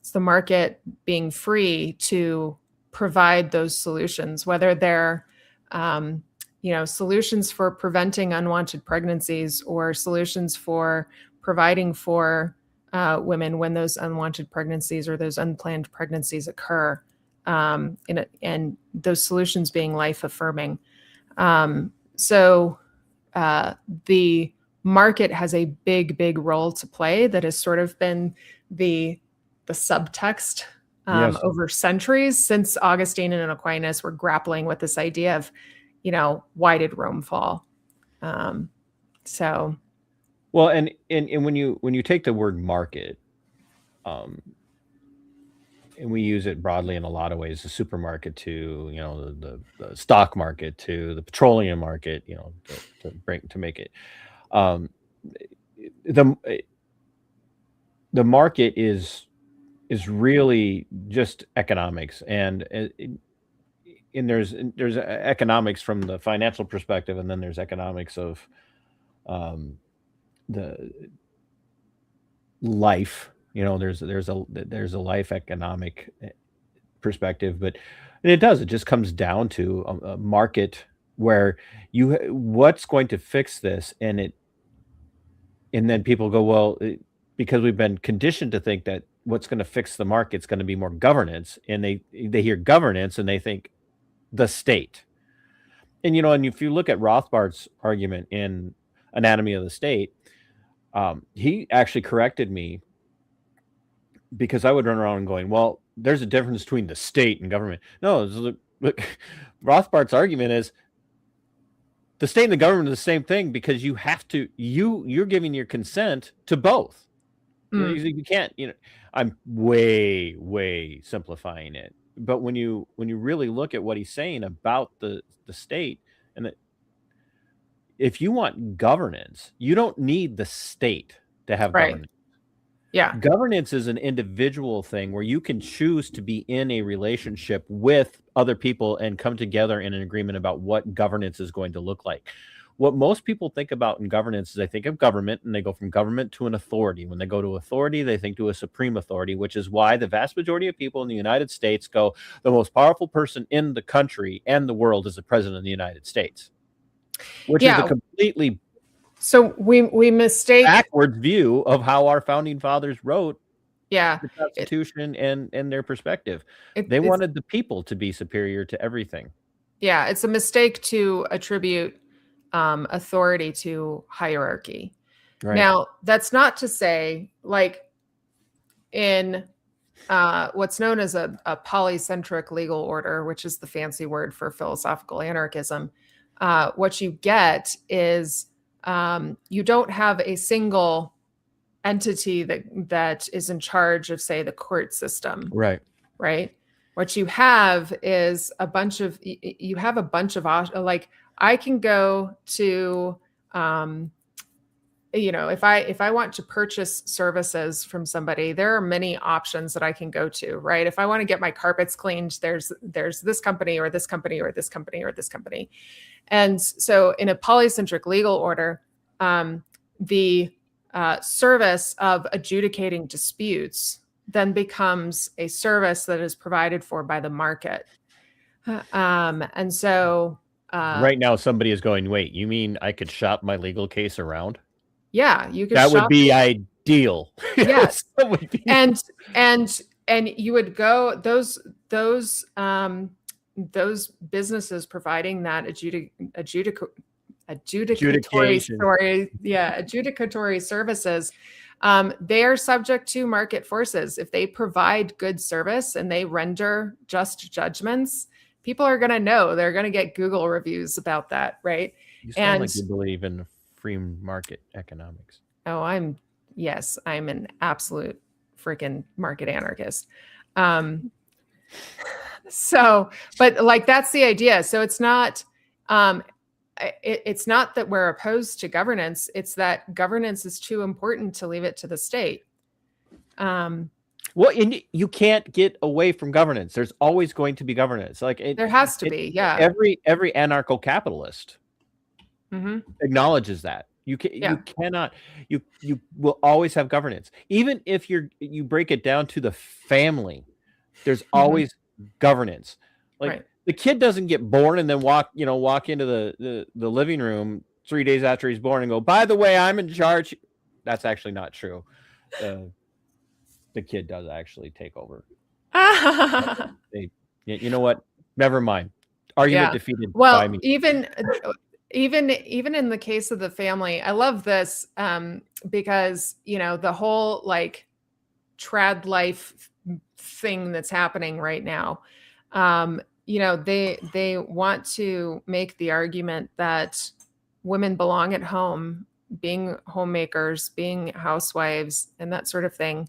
It's the market being free to provide those solutions, whether they're, solutions for preventing unwanted pregnancies or solutions for providing for women when those unwanted pregnancies or those unplanned pregnancies occur, and those solutions being life affirming. So the market has a big role to play that has sort of been the subtext Yes. over centuries since Augustine and Aquinas were grappling with this idea of, why did Rome fall? So. Well, and when you take the word market, and we use it broadly in a lot of ways, the supermarket to, the stock market to the petroleum market, to make it, the market is really just economics, and there's economics from the financial perspective, and then there's economics of the life. There's a life economic perspective, but it just comes down to a market where what's going to fix this, and then people go, well, because we've been conditioned to think that what's going to fix the market is going to be more governance, and they hear governance and they think the state. And and if you look at Rothbard's argument in Anatomy of the State, he actually corrected me, because I would run around going, well, there's a difference between the state and government. No, look, Rothbard's argument is the state and the government are the same thing, because you have to, you're giving your consent to both. You can't, I'm way simplifying it. But when you really look at what he's saying about the state, and that if you want governance, you don't need the state to have governance. Yeah. Governance is an individual thing where you can choose to be in a relationship with other people and come together in an agreement about what governance is going to look like. What most people think about in governance is they think of government, and they go from government to an authority. When they go to authority, they think to a supreme authority, which is why the vast majority of people in the United States go, the most powerful person in the country and the world is the president of the United States, which is a completely So we mistake backwards view of how our founding fathers wrote the Constitution and their perspective. They wanted the people to be superior to everything. Yeah, it's a mistake to attribute authority to hierarchy. Right. Now, that's not to say, like, in what's known as a polycentric legal order, which is the fancy word for philosophical anarchism, what you get is you don't have a single entity that is in charge of, say, the court system. Right. What you have is a bunch of like, I can go to, if I want to purchase services from somebody, there are many options that I can go to, right? If I want to get my carpets cleaned, there's this company or this company or this company or this company. And so in a polycentric legal order, the service of adjudicating disputes then becomes a service that is provided for by the market. And so right now somebody is going, wait, you mean I could shop my legal case around? Yeah, you could. That would be ideal. Yes. That would be. And you would go those businesses providing that adjudicatory services, they are subject to market forces. If they provide good service and they render just judgments, people are going to know. They're going to get Google reviews about that, right? You sound like you believe in free market economics. Oh, I'm an absolute freaking market anarchist. So, but like, that's the idea. So it's not that we're opposed to governance. It's that governance is too important to leave it to the state. Well, and you can't get away from governance. There's always going to be governance. Like There has to be, yeah. Every anarcho-capitalist acknowledges that. You cannot, you will always have governance. Even if you break it down to the family, there's always governance. Like the kid doesn't get born and then walk into the living room 3 days after he's born and go, by the way, I'm in charge. That's actually not true. The kid does actually take over. You know what? Never mind. Argument defeated by me. Even in the case of the family, I love this because the whole like trad life thing that's happening right now. They want to make the argument that women belong at home, being homemakers, being housewives, and that sort of thing.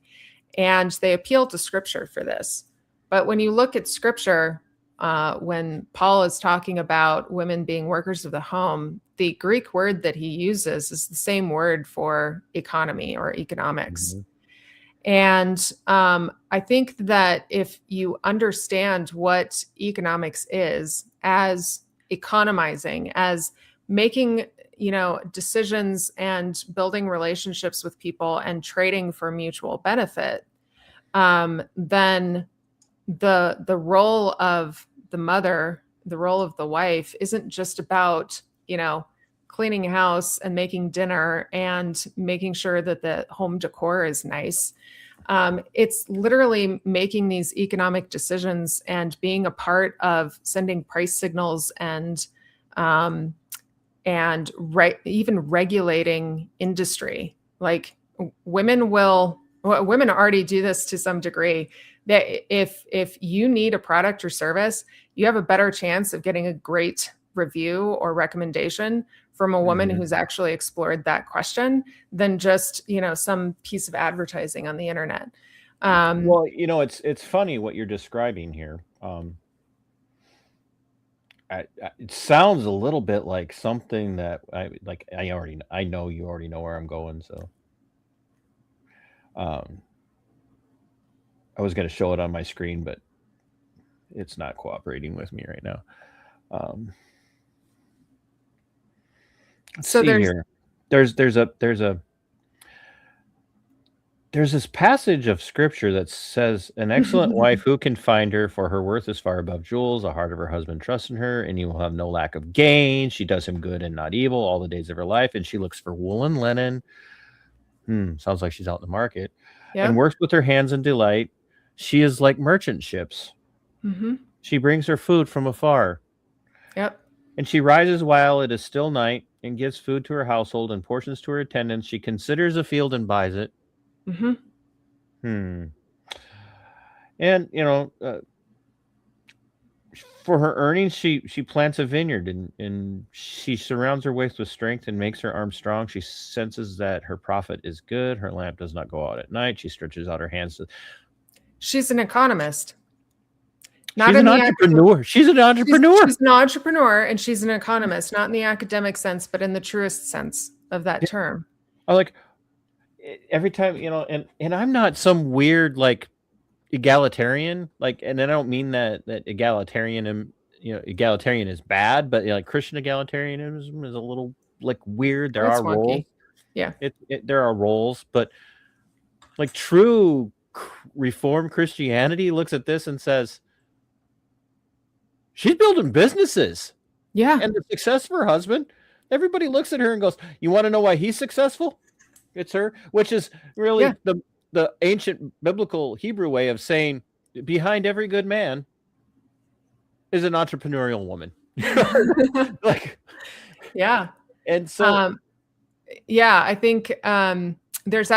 And they appeal to scripture for this. But when you look at scripture, when Paul is talking about women being workers of the home, the Greek word that he uses is the same word for economy or economics. And I think that if you understand what economics is as economizing, as making decisions and building relationships with people and trading for mutual benefit, then the role of the mother, the role of the wife isn't just about, cleaning a house and making dinner and making sure that the home decor is nice. It's literally making these economic decisions and being a part of sending price signals and even regulating industry. Like women already do this to some degree. That if you need a product or service, you have a better chance of getting a great review or recommendation from a woman who's actually explored that question than just some piece of advertising on the internet. Well, it's funny what you're describing here. It sounds a little bit like something that I know you already know where I'm going, so I was going to show it on my screen, but it's not cooperating with me right now. So there's this passage of scripture that says, an excellent wife, who can find her? For her worth is far above jewels. The heart of her husband trusts in her, and he will have no lack of gain. She does him good and not evil all the days of her life, and she looks for wool and linen. Sounds like she's out in the market. And works with her hands in delight. She is like merchant ships. She brings her food from afar. And she rises while it is still night and gives food to her household and portions to her attendants. She considers a field and buys it. And, for her earnings, she plants a vineyard and she surrounds her waist with strength and makes her arms strong. She senses that her profit is good. Her lamp does not go out at night. She stretches out her hands. She's an economist. She's an entrepreneur. She's an entrepreneur. She's an entrepreneur and she's an economist, not in the academic sense, but in the truest sense of that term. I like every time, and I'm not some weird like egalitarian, and I don't mean that egalitarian is bad, but like Christian egalitarianism is a little like weird. There are roles. Yeah. There are roles, but like true Reformed Christianity looks at this and says, she's building businesses. Yeah. And the success of her husband, everybody looks at her and goes, you want to know why he's successful? It's her, which is really the ancient biblical Hebrew way of saying behind every good man is an entrepreneurial woman. And so, I think there's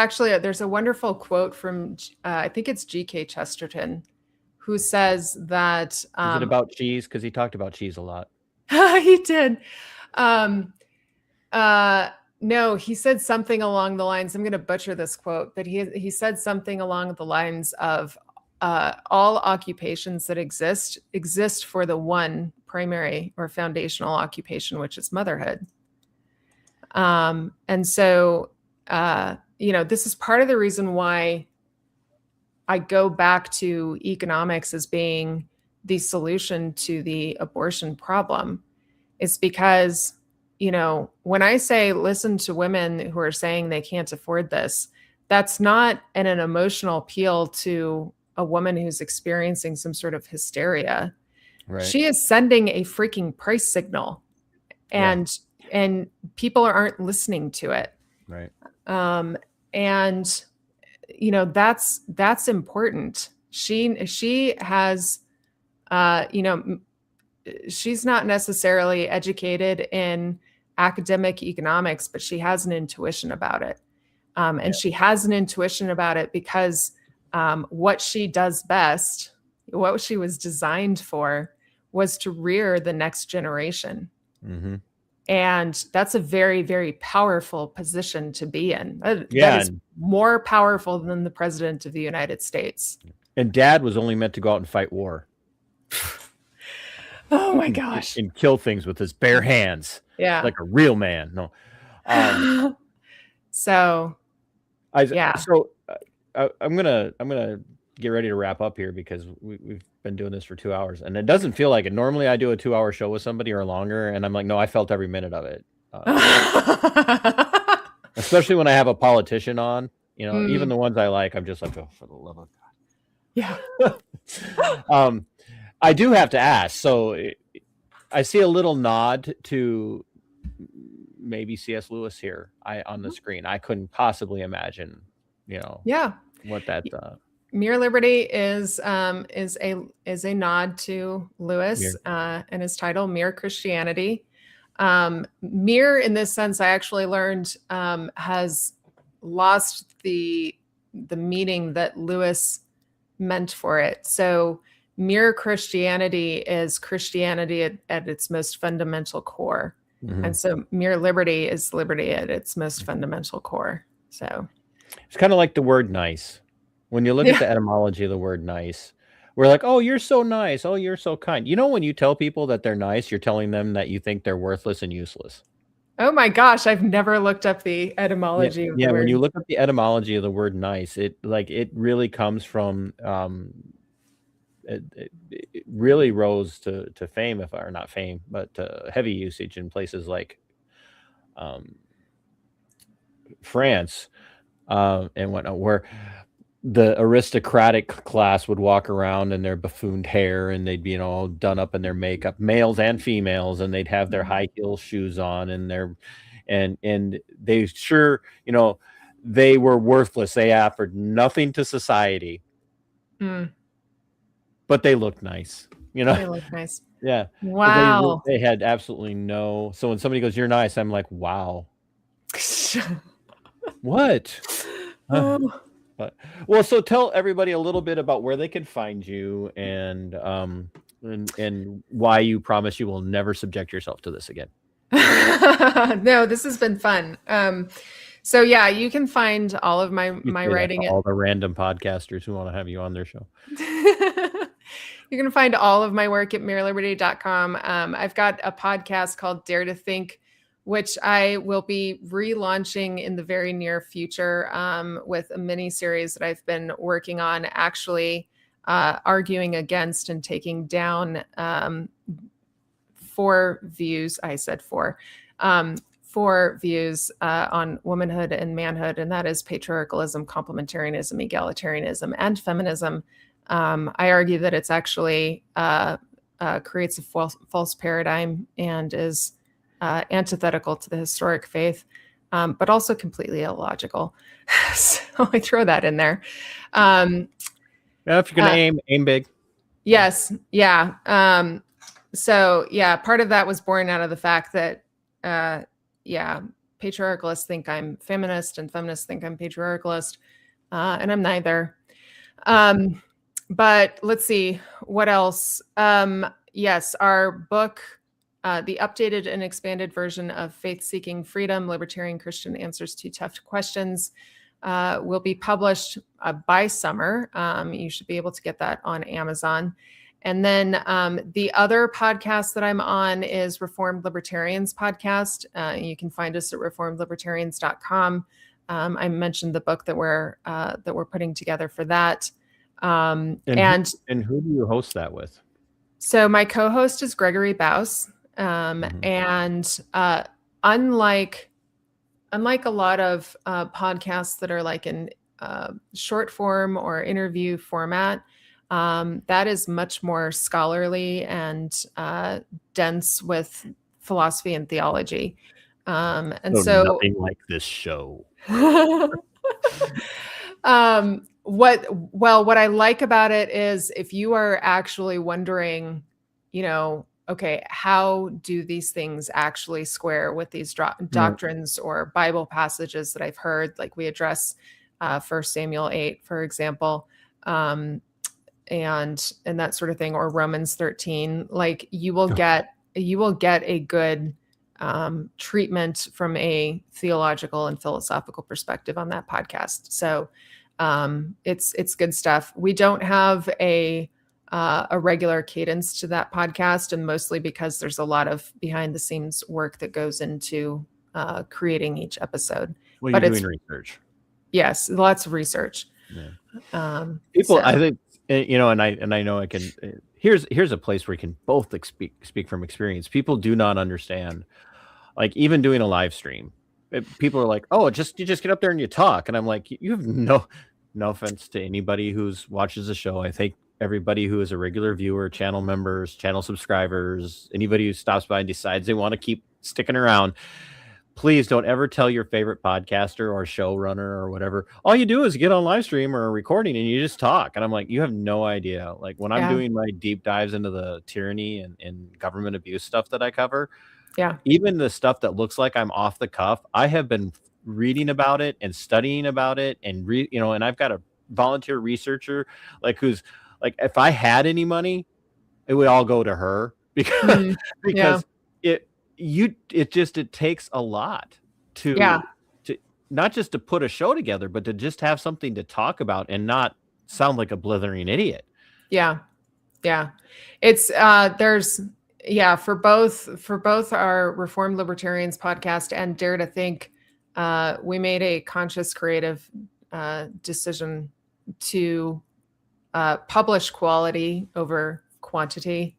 a wonderful quote from, I think it's G.K. Chesterton, who says that... is it about cheese? Because he talked about cheese a lot. He did. No, he said something along the lines, I'm going to butcher this quote, but he said something along the lines of all occupations that exist for the one primary or foundational occupation, which is motherhood. And so, this is part of the reason why I go back to economics as being the solution to the abortion problem. It's because, when I say listen to women who are saying they can't afford this, that's not an emotional appeal to a woman who's experiencing some sort of hysteria. Right. She is sending a freaking price signal, and people aren't listening to it. Right. And that's important. She has, she's not necessarily educated in academic economics, but she has an intuition about it. And she has an intuition about it because what she does best, what she was designed for, was to rear the next generation. Mm-hmm. And that's a very, very powerful position to be in. That is and more powerful than the president of the United States. Dad was only meant to go out and fight war. Oh my gosh. And kill things with his bare hands. Yeah. Like a real man. No. So I'm gonna get ready to wrap up here because we've been doing this for 2 hours, and it doesn't feel like it. Normally, I do a 2-hour show with somebody or longer, and I'm like, no, I felt every minute of it. Especially when I have a politician on, even the ones I like, I'm just like, oh, for the love of God. Yeah. I do have to ask. So I see a little nod to maybe C.S. Lewis here on the screen. I couldn't possibly imagine, what that. Mere Liberty is a nod to Lewis and his title, Mere Christianity. Mere, in this sense, I actually learned has lost the meaning that Lewis meant for it. So mere Christianity is Christianity at its most fundamental core. Mm-hmm. And so mere liberty is liberty at its most fundamental core. So it's kind of like the word nice. When you look at the etymology of the word nice, we're like, oh, you're so nice. Oh, you're so kind. When you tell people that they're nice, you're telling them that you think they're worthless and useless. Oh my gosh, I've never looked up the etymology of the word. When you look up the etymology of the word nice, it really comes from it really rose to fame, or not fame, but heavy usage in places like France and whatnot, where the aristocratic class would walk around in their buffooned hair, and they'd be all done up in their makeup, males and females, and they'd have their high heel shoes on, and they sure, they were worthless. They offered nothing to society, but they looked nice. They looked nice. Yeah. Wow. They had absolutely no. So when somebody goes, "You're nice," I'm like, wow. What? Well, so tell everybody a little bit about where they can find you and why you promise you will never subject yourself to this again. No, this has been fun. So yeah, you can find all of my writing. All the random podcasters who want to have you on their show. You can find all of my work at mereliberty.com. I've got a podcast called Dare to Think, which I will be relaunching in the very near future with a mini series that I've been working on, actually arguing against and taking down 4 views. I said 4. 4 views on womanhood and manhood, and that is patriarchalism, complementarianism, egalitarianism, and feminism. I argue that it's actually creates a false paradigm and is antithetical to the historic faith, but also completely illogical. So I throw that in there. If you're going to aim big. Yes. Yeah. So yeah, part of that was born out of the fact that, patriarchalists think I'm feminist and feminists think I'm patriarchalist, and I'm neither. But let's see what else. Yes, our book, the updated and expanded version of Faith Seeking Freedom, Libertarian Christian Answers to Tough Questions, will be published by summer. You should be able to get that on Amazon. And then the other podcast that I'm on is Reformed Libertarians podcast. You can find us at reformedlibertarians.com. I mentioned the book that we're putting together for that. And who do you host that with? so my co-host is Gregory Baus. Mhm. And unlike a lot of podcasts that are like in short form or interview format, that is much more scholarly and dense with philosophy and theology. And so nothing like this show. what I like about it is if you are actually wondering, okay, how do these things actually square with these doctrines or Bible passages that I've heard, like we address 1 Samuel 8, for example, and that sort of thing, or Romans 13, like you will get a good treatment from a theological and philosophical perspective on that podcast. So it's good stuff. We don't have a regular cadence to that podcast, and mostly because there's a lot of behind the scenes work that goes into creating each episode. Well, But you're it's doing research. Yes, lots of research. Yeah. People, I think, and I know I can. Here's a place where we can both speak from experience. People do not understand, like even doing a live stream. People are like, "Oh, you just get up there and you talk," and I'm like, "You have no offense to anybody who's watches the show. I think everybody who is a regular viewer, channel members, channel subscribers, anybody who stops by and decides they want to keep sticking around." Please don't ever tell your favorite podcaster or showrunner or whatever, all you do is get on live stream or a recording and you just talk. And I'm like, you have no idea. Like when I'm doing my deep dives into the tyranny and government abuse stuff that I cover, even the stuff that looks like I'm off the cuff, I have been reading about it and studying about it and and I've got a volunteer researcher who's like, if I had any money, it would all go to her because it takes a lot to not just to put a show together, but to just have something to talk about and not sound like a blithering idiot. Yeah. It's for both our Reformed Libertarians podcast and Dare to Think, we made a conscious creative decision to publish quality over quantity.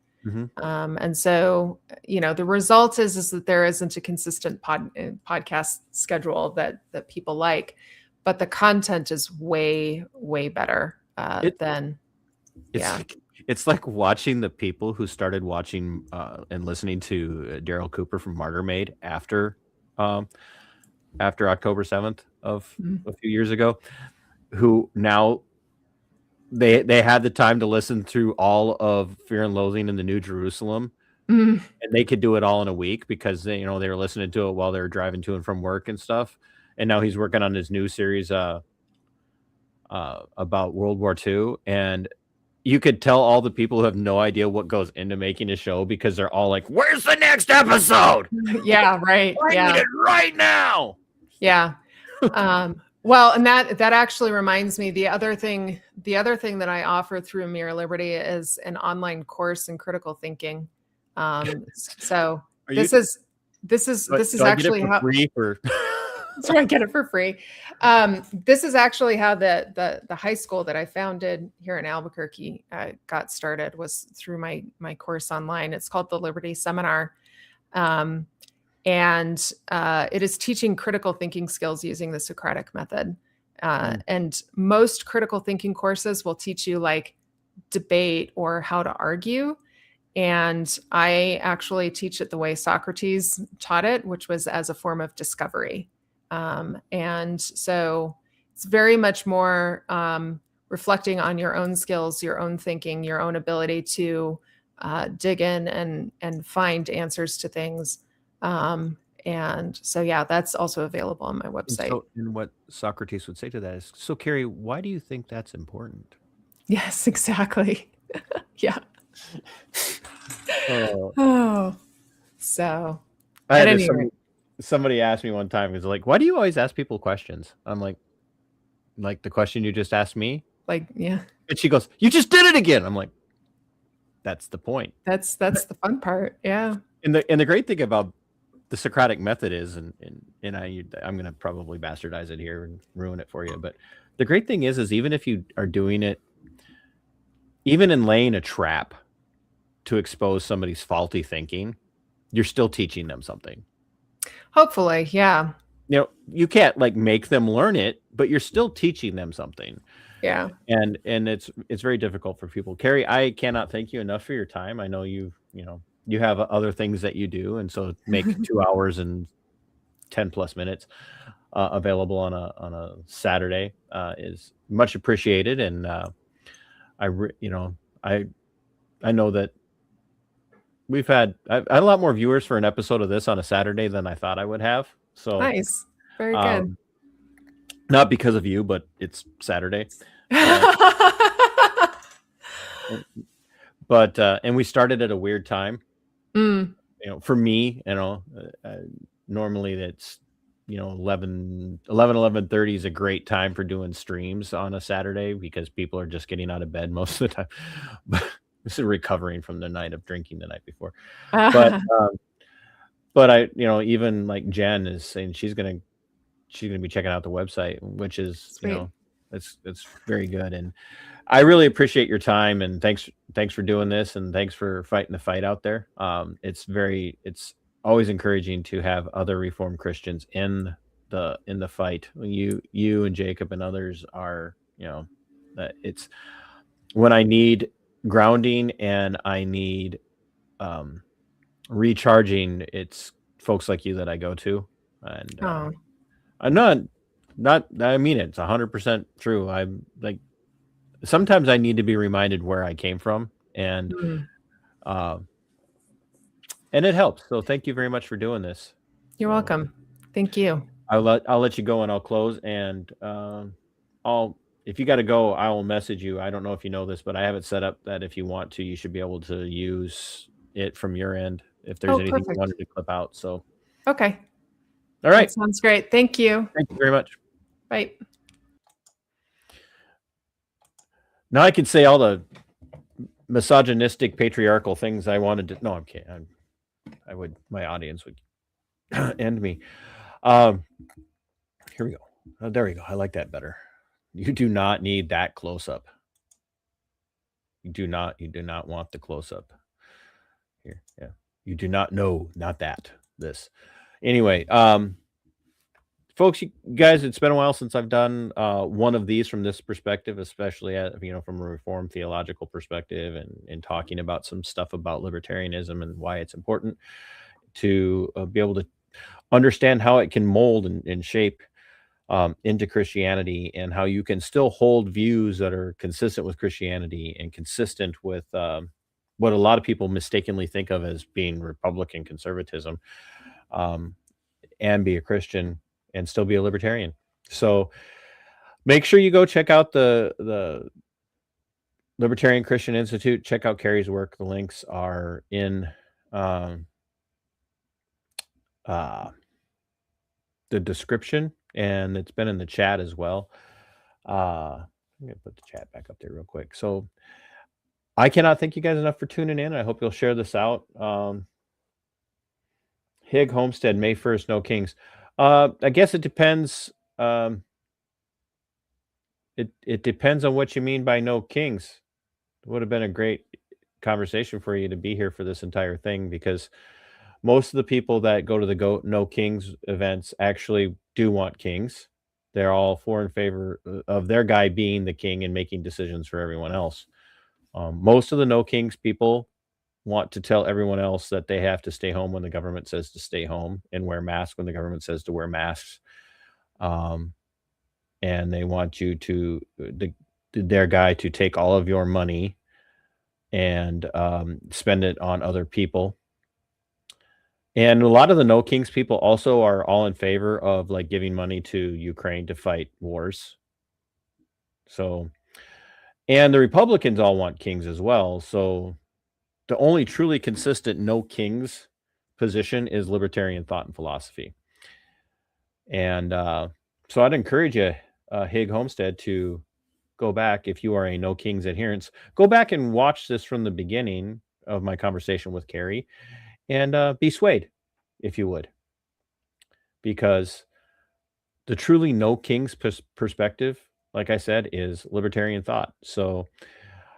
And so, the result is that there isn't a consistent podcast schedule that people like, but the content is way, way better than. It's like watching the people who started watching and listening to Daryl Cooper from Martyr Maid after October 7th of a few years ago, who now they had the time to listen through all of Fear and Loathing in the New Jerusalem, and they could do it all in a week because they were listening to it while they were driving to and from work and stuff. And now he's working on his new series about World War II, and you could tell all the people who have no idea what goes into making a show because they're all like, "Where's the next episode?" Yeah, right. I need it right now. Yeah. Well, and that actually reminds me, the other thing that I offer through Mere Liberty is an online course in critical thinking. So this is actually how free for. So I get it for free. This is actually how the high school that I founded here in Albuquerque got started, was through my course online. It's called the Liberty Seminar. And it is teaching critical thinking skills using the Socratic method. And most critical thinking courses will teach you like debate or how to argue. And I actually teach it the way Socrates taught it, which was as a form of discovery. And so it's very much more reflecting on your own skills, your own thinking, your own ability to dig in and find answers to things. And so, that's also available on my website. And what Socrates would say to that is, so Kerry, why do you think that's important? Yes, exactly. Yeah. So I had somebody asked me one time, is like, why do you always ask people questions? I'm like the question you just asked me? Like, yeah. And she goes, you just did it again. I'm like, that's the point. That's the fun part. Yeah. And the great thing about the Socratic method is, and I'm going to probably bastardize it here and ruin it for you, but the great thing is even if you are doing it even in laying a trap to expose somebody's faulty thinking, you're still teaching them something. Hopefully, yeah. You know, you can't like make them learn it, but you're still teaching them something. Yeah. And it's very difficult for people. Kerry, I cannot thank you enough for your time. I know you have other things that you do, and so make 2 hours and 10 plus minutes available on a Saturday is much appreciated. And I know that we've had I had a lot more viewers for an episode of this on a Saturday than I thought I would have. So Nice. Very good. not because of you, but it's Saturday. But and we started at a weird time. For me, normally that's 11:30 is a great time for doing streams on a Saturday because people are just getting out of bed most of the time. But this is recovering from the night of drinking the night before. But I, even like Jen is saying she's gonna be checking out the website, which is Sweet. it's very good. And I really appreciate your time, and thanks for doing this, and thanks for fighting the fight out there. It's always encouraging to have other Reformed Christians in the fight. You and Jacob and others are, it's when I need grounding and I need recharging, it's folks like you that I go to. And I'm not I mean it's 100% true. I'm like, sometimes I need to be reminded where I came from, and it helps. So thank you very much for doing this. You're welcome. Thank you. I'll let you go, and I'll close. And if you got to go, I will message you. I don't know if you know this, but I have it set up that if you want to, you should be able to use it from your end if there's anything perfect. you wanted to clip out. So Okay. All right. That sounds great. Thank you. Thank you very much. Bye. Now I can say all the misogynistic, patriarchal things I wanted to. No, I'm kidding. My audience would end me. Here we go. There we go. I like that better. You do not need that close up. You do not want the close up. Here, yeah. You do not know, not that. This. Anyway, folks, you guys, it's been a while since I've done one of these from this perspective, especially from a Reformed theological perspective, and talking about some stuff about libertarianism and why it's important to be able to understand how it can mold and shape into Christianity, and how you can still hold views that are consistent with Christianity and consistent with what a lot of people mistakenly think of as being Republican conservatism, and be a Christian and still be a libertarian. So make sure you go check out the Libertarian Christian Institute. Check out Kerry's work. The links are in the description, and it's been in the chat as well. I'm gonna put the chat back up there real quick. So I cannot thank you guys enough for tuning in. I hope you'll share this out. Hig Homestead, May 1st, no kings. I guess it depends. It depends on what you mean by no kings. It would have been a great conversation for you to be here for this entire thing, because most of the people that go to the no kings events actually do want kings. They're all for and favor of their guy being the king and making decisions for everyone else. Most of the no kings people want to tell everyone else that they have to stay home when the government says to stay home, and wear masks when the government says to wear masks. And they want you to their guy to take all of your money and spend it on other people. And a lot of the no kings people also are all in favor of like giving money to Ukraine to fight wars. So, and the Republicans all want kings as well. So the only truly consistent no kings position is libertarian thought and philosophy. And so I'd encourage you, Hig Homestead, to go back, if you are a no kings adherent, go back and watch this from the beginning of my conversation with Kerry, and be swayed, if you would. Because the truly no kings perspective, like I said, is libertarian thought. So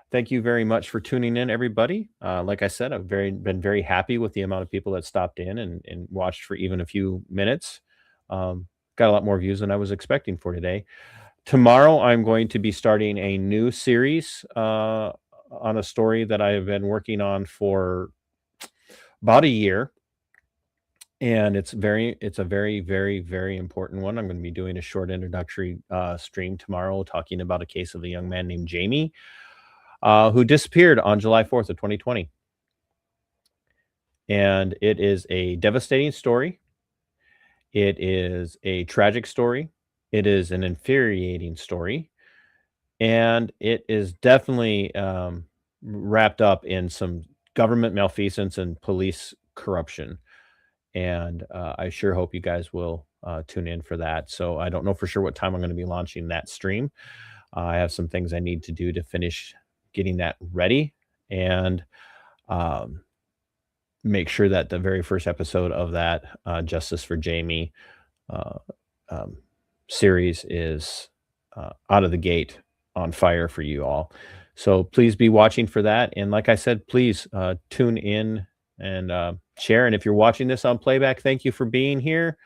Thank you very much for tuning in, everybody. Like I said, I've been very happy with the amount of people that stopped in and watched for even a few minutes. Got a lot more views than I was expecting for today. Tomorrow, I'm going to be starting a new series on a story that I have been working on for about a year. And it's a very, very, very important one. I'm going to be doing a short introductory stream tomorrow talking about a case of a young man named Jamie who disappeared on July 4th of 2020. And it is a devastating story. It is a tragic story. It is an infuriating story. And it is definitely wrapped up in some government malfeasance and police corruption. And I sure hope you guys will tune in for that. So I don't know for sure what time I'm going to be launching that stream. I have some things I need to do to finish getting that ready and make sure that the very first episode of that Justice for Jamie series is out of the gate on fire for you all. So please be watching for that. And like I said, please tune in and share. And if you're watching this on playback, thank you for being here.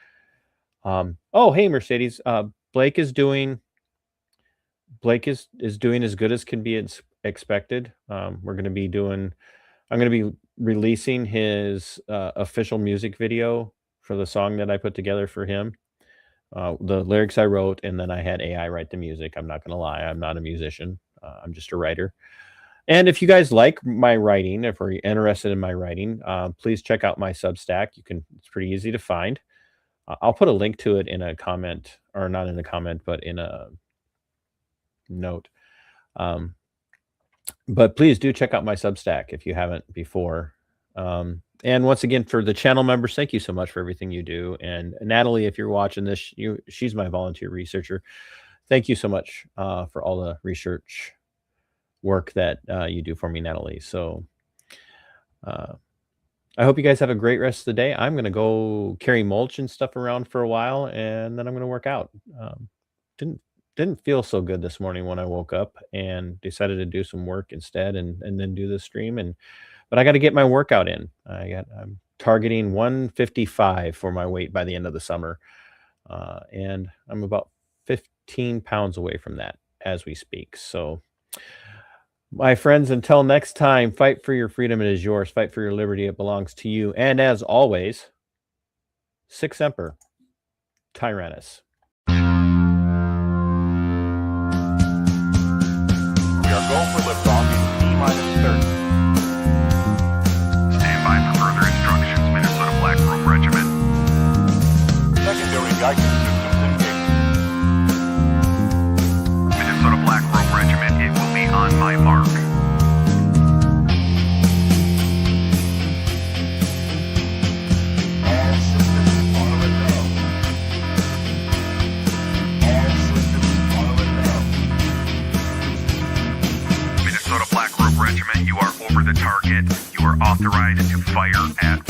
Oh, hey, Mercedes. Blake is doing as good as can be expected. I'm going to be releasing his official music video for the song that I put together for him. The lyrics I wrote, and then I had AI write the music. I'm not going to lie. I'm not a musician. I'm just a writer. And if you guys like my writing, if you're interested in my writing, please check out my Substack. It's pretty easy to find. I'll put a link to it in a comment, or not in a comment, but in a note. But please do check out my Substack if you haven't before. And once again, for the channel members, thank you so much for everything you do. And Natalie, if you're watching this, she's my volunteer researcher. Thank you so much for all the research work that you do for me, Natalie. So I hope you guys have a great rest of the day. I'm going to go carry mulch and stuff around for a while, and then I'm going to work out. Didn't feel so good this morning when I woke up and decided to do some work instead and then do the stream. But I got to get my workout in. I'm targeting 155 for my weight by the end of the summer. And I'm about 15 pounds away from that as we speak. So my friends, until next time, fight for your freedom. It is yours. Fight for your liberty. It belongs to you. And as always, Sic Semper Tyrannis. We are going for liftoff in T-minus 30. Stand by for further instructions, Minnesota Black Robe Regiment. Secondary guidance systems engaged. Minnesota Black Robe Regiment, it will be on my mark. All systems are a go. All systems are a go. Minnesota Black Robe Regiment, you are over the target. You are authorized to fire at